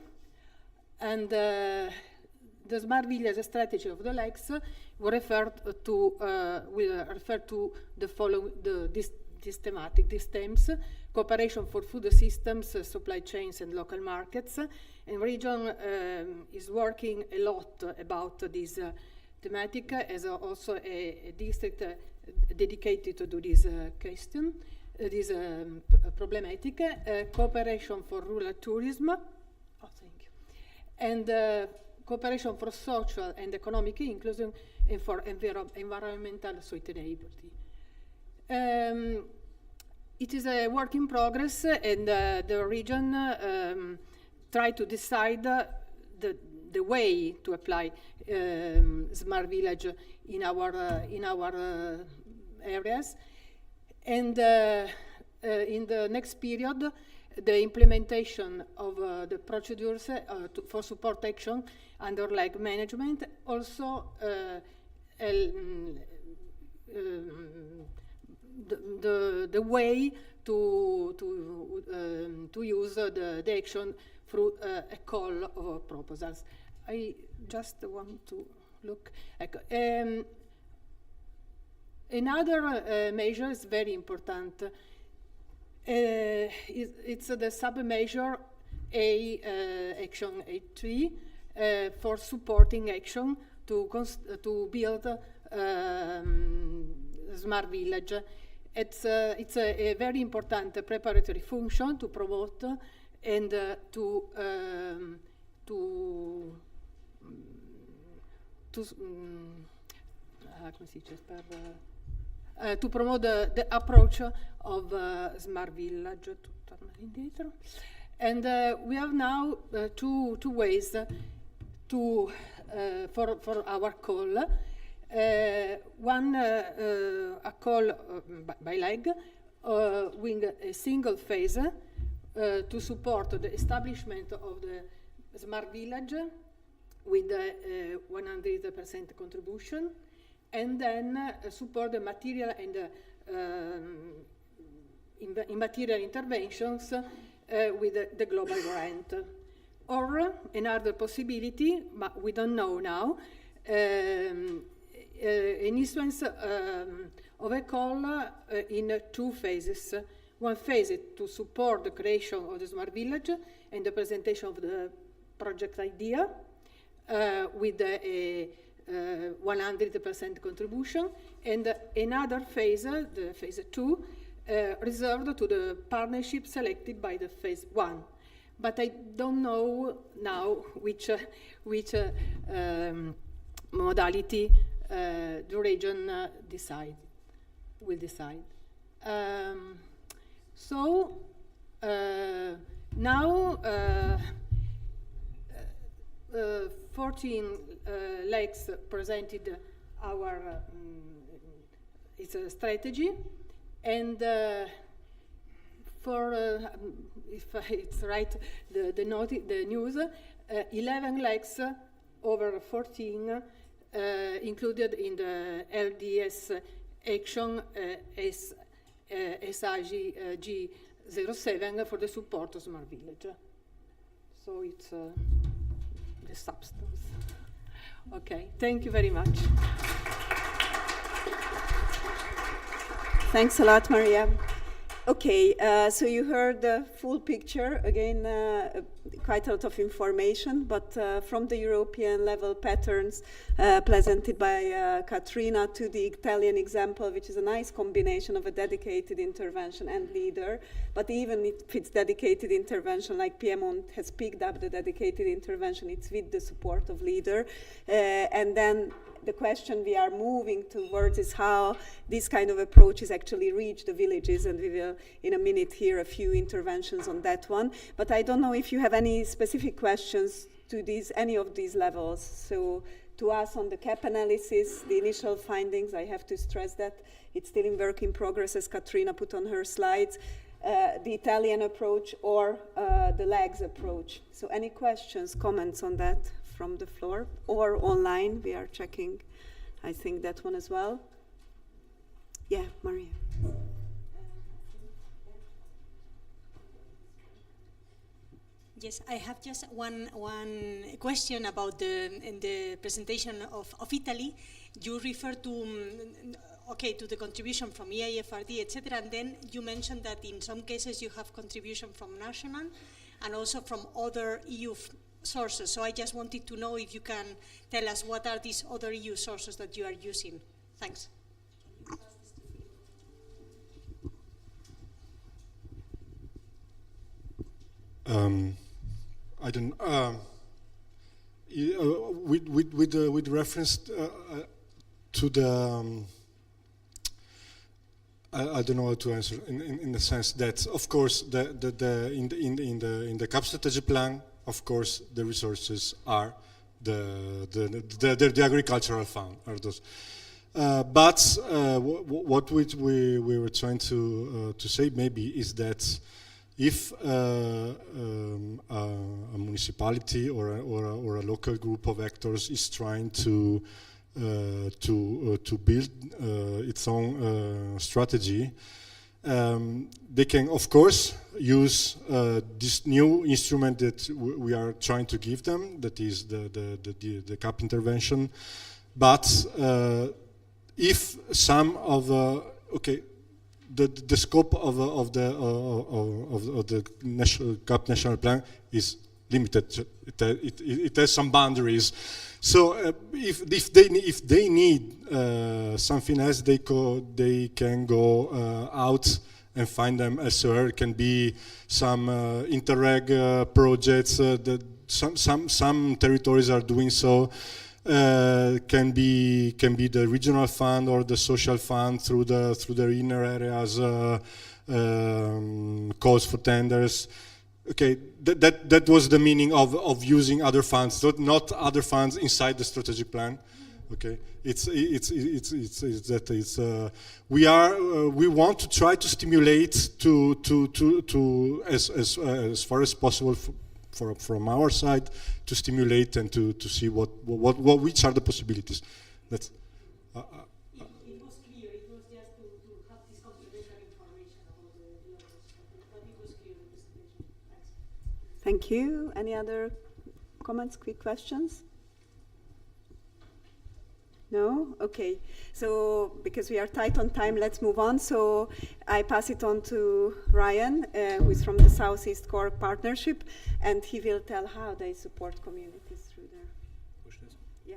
And the smart village strategy of the lakes will refer to the following these thematic, these themes: cooperation for food systems, supply chains, and local markets. And region is working a lot about this thematic, as also a district dedicated to this question. This problematic, cooperation for rural tourism, and cooperation for social and economic inclusion and for environmental sustainability. It is a work in progress, and the region try to decide the way to apply smart village in our areas. And in the next period, the implementation of the procedures for support action under like management, also the way to use the action through a call of proposals. I just want to look. Another measure is very important. It's the sub-measure action A3 for supporting action to build smart village. It's a very important preparatory function to promote and to promote the approach of smart village. And we have now two ways to for our call. One a call by leg with a single phase to support the establishment of the smart village with 100% contribution, and then support the material and immaterial interventions with the global grant. Or another possibility, but we don't know now, an issuance of a call in two phases. One phase is to support the creation of the smart village and the presentation of the project idea with a 100% contribution, and another phase, the phase 2, reserved to the partnership selected by the phase 1. But I don't know now which modality the region will decide. Now 14 legs presented our its a strategy, and for if it's right, the news, 11 legs over 14 included in the LDS action SIG 07 for the support of smart village. So it's the substance. Okay, thank you very much. Thanks a lot, Maria. Okay, so you heard the full picture. Again, quite a lot of information, but from the European level patterns presented by Katrina to the Italian example, which is a nice combination of a dedicated intervention and leader. But even if it's dedicated intervention, like Piedmont has picked up the dedicated intervention, it's with the support of leader. And then the question we are moving towards is how this kind of approaches actually reach the villages, and we will in a minute hear a few interventions on that one. But I don't know if you have any specific questions to any of these levels. So to us on the CAP analysis, the initial findings, I have to stress that it's still in work in progress, as Katrina put on her slides, the Italian approach or the LEGS approach. So any questions, comments on that from the floor or online? We are checking, I think, that one as well. Yeah, Maria. Yes, I have just one question about the presentation of Italy. You refer to to the contribution from EIFRD, etc., and then you mentioned that in some cases you have contribution from national and also from other EU sources. So I just wanted to know if you can tell us what are these other EU sources that you are using. Thanks. I don't. With reference to the. I don't know how to answer in the sense that, of course, in the CAP strategy plan, of course, the resources are the agricultural fund are those. But what we were trying to say maybe is that if a municipality or a local group of actors is trying to build its own strategy, they can, of course, use this new instrument that we are trying to give them, that is the CAP intervention. But if some of the scope of the national CAP national plan is limited. It has some boundaries. So if they need something else, they can go out and find them elsewhere. It can be some Interreg projects that some territories are doing so. Can be the regional fund or the social fund through the inner areas, calls for tenders. Okay, that was the meaning of using other funds, not other funds inside the strategic plan. Okay, we want to try to stimulate to as far as possible from our side to stimulate and to see which are the possibilities. That's. It was clear. It was just to have this complementary information about the but it was clear in the presentation. Thanks. Thank you. Any other comments, quick questions? No? Okay. So, because we are tight on time, let's move on. So, I pass it on to Ryan, who is from the Southeast Core Partnership, and he will tell how they support communities through their... Yeah.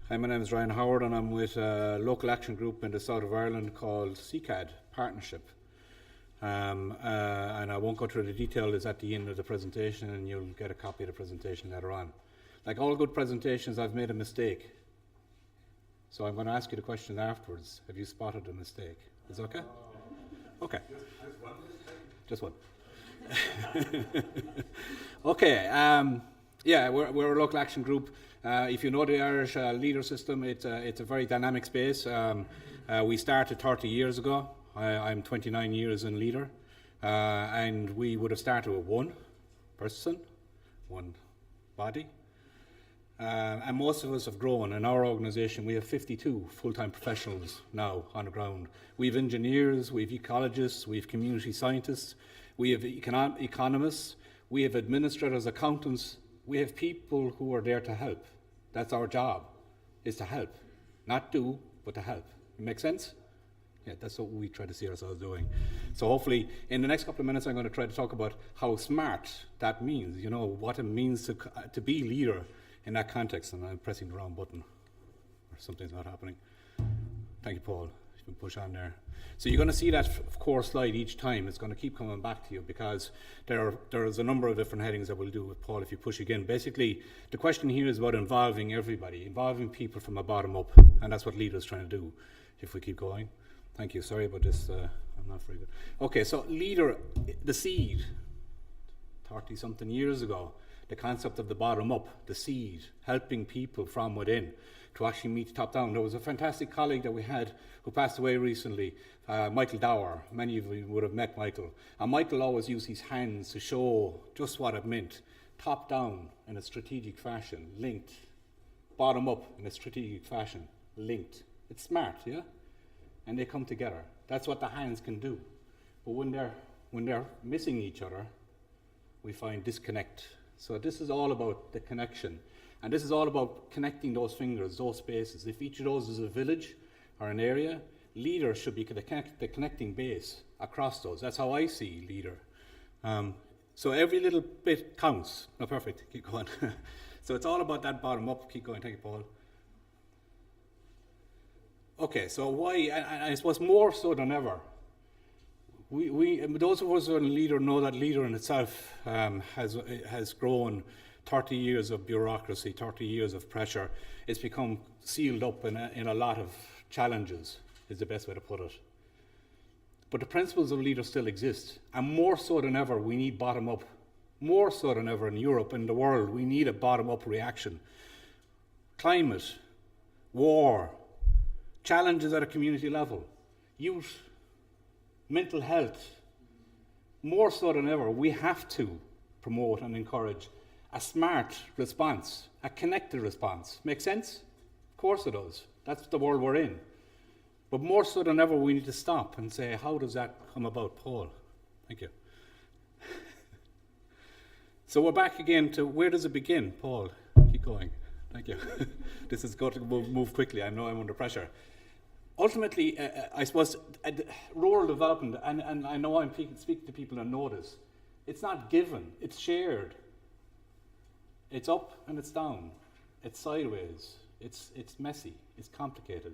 Hi, my name is Ryan Howard, and I'm with a local action group in the south of Ireland called CCAD Partnership. And I won't go through the detail, it's at the end of the presentation, and you'll get a copy of the presentation later on. Like all good presentations, I've made a mistake. So I'm going to ask you the question afterwards. Have you spotted a mistake? Is that okay? Okay. Just one. Okay. Yeah, we're a local action group. If you know the Irish leader system, it's a very dynamic space. We started 30 years ago. I'm 29 years in leader. And we would have started with one person, one body. And most of us have grown. In our organisation, we have 52 full-time professionals now on the ground. We have engineers, we have ecologists, we have community scientists, we have economists, we have administrators, accountants. We have people who are there to help. That's our job, is to help. Not do, but to help. It make sense? Yeah, that's what we try to see ourselves doing. So hopefully, in the next couple of minutes, I'm going to try to talk about how smart that means, you know, what it means to be leader in that context. And I'm pressing the wrong button, or something's not happening. Thank you, Paul. You can push on there. So you're going to see that core slide each time. It's going to keep coming back to you because there is a number of different headings that we'll do with Paul if you push again. Basically, the question here is about involving everybody, involving people from a bottom up, and that's what leaders trying to do. If we keep going. Thank you. Sorry about this. I'm not very good. Okay, so leader, the seed, 30-something years ago, the concept of the bottom up, the seed, helping people from within to actually meet top down. There was a fantastic colleague that we had who passed away recently, Michael Dower. Many of you would have met Michael. And Michael always used his hands to show just what it meant. Top down in a strategic fashion, linked. Bottom up in a strategic fashion, linked. It's smart, yeah? And they come together. That's what the hands can do. But when they're missing each other, we find disconnect. So this is all about the connection. And this is all about connecting those fingers, those spaces. If each of those is a village or an area, leader should be the connecting base across those. That's how I see leader. So every little bit counts. No, perfect. Keep going. So it's all about that bottom up. Keep going. Thank you, Paul. Okay, so why, and I suppose more so than ever, those of us who are in leader know that leader in itself has grown 30 years of bureaucracy, 30 years of pressure. It's become sealed up in a lot of challenges, is the best way to put it. But the principles of leader still exist, and more so than ever, we need bottom up. More so than ever in Europe and the world, we need a bottom up reaction. Climate, war, challenges at a community level, youth, mental health. More so than ever, we have to promote and encourage a smart response, a connected response. Make sense? Of course it does. That's the world we're in. But more so than ever, we need to stop and say, how does that come about, Paul? Thank you. So we're back again to where does it begin, Paul? Keep going. Thank you. This is going to move quickly. I know I'm under pressure. Ultimately, I suppose, rural development, and I know I'm speaking to people that know this, It's not given, it's shared. It's up and it's down. It's sideways. It's messy. It's complicated.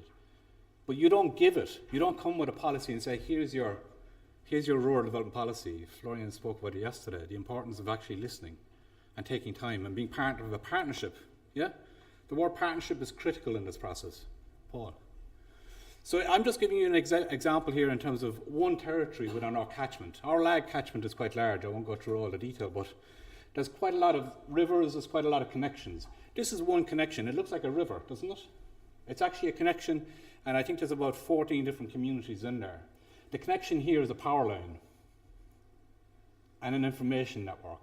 But you don't give it. You don't come with a policy and say, here's your rural development policy. Florian spoke about it yesterday, the importance of actually listening and taking time and being part of a partnership. Yeah? The word partnership is critical in this process. Paul. So I'm just giving you an example here in terms of one territory within our catchment. Our lag catchment is quite large. I won't go through all the detail, but there's quite a lot of rivers, there's quite a lot of connections. This is one connection. It looks like a river, doesn't it? It's actually a connection, and I think there's about 14 different communities in there. The connection here is a power line and an information network.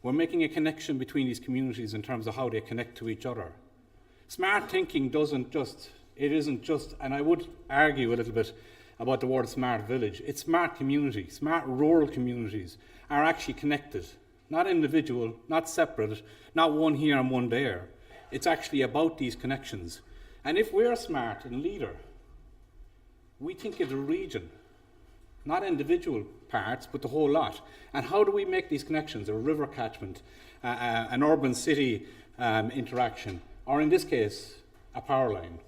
We're making a connection between these communities in terms of how they connect to each other. Smart thinking isn't just, and I would argue a little bit about the word smart village. It's smart community. Smart rural communities are actually connected, not individual, not separate, not one here and one there. It's actually about these connections. And if we're smart and leader, we think of the region, not individual parts, but the whole lot. And how do we make these connections? A river catchment, an urban city interaction, or in this case, a power line.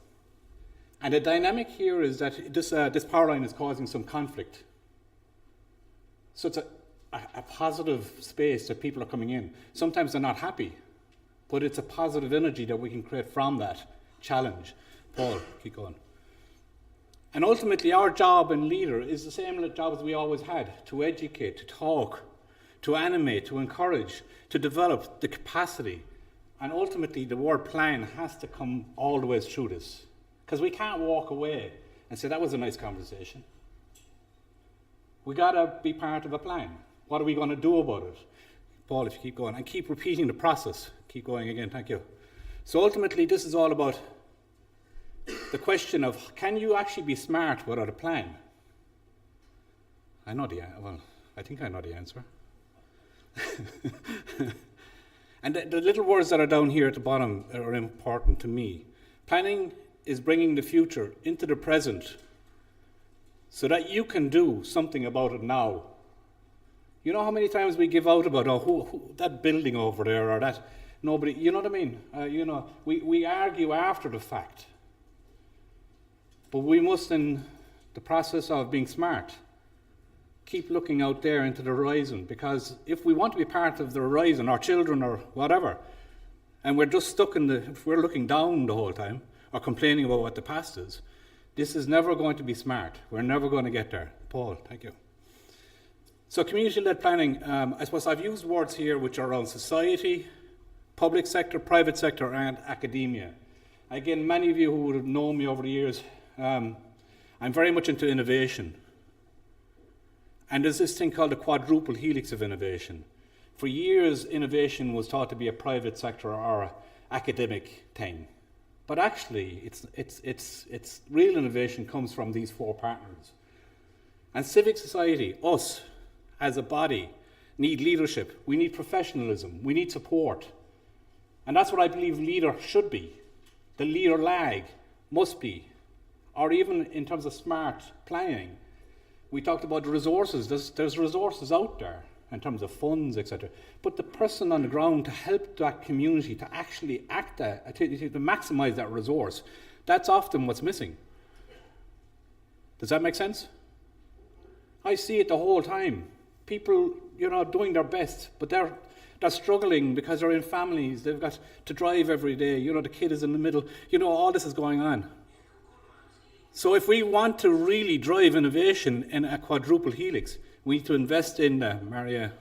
And the dynamic here is that this power line is causing some conflict. So it's a positive space that people are coming in. Sometimes they're not happy, but it's a positive energy that we can create from that challenge. Paul, keep going. And ultimately, our job in leader is the same job as we always had, to educate, to talk, to animate, to encourage, to develop the capacity. And ultimately, the word plan has to come all the way through this. Because we can't walk away and say, that was a nice conversation. We got to be part of a plan. What are we going to do about it? Paul, if you keep going, and keep repeating the process. Keep going again, thank you. So ultimately, this is all about the question of, can you actually be smart without a plan? I think I know the answer. And the little words that are down here at the bottom are important to me. Planning is bringing the future into the present so that you can do something about it now. You know how many times we give out about, who that building over there, or that nobody, you know what I mean? We argue after the fact. But we must, in the process of being smart, keep looking out there into the horizon, because if we want to be part of the horizon, our children or whatever, and we're just stuck if we're looking down the whole time, or complaining about what the past is, this is never going to be smart. We're never going to get there. Paul, thank you. So community-led planning, I suppose I've used words here which are around society, public sector, private sector, and academia. Again, many of you who would have known me over the years, I'm very much into innovation. And there's this thing called the quadruple helix of innovation. For years, innovation was thought to be a private sector or an academic thing. But actually, it's real innovation comes from these four partners. And civic society, us as a body, need leadership. We need professionalism. We need support. And that's what I believe leader should be. The leader lag must be. Or even in terms of smart planning. We talked about resources. There's resources out there in terms of funds, etc. But the person on the ground to help that community to actually act to maximize that resource, that's often what's missing. Does that make sense? I see it the whole time. People, doing their best, but they're struggling because they're in families. They've got to drive every day. The kid is in the middle. All this is going on. So if we want to really drive innovation in a quadruple helix, we need to invest in, Maria,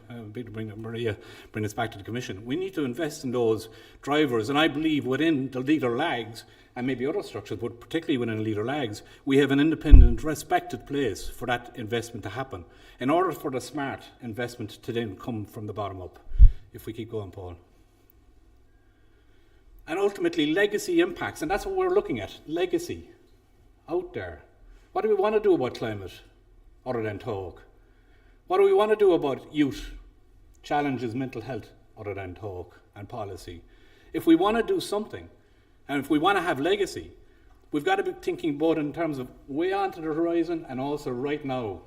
bring us back to the Commission. We need to invest in those drivers. And I believe within the leader lags, and maybe other structures, but particularly within leader lags, we have an independent, respected place for that investment to happen, in order for the smart investment to then come from the bottom up. If we keep going, Paul. And ultimately, legacy impacts, and that's what we're looking at, legacy, out there. What do we want to do about climate, other than talk? What do we want to do about youth challenges, mental health, other than talk and policy? If we want to do something, and if we want to have legacy, we've got to be thinking both in terms of way onto the horizon and also right now.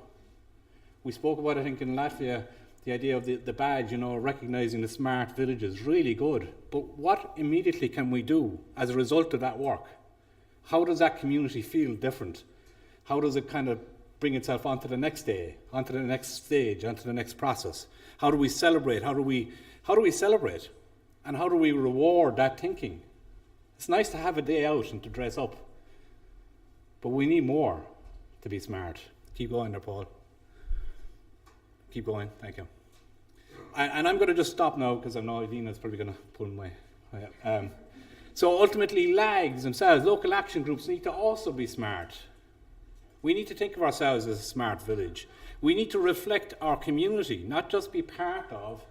We spoke about, I think, in Latvia, the idea of the badge, recognizing the smart villages, really good. But what immediately can we do as a result of that work? How does that community feel different? How does it kind of bring itself onto the next day, onto the next stage, onto the next process? How do we celebrate? How do we celebrate? And how do we reward that thinking? It's nice to have a day out and to dress up, but we need more to be smart. Keep going there, Paul. Keep going, thank you. And I'm going to just stop now because I know Idina's probably going to pull my... So ultimately, LAGs themselves, local action groups, need to also be smart. We need to think of ourselves as a smart village. We need to reflect our community, not just be part of,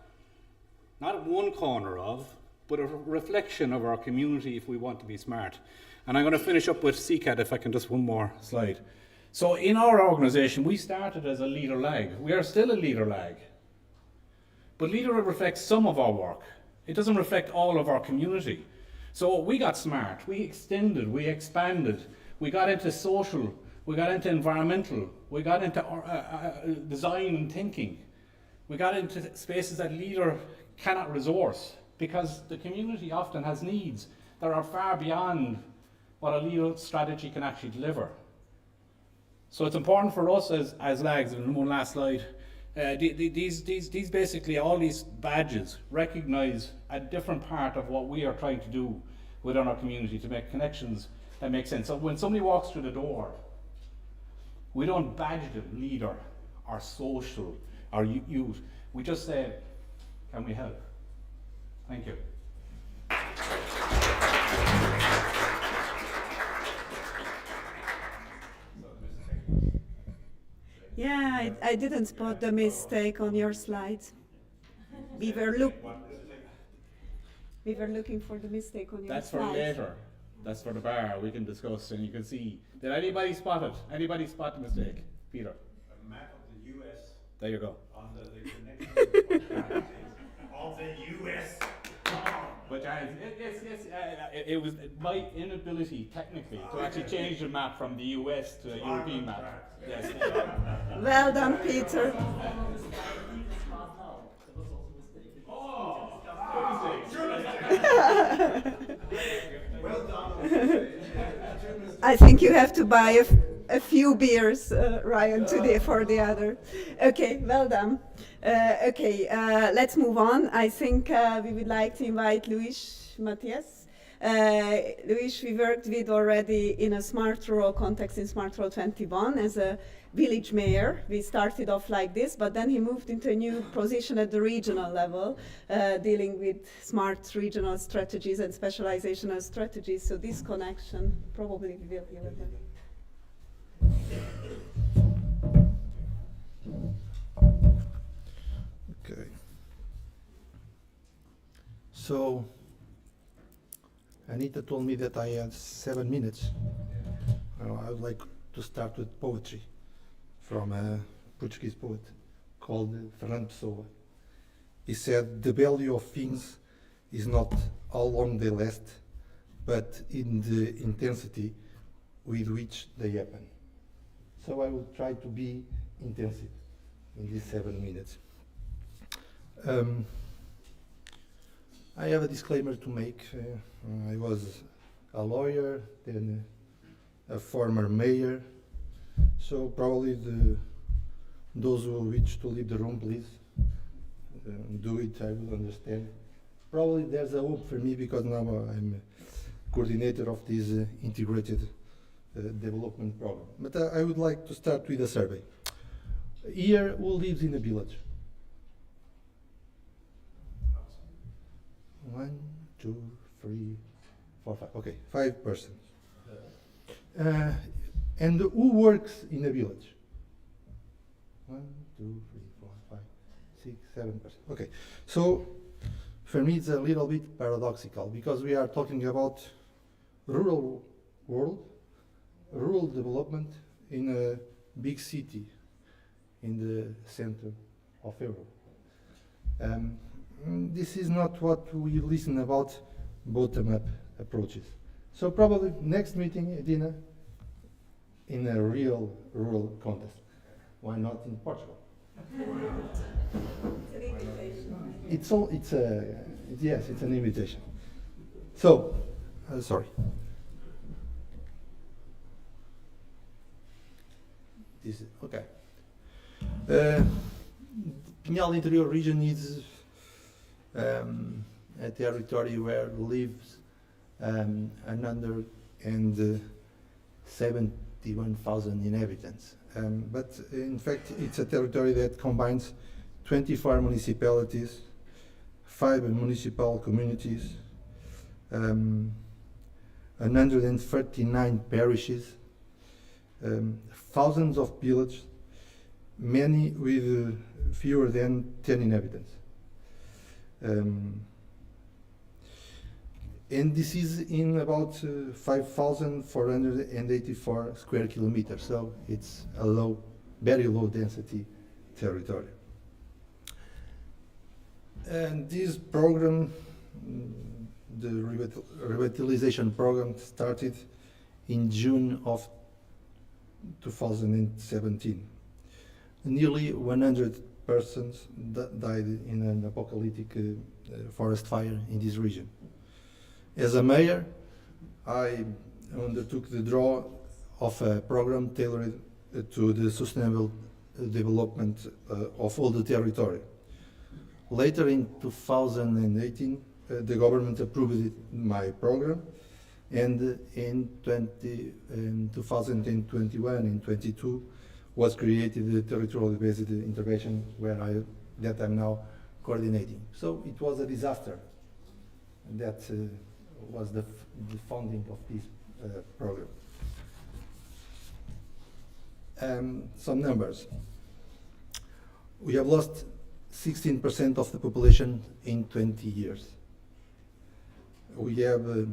not one corner of, but a reflection of our community if we want to be smart. And I'm going to finish up with CCAT, if I can just one more slide. So in our organisation, we started as a leader lag. We are still a leader lag. But leader reflects some of our work. It doesn't reflect all of our community. So we got smart, we extended, we expanded, we got into social, we got into environmental, we got into design and thinking. We got into spaces that leader cannot resource because the community often has needs that are far beyond what a leader strategy can actually deliver. So it's important for us as LAGs, and one last slide, these basically, all these badges recognize a different part of what we are trying to do within our community to make connections that make sense. So when somebody walks through the door, we don't badge them leader or social or youth. We just say, can we help? Thank you. Yeah, I didn't spot the mistake on your slides. We were looking for the mistake on your That's slides. for later. That's for the bar. We can discuss and you can see. Did anybody spot it? Anybody spot the mistake? Peter. A map of the US. There you go. Under the connection of the US. But it was my inability technically to actually change the map from the US to a European map. Yes. Well done, Peter. Well done. I think you have to buy a few beers, Ryan, today for the other. Okay, well done. Let's move on. I think we would like to invite Luis Matias. Luis, we worked with already in a smart rural context in Smart Rural 21 as a village mayor. We started off like this, but then he moved into a new position at the regional level, dealing with smart regional strategies and specializational strategies. So this connection probably we will hear about. Okay. So Anita told me that I had 7 minutes. I would like to start with poetry from a Portuguese poet called Fernando Pessoa. He said, "The value of things is not how long they last, but in the intensity with which they happen." So I will try to be intensive in these 7 minutes. I have a disclaimer to make. I was a lawyer, then a former mayor, so probably those who wish to leave the room, please do it. I will understand. Probably there's a hope for me because now I'm coordinator of this integrated development program. But I would like to start with a survey. Here, who lives in a village? 1, 2, 3, 4, 5. Okay, 5 persons. And who works in a village? 1, 2, 3, 4, 5, 6, 7 persons. Okay, so for me it's a little bit paradoxical because we are talking about rural world, rural development in a big city in the center of Europe. This is not what we listen about bottom-up approaches. So probably next meeting, Edina, in a real rural context. Why not in Portugal? Yes, it's an invitation. So, sorry. Okay. Pinhal Interior region is a territory where lives 171,000 inhabitants. But in fact, it's a territory that combines 24 municipalities, 5 municipal communities, 139 parishes, thousands of villages, many with fewer than 10 inhabitants. And this is in about 5,484 square kilometers, so it's a very low density territory. And this program, the revitalization program, started in June of 2017. Nearly 100 persons died in an apocalyptic forest fire in this region. As a mayor, I undertook the draw of a program tailored to the sustainable development of all the territory. Later in 2018, the government approved my program, and in 2021 and 22 was created the territorial based intervention that I'm now coordinating. So it was a disaster. That was the founding of this program. Some numbers. We have lost 16% of the population in 20 years. We have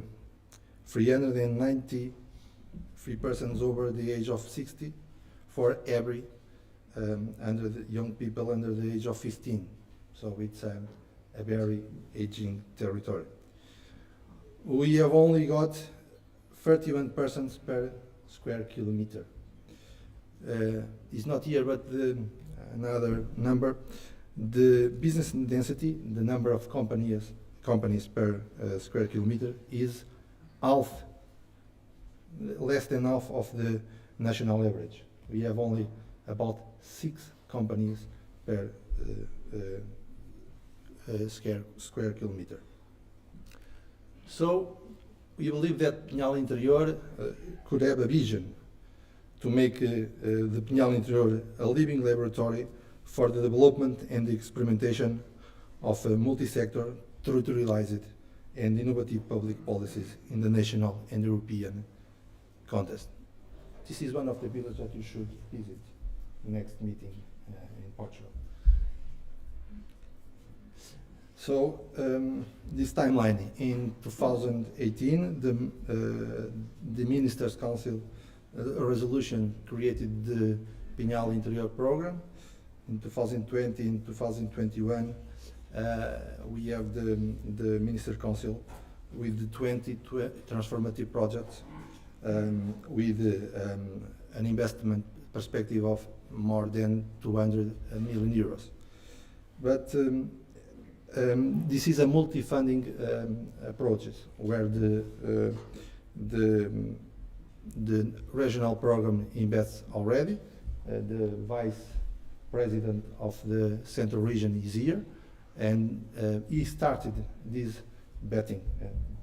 393 persons over the age of 60 for every young people under the age of 15. So it's a very aging territory. We have only got 31 persons per square kilometer. It's not here, but another number. The business density, the number of companies per square kilometer, is less than half of the national average. We have only about 6 companies per square kilometer. So we believe that Pinhal Interior could have a vision to make the Pinhal Interior a living laboratory for the development and the experimentation of multi-sector, territorialized and innovative public policies in the national and European context. This is one of the villages that you should visit next meeting in Portugal. So this timeline, in 2018, the Ministers' Council resolution created the Pinhal Interior program. In 2020 and 2021, we have the Minister Council with the 20 transformative projects with an investment perspective of more than 200 million euros. But this is a multi-funding approach where the regional program invests already. The Vice President of the Central Region is here, and he started this betting,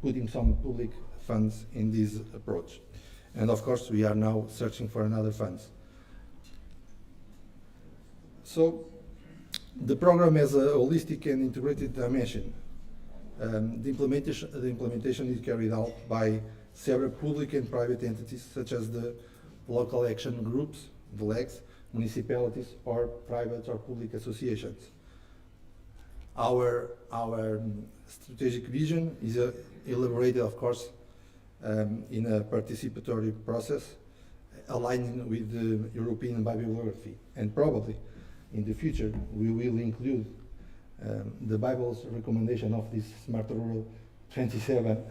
putting some public funds in this approach. And of course, we are now searching for another funds. So the program has a holistic and integrated dimension. The implementation is carried out by several public and private entities, such as the local action groups, the LAGs, municipalities, or private or public associations. Our strategic vision is elaborated, of course, in a participatory process, aligning with the European bibliography. And probably in the future, we will include the Bible's recommendation of this Smart Rural 27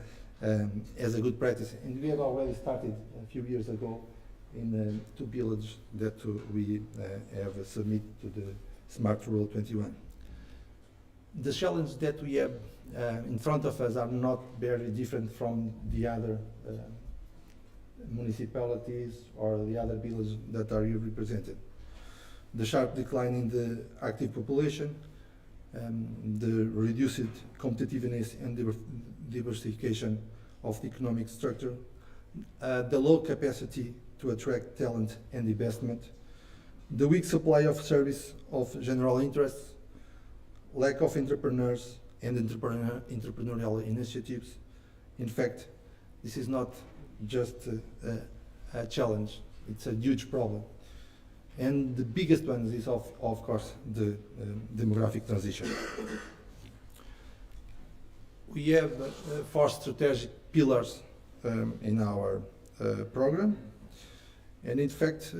as a good practice. And we have already started a few years ago in 2 villages that we have submitted to the Smart Rural 21. The challenges that we have in front of us are not very different from the other municipalities or the other villages that are here represented. The sharp decline in the active population, the reduced competitiveness and diversification of the economic structure, the low capacity to attract talent and investment, the weak supply of service of general interest, lack of entrepreneurs and entrepreneurial initiatives. In fact, this is not just a challenge, it's a huge problem. And the biggest one is, of course, the demographic transition. We have 4 strategic pillars in our program. And in fact,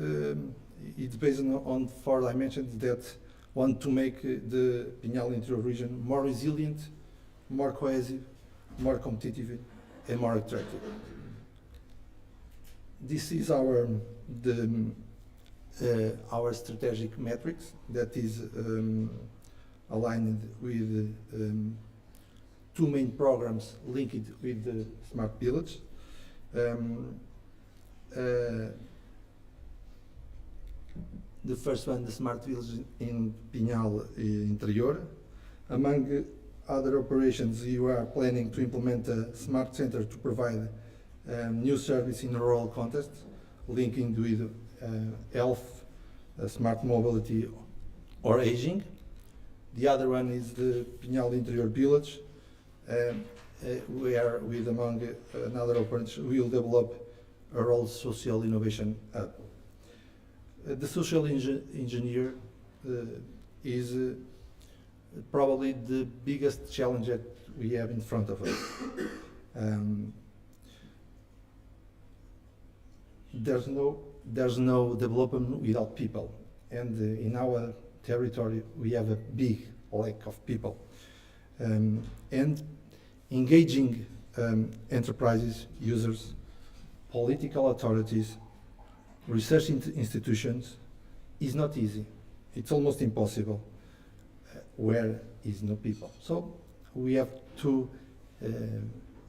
it's based on 4 dimensions that want to make the Pinhal Interior region more resilient, more cohesive, more competitive, and more attractive. This is our strategic metrics that is aligned with 2 main programs linked with the Smart Village. The first one, the Smart Village in Pinhal Interior. Among other operations, you are planning to implement a smart center to provide new service in a rural context, linking with health, smart mobility, or aging. The other one is the Pinhal Interior Village, where, with among another operations, we will develop a rural social innovation hub. The social engineer is probably the biggest challenge that we have in front of us. There's no development without people, and in our territory we have a big lack of people. And engaging enterprises, users, political authorities, research institutions is not easy. It's almost impossible where is no people. So we have to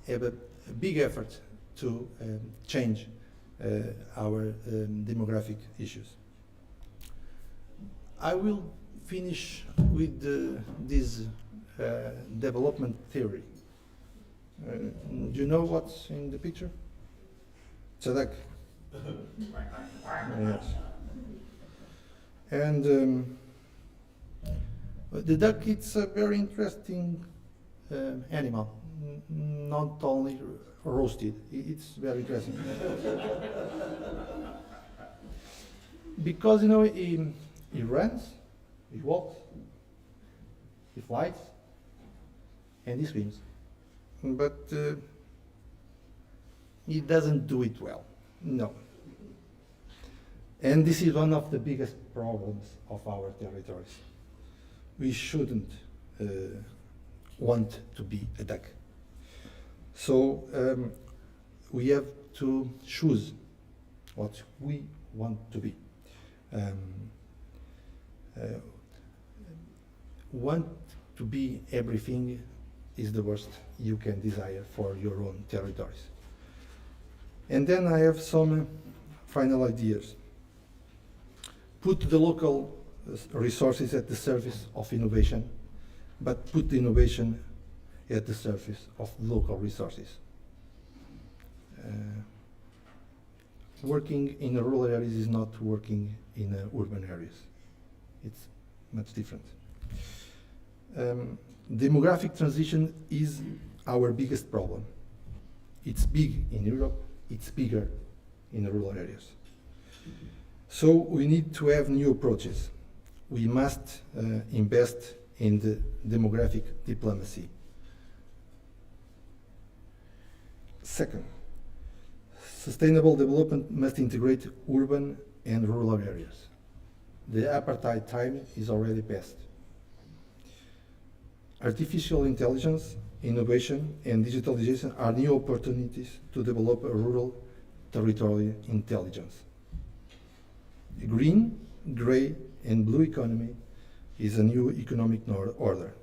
have a big effort to change our demographic issues. I will finish with this development theory. Do you know what's in the picture? It's a duck. Yes. And the duck, it's a very interesting animal, not only roasted, it's very interesting. Because, you know, he runs, he walks, he flies, and he swims. But he doesn't do it well, no. And this is one of the biggest problems of our territories. We shouldn't want to be a duck. So we have to choose what we want to be. Want to be everything is the worst you can desire for your own territories. And then I have some final ideas. Put the local resources at the service of innovation, but put the innovation at the service of local resources. Working in rural areas is not working in urban areas. It's much different. Demographic transition is our biggest problem. It's big in Europe, it's bigger in rural areas. So we need to have new approaches. We must invest in the demographic diplomacy. Second, sustainable development must integrate urban and rural areas. The apartheid time is already past. Artificial intelligence, innovation, and digitalization are new opportunities to develop a rural territorial intelligence. A green, grey, and blue economy is a new economic order.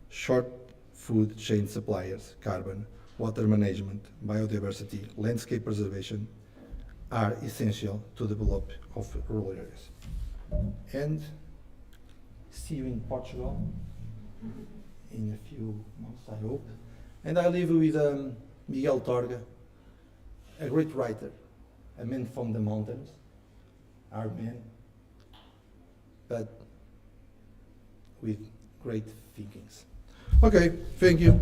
Short food chain suppliers, carbon, water management, biodiversity, landscape preservation are essential to develop of rural areas. And see you in Portugal in a few months, I hope. And I live with Miguel Torga, a great writer, a man from the mountains, our man, but with great thinkings. Okay, thank you.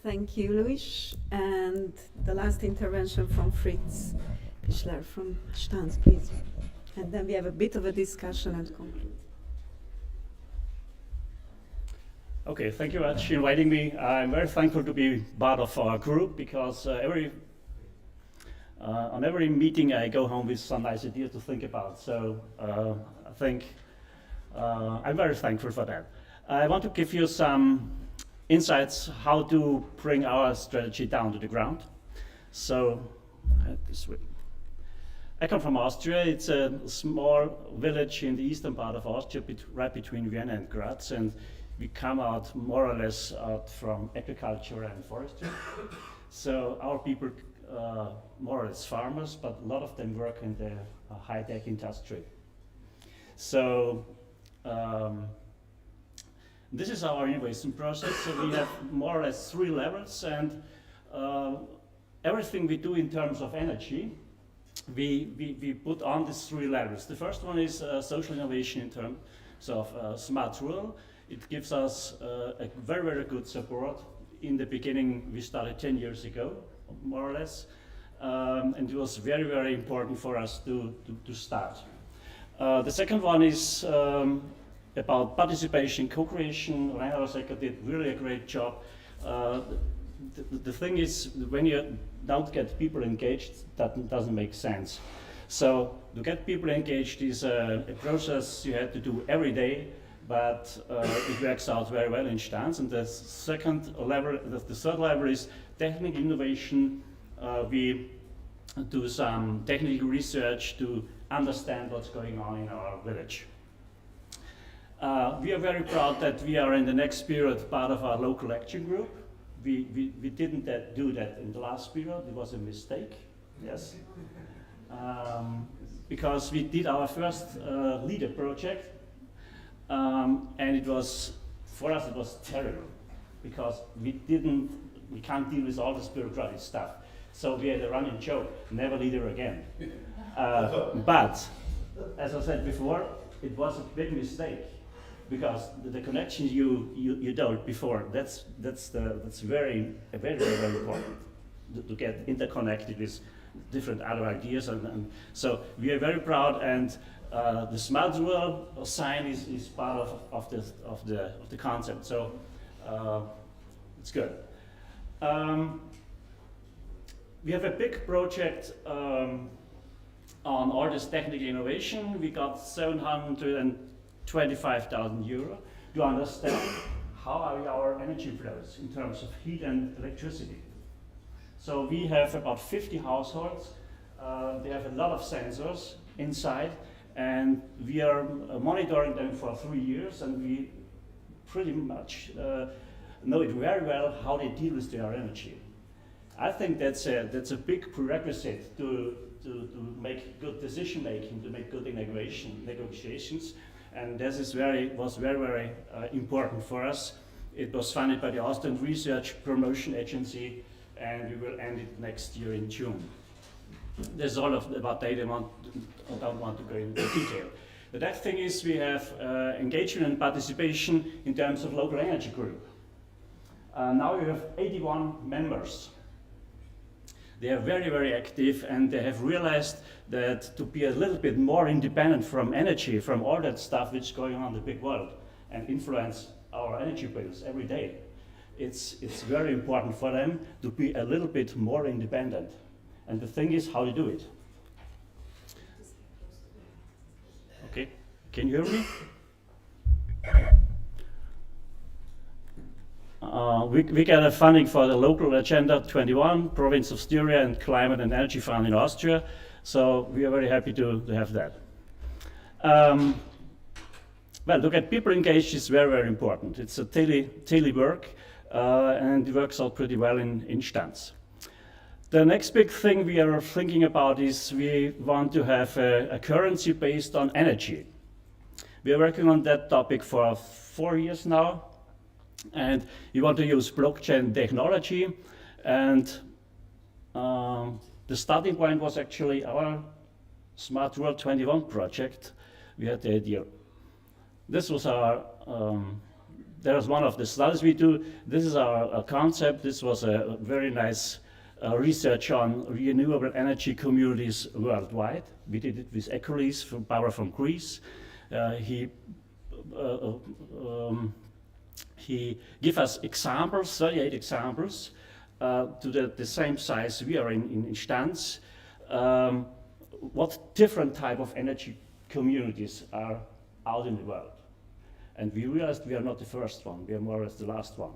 Thank you, Luis. And the last intervention from Fritz Pichler from Stans, please. And then we have a bit of a discussion and conclude. Okay, thank you very much for inviting me. I'm very thankful to be part of our group because on every meeting I go home with some nice ideas to think about. So I think I'm very thankful for that. I want to give you some insights how to bring our strategy down to the ground. So this way. I come from Austria. It's a small village in the eastern part of Austria, right between Vienna and Graz, and we come out more or less out from agriculture and forestry. So our people more or less farmers, but a lot of them work in the high-tech industry. So this is our innovation process. So we have more or less 3 levels, and everything we do in terms of energy, we put on these 3 levels. The first one is social innovation in terms of smart rural. It gives us a very, very good support. In the beginning, we started 10 years ago, more or less, and it was very, very important for us to start. The second one is about participation, co-creation. Reinhard Secker did really a great job. The thing is, when you don't get people engaged, that doesn't make sense. So to get people engaged is a process you have to do every day, but it works out very well in Stans. And the second level, the third level is technical innovation. We do some technical research to understand what's going on in our village. We are very proud that we are in the next period part of our local action group. We didn't do that in the last period. It was a mistake, yes. Because we did our first leader project, and it was, for us it was terrible, because we can't deal with all this bureaucratic stuff. So we had a running joke, never leader again. But, as I said before, it was a big mistake, because the connections you told before, that's very important to get interconnected with different other ideas, and so we are very proud, and the smart rural sign is part of the concept. So it's good. We have a big project on all this technical innovation. We got 725,000 euro to understand how are our energy flows in terms of heat and electricity. So we have about 50 households. They have a lot of sensors inside, and we are monitoring them for 3 years, and we pretty much know it very well how they deal with their energy. I think that's a big prerequisite to make good decision making, to make good negotiations, and this was very important for us. It was funded by the Austrian Research Promotion Agency, and we will end it next year in June. There's all about data. I don't want to go into detail. The next thing is we have engagement and participation in terms of local energy group. Now we have 81 members. They are very, very active, and they have realized that to be a little bit more independent from energy, from all that stuff which is going on in the big world and influence our energy bills every day, it's very important for them to be a little bit more independent. And the thing is how to do it. Okay, can you hear me? We get a funding for the local Agenda 21, Province of Styria, and Climate and Energy Fund in Austria. So we are very happy to have that. Well, to get people engaged is very, very important. It's a daily work, and it works out pretty well in Stanz. The next big thing we are thinking about is we want to have a currency based on energy. We are working on that topic for 4 years now, and we want to use blockchain technology. And the starting point was actually our Smart World 21 project. We had the idea. This was our, that was one of the studies we do. This is our concept. This was a very nice research on renewable energy communities worldwide. We did it with Ecolis from Power from Greece. He gave us examples, 38 examples, to the same size we are in Stanz. What different type of energy communities are out in the world. And we realized we are not the first one, we are more or less the last one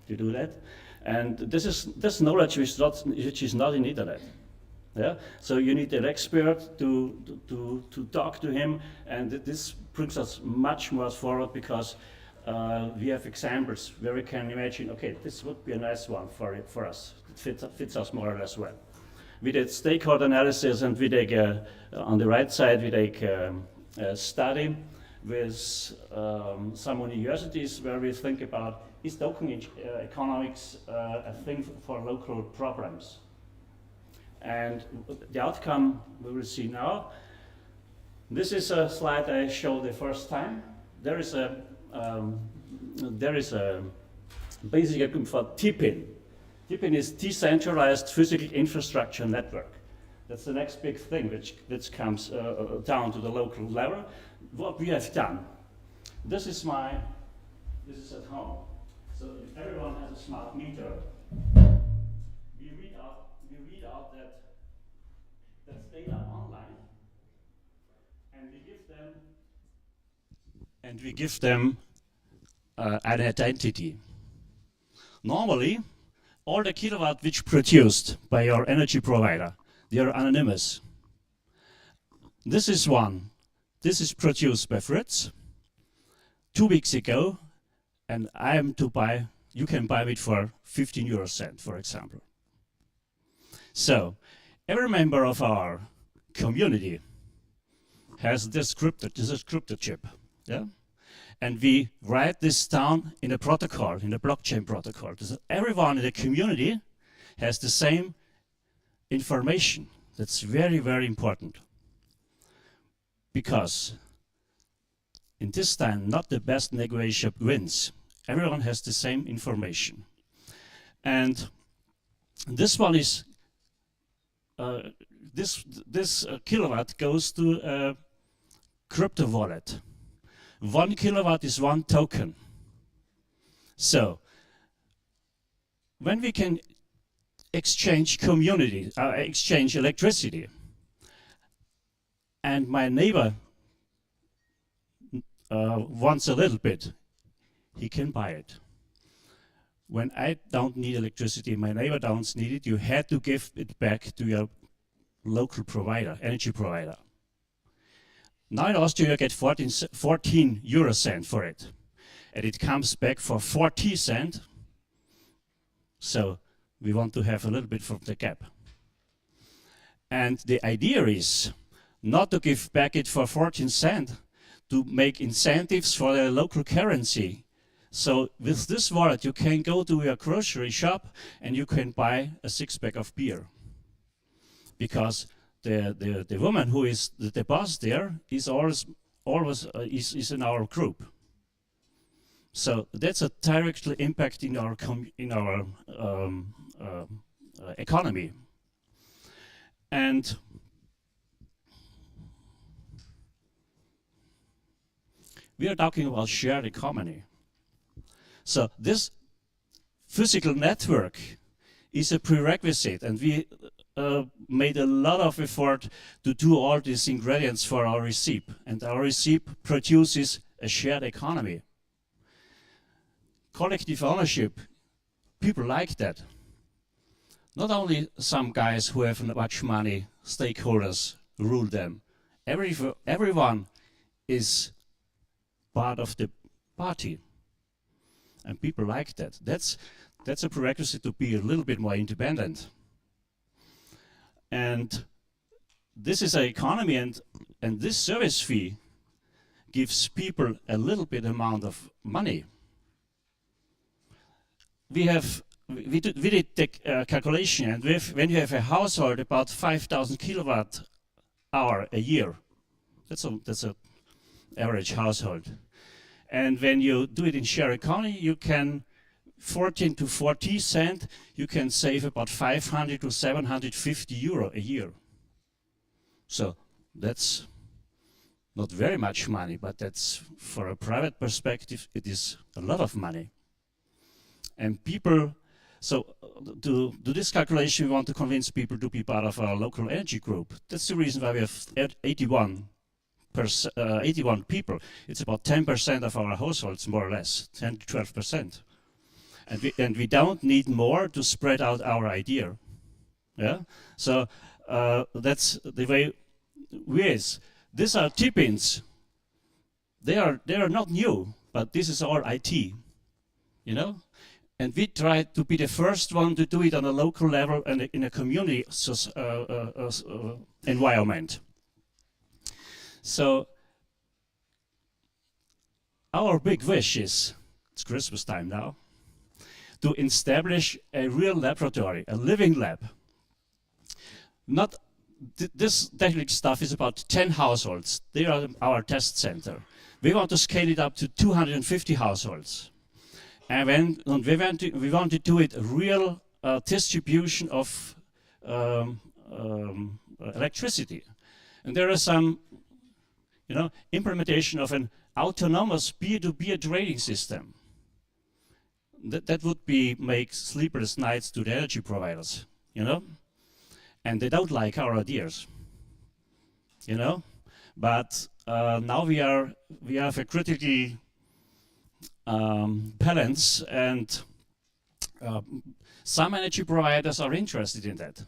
to do that. And this knowledge which is not in internet. Yeah? So you need an expert to talk to him, and this brings us much more forward because we have examples where we can imagine, okay, this would be a nice one for us. It fits us more or less well. We did stakeholder analysis, and we take, on the right side, we take a study with some universities where we think about, is token economics a thing for local problems? And the outcome we will see now. This is a slide I showed the first time. There is a basic equipment for TPIN. TPIN is Decentralized Physical Infrastructure Network. That's the next big thing which comes down to the local level. What we have done. This is at home. So if everyone has a smart meter, we read out that's data online, and we give them an identity. Normally, all the kilowatt which produced by your energy provider, they are anonymous. This is one. This is produced by Fritz 2 weeks ago, and you can buy it for 15 euro cent, for example. So, every member of our community has this encrypted chip, yeah? And we write this down in a protocol, in a blockchain protocol. So everyone in the community has the same information. That's very, very important. Because in this time, not the best negotiation wins. Everyone has the same information. And this one is, this kilowatt goes to a crypto wallet. 1 kilowatt is 1 token. So, when we can exchange exchange electricity, and my neighbor wants a little bit, he can buy it. When I don't need electricity, my neighbor don't need it, you had to give it back to your local provider, energy provider. Now in Austria you get 14 euro cent for it, and it comes back for 40 cent. So we want to have a little bit from the gap. And the idea is not to give back it for 14 cent, to make incentives for the local currency. So with this wallet you can go to your grocery shop and you can buy a 6-pack of beer. Because the woman who is the boss there is always in our group. So that's a directly impact in our economy. And we are talking about shared economy. So this physical network is a prerequisite, and we made a lot of effort to do all these ingredients for our recipe, and our recipe produces a shared economy. Collective ownership people like that. Not only some guys who have much money, stakeholders rule them. Everyone is part of the party, and people like that. That's a prerequisite to be a little bit more independent. And this is an economy, and this service fee gives people a little bit amount of money. We did the calculation, and when you have a household about 5,000 kilowatt hour a year, that's a average household. And when you do it in share economy, you can 14 to 40 cent, you can save about 500 to 750 euro a year. So that's not very much money, but that's, for a private perspective, it is a lot of money. And people, so to do this calculation, we want to convince people to be part of our local energy group. That's the reason why we have 81 people. It's about 10% of our households, more or less, 10 to 12%. And we don't need more to spread out our idea. Yeah. So that's the way we is. These are tip-ins. They are not new, but this is all IT. You know. And we try to be the first one to do it on a local level and in a community environment. So our big wish is, it's Christmas time now, to establish a real laboratory, a living lab. Not this technical stuff is about 10 households. They are our test center. We want to scale it up to 250 households. And we want to do it a real distribution of electricity. And there are some, implementation of an autonomous peer-to-peer trading system. That would make sleepless nights to the energy providers, and they don't like our ideas, But now we have a critical balance, and some energy providers are interested in that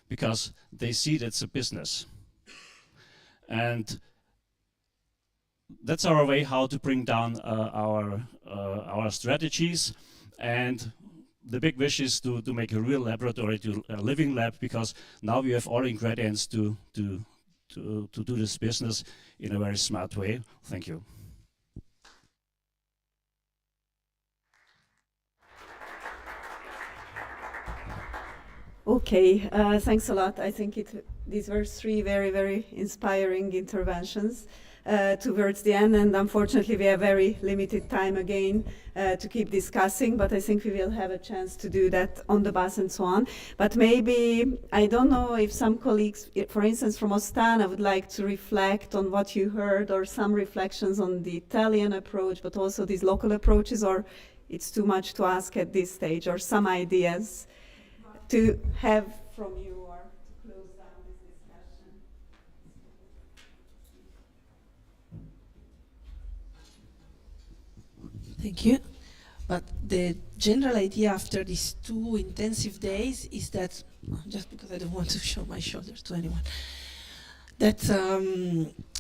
because they see that's a business, and that's our way how to bring down our strategies. And the big wish is to make a real laboratory, a living lab, because now we have all ingredients to do this business in a very smart way. Thank you. Okay, thanks a lot. I think these were three very, very inspiring interventions towards the end, and unfortunately we have very limited time again to keep discussing, but I think we will have a chance to do that on the bus and so on. But maybe, I don't know if some colleagues, for instance from Ostana, would like to reflect on what you heard, or some reflections on the Italian approach, but also these local approaches, or it's too much to ask at this stage, or some ideas to have from you, or to close down this discussion. Thank you. But the general idea after these 2 intensive days is that, just because I don't want to show my shoulders to anyone, that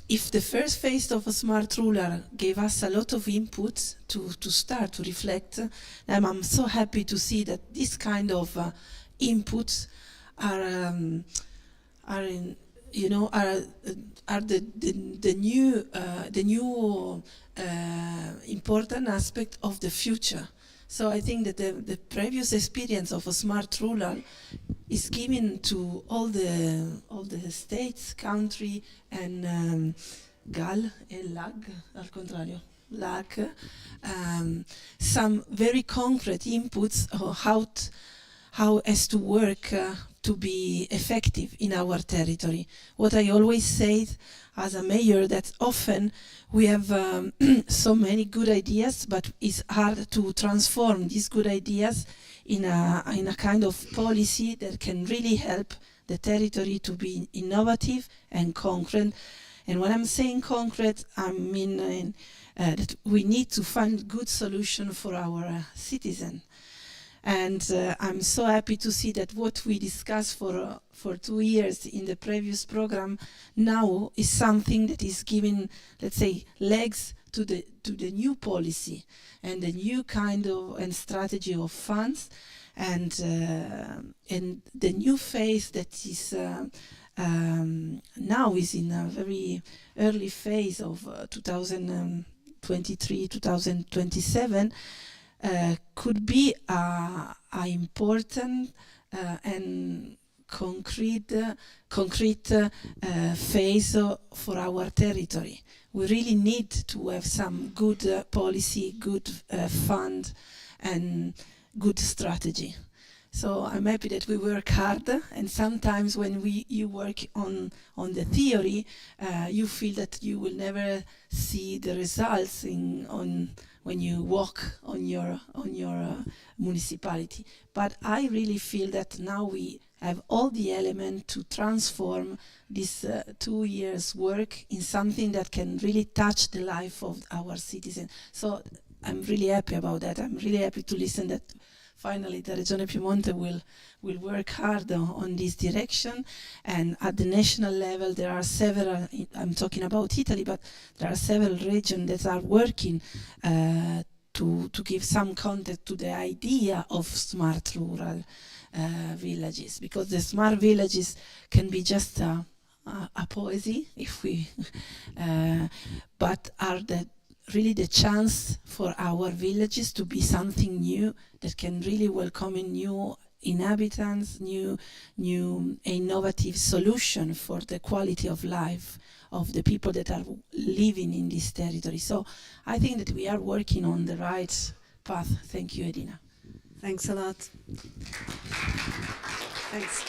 if the first phase of a smart ruler gave us a lot of input to start to reflect, I'm so happy to see that this kind of inputs are the new important aspect of the future. So I think that the previous experience of a smart ruler is given to all the states, country, and GAL and LAG, al contrario, LAG, some very concrete inputs of how has to work to be effective in our territory. What I always say as a mayor, that often we have so many good ideas, but it's hard to transform these good ideas in a kind of policy that can really help the territory to be innovative and concrete. And when I'm saying concrete, I mean that we need to find good solution for our citizens. And I'm so happy to see that what we discussed for 2 years in the previous program now is something that is giving, let's say, legs to the new policy and the new kind of and strategy of funds, and the new phase that is now is in a very early phase of 2023, 2027, could be a important and concrete phase for our territory. We really need to have some good policy, good fund, and good strategy. So I'm happy that we work hard, and sometimes when you work on the theory, you feel that you will never see the results when you walk on your municipality. But I really feel that now we have all the elements to transform this 2 years work in something that can really touch the life of our citizens. So I'm really happy about that. I'm really happy to listen that finally the Regione Piemonte will work hard on this direction. And at the national level, there are several, I'm talking about Italy, but there are several regions that are working to give some context to the idea of smart rural villages, because the smart villages can be just a poesy, if we, but are really the chance for our villages to be something new that can really welcome in new inhabitants, new innovative solution for the quality of life of the people that are living in this territory. So I think that we are working on the right path. Thank you, Edina. Thanks a lot. Thanks.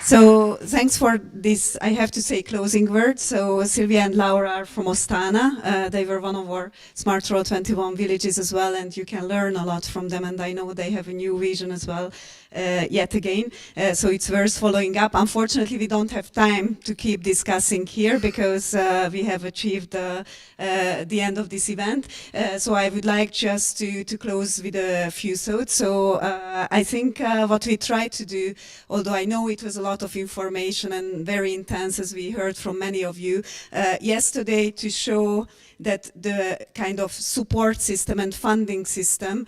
So thanks for this, I have to say, closing words. So Silvia and Laura are from Ostana. They were one of our Smart Rural 21 villages as well, and you can learn a lot from them. And I know they have a new vision as well, yet again. So it's worth following up. Unfortunately, we don't have time to keep discussing here because we have achieved the end of this event. So I would like just to close with a few thoughts. So I think what we tried to do, although I know it was a lot of information and very intense, as we heard from many of you yesterday, to show that the kind of support system and funding system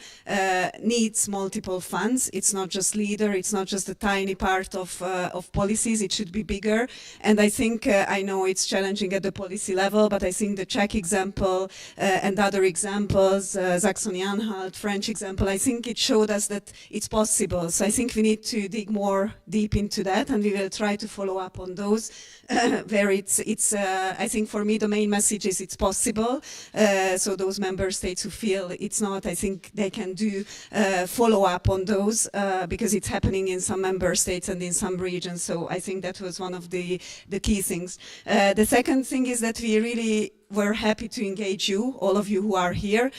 needs multiple funds. It's not just LEADER, it's not just a tiny part of policies, it should be bigger. And I think, I know it's challenging at the policy level, but I think the Czech example and other examples, Saxony-Anhalt, French example, I think it showed us that it's possible. So I think we need to dig more deep into that, and we will try to follow up on those where it's I think for me the main message is it's possible. So those member states who feel it's not, I think they can do follow up on those because it's happening in some member states and in some regions. So I think that was one of the key things. The second thing is that we really were happy to engage you, all of you who are here.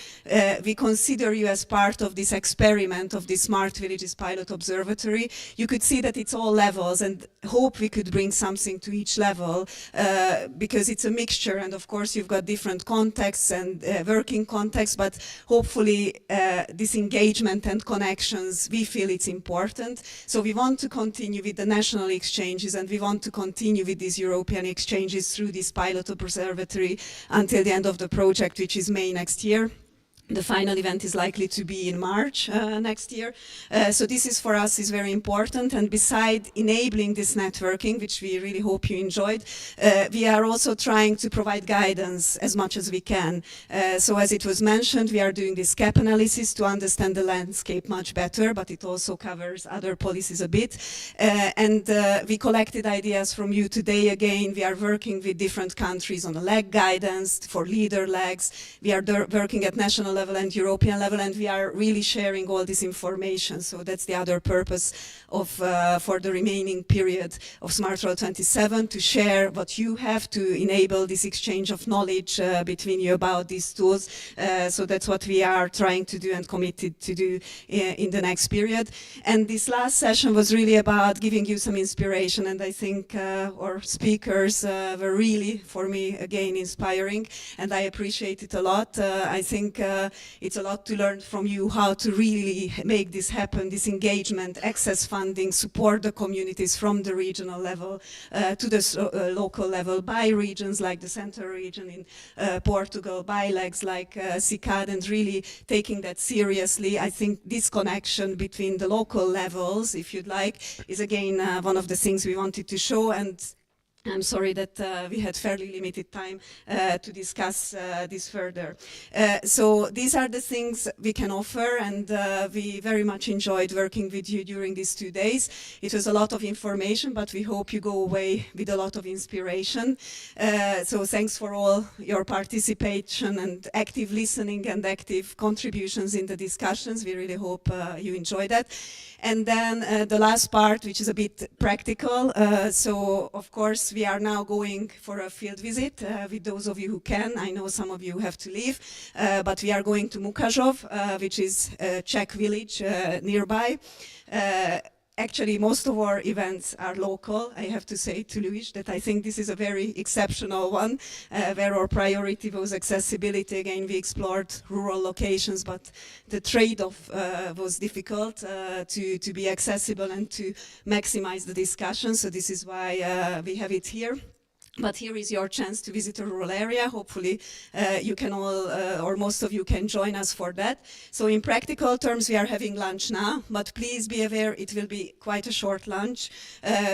We consider you as part of this experiment of the Smart Villages Pilot Observatory. You could see that it's all levels, and hope we could bring something to each level because it's a mixture, and of course you've got different contexts and working contexts, but hopefully this engagement and connections, we feel it's important. So we want to continue with the national exchanges, and we want to continue with these European exchanges through this pilot observatory until the end of the project, which is May next year. The final event is likely to be in March next year. So this is for us is very important. And beside enabling this networking, which we really hope you enjoyed, we are also trying to provide guidance as much as we can. So as it was mentioned, we are doing this gap analysis to understand the landscape much better, but it also covers other policies a bit. And we collected ideas from you today again. We are working with different countries on a leg guidance for leader legs. We are working at national level and European level, and we are really sharing all this information. So that's the other purpose of for the remaining period of Smart Rural 27, to share what you have to enable this exchange of knowledge between you about these tools. So that's what we are trying to do and committed to do in the next period. And this last session was really about giving you some inspiration, and I think our speakers were really, for me, again, inspiring, and I appreciate it a lot. I think it's a lot to learn from you how to really make this happen, this engagement, access funding, support the communities from the regional level to the local level, by regions like the Central region in Portugal, by legs like CICAD, and really taking that seriously. I think this connection between the local levels, if you'd like, is again one of the things we wanted to show. And I'm sorry that we had fairly limited time to discuss this further. So these are the things we can offer, and we very much enjoyed working with you during these 2 days. It was a lot of information, but we hope you go away with a lot of inspiration. So thanks for all your participation and active listening and active contributions in the discussions. We really hope you enjoy that. And then the last part, which is a bit practical. So of course, we are now going for a field visit with those of you who can. I know some of you have to leave, but we are going to Mukazov, which is a Czech village nearby. Actually, most of our events are local. I have to say to Luis that I think this is a very exceptional one, where our priority was accessibility. Again, we explored rural locations, but the trade-off was difficult to be accessible and to maximize the discussion. So this is why we have it here. But here is your chance to visit a rural area. Hopefully you can all, or most of you can join us for that. So in practical terms, we are having lunch now, but please be aware it will be quite a short lunch.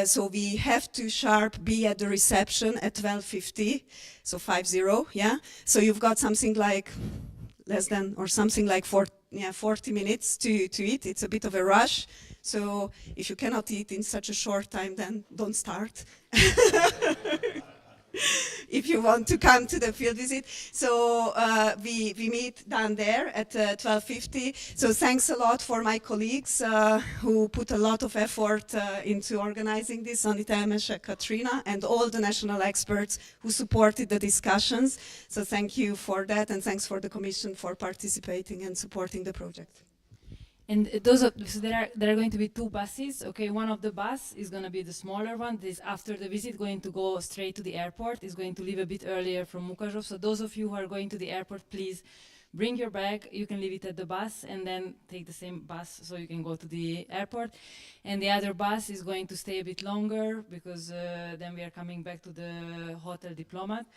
So we have to sharp be at the reception at 12:50, so 50, yeah? So you've got something like less than, or something like 40 minutes to eat. It's a bit of a rush. So if you cannot eat in such a short time, then don't start. If you want to come to the field visit. So we meet down there at 12:50. So thanks a lot for my colleagues who put a lot of effort into organizing this, Anita, Emesha, Katrina, and all the national experts who supported the discussions. So thank you for that, and thanks for the Commission for participating and supporting the project. And so there are going to be 2 buses. Okay, one of the bus is going to be the smaller one. This after the visit going to go straight to the airport. Is going to leave a bit earlier from Mukazov. So those of you who are going to the airport, please bring your bag. You can leave it at the bus and then take the same bus so you can go to the airport. And the other bus is going to stay a bit longer because then we are coming back to the Hotel Diplomat.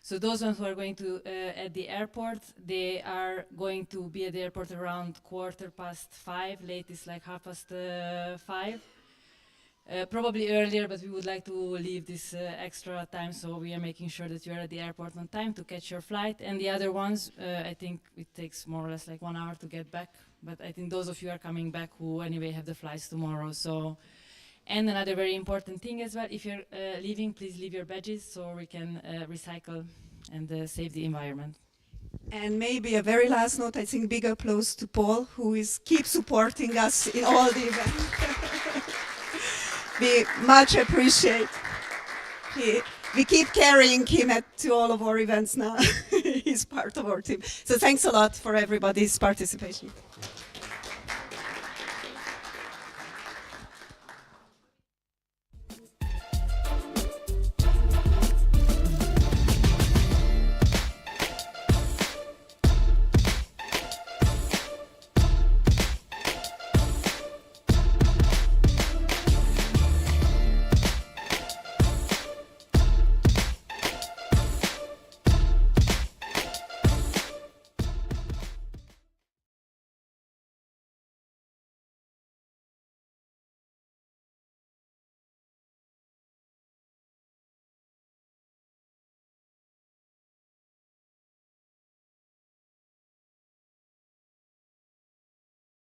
So those ones who are going to at the airport, they are going to be at the airport around 5:15, latest like 5:30. Probably earlier, but we would like to leave this extra time, so we are making sure that you are at the airport on time to catch your flight. And the other ones, I think it takes more or less like 1 hour to get back. But I think those of you are coming back who anyway have the flights tomorrow. So. And another very important thing as well, if you're leaving, please leave your badges so we can recycle and save the environment. And maybe a very last note, I think big applause to Paul, who keeps supporting us in all the events. We much appreciate. We keep carrying him to all of our events now. He's part of our team. So thanks a lot for everybody's participation.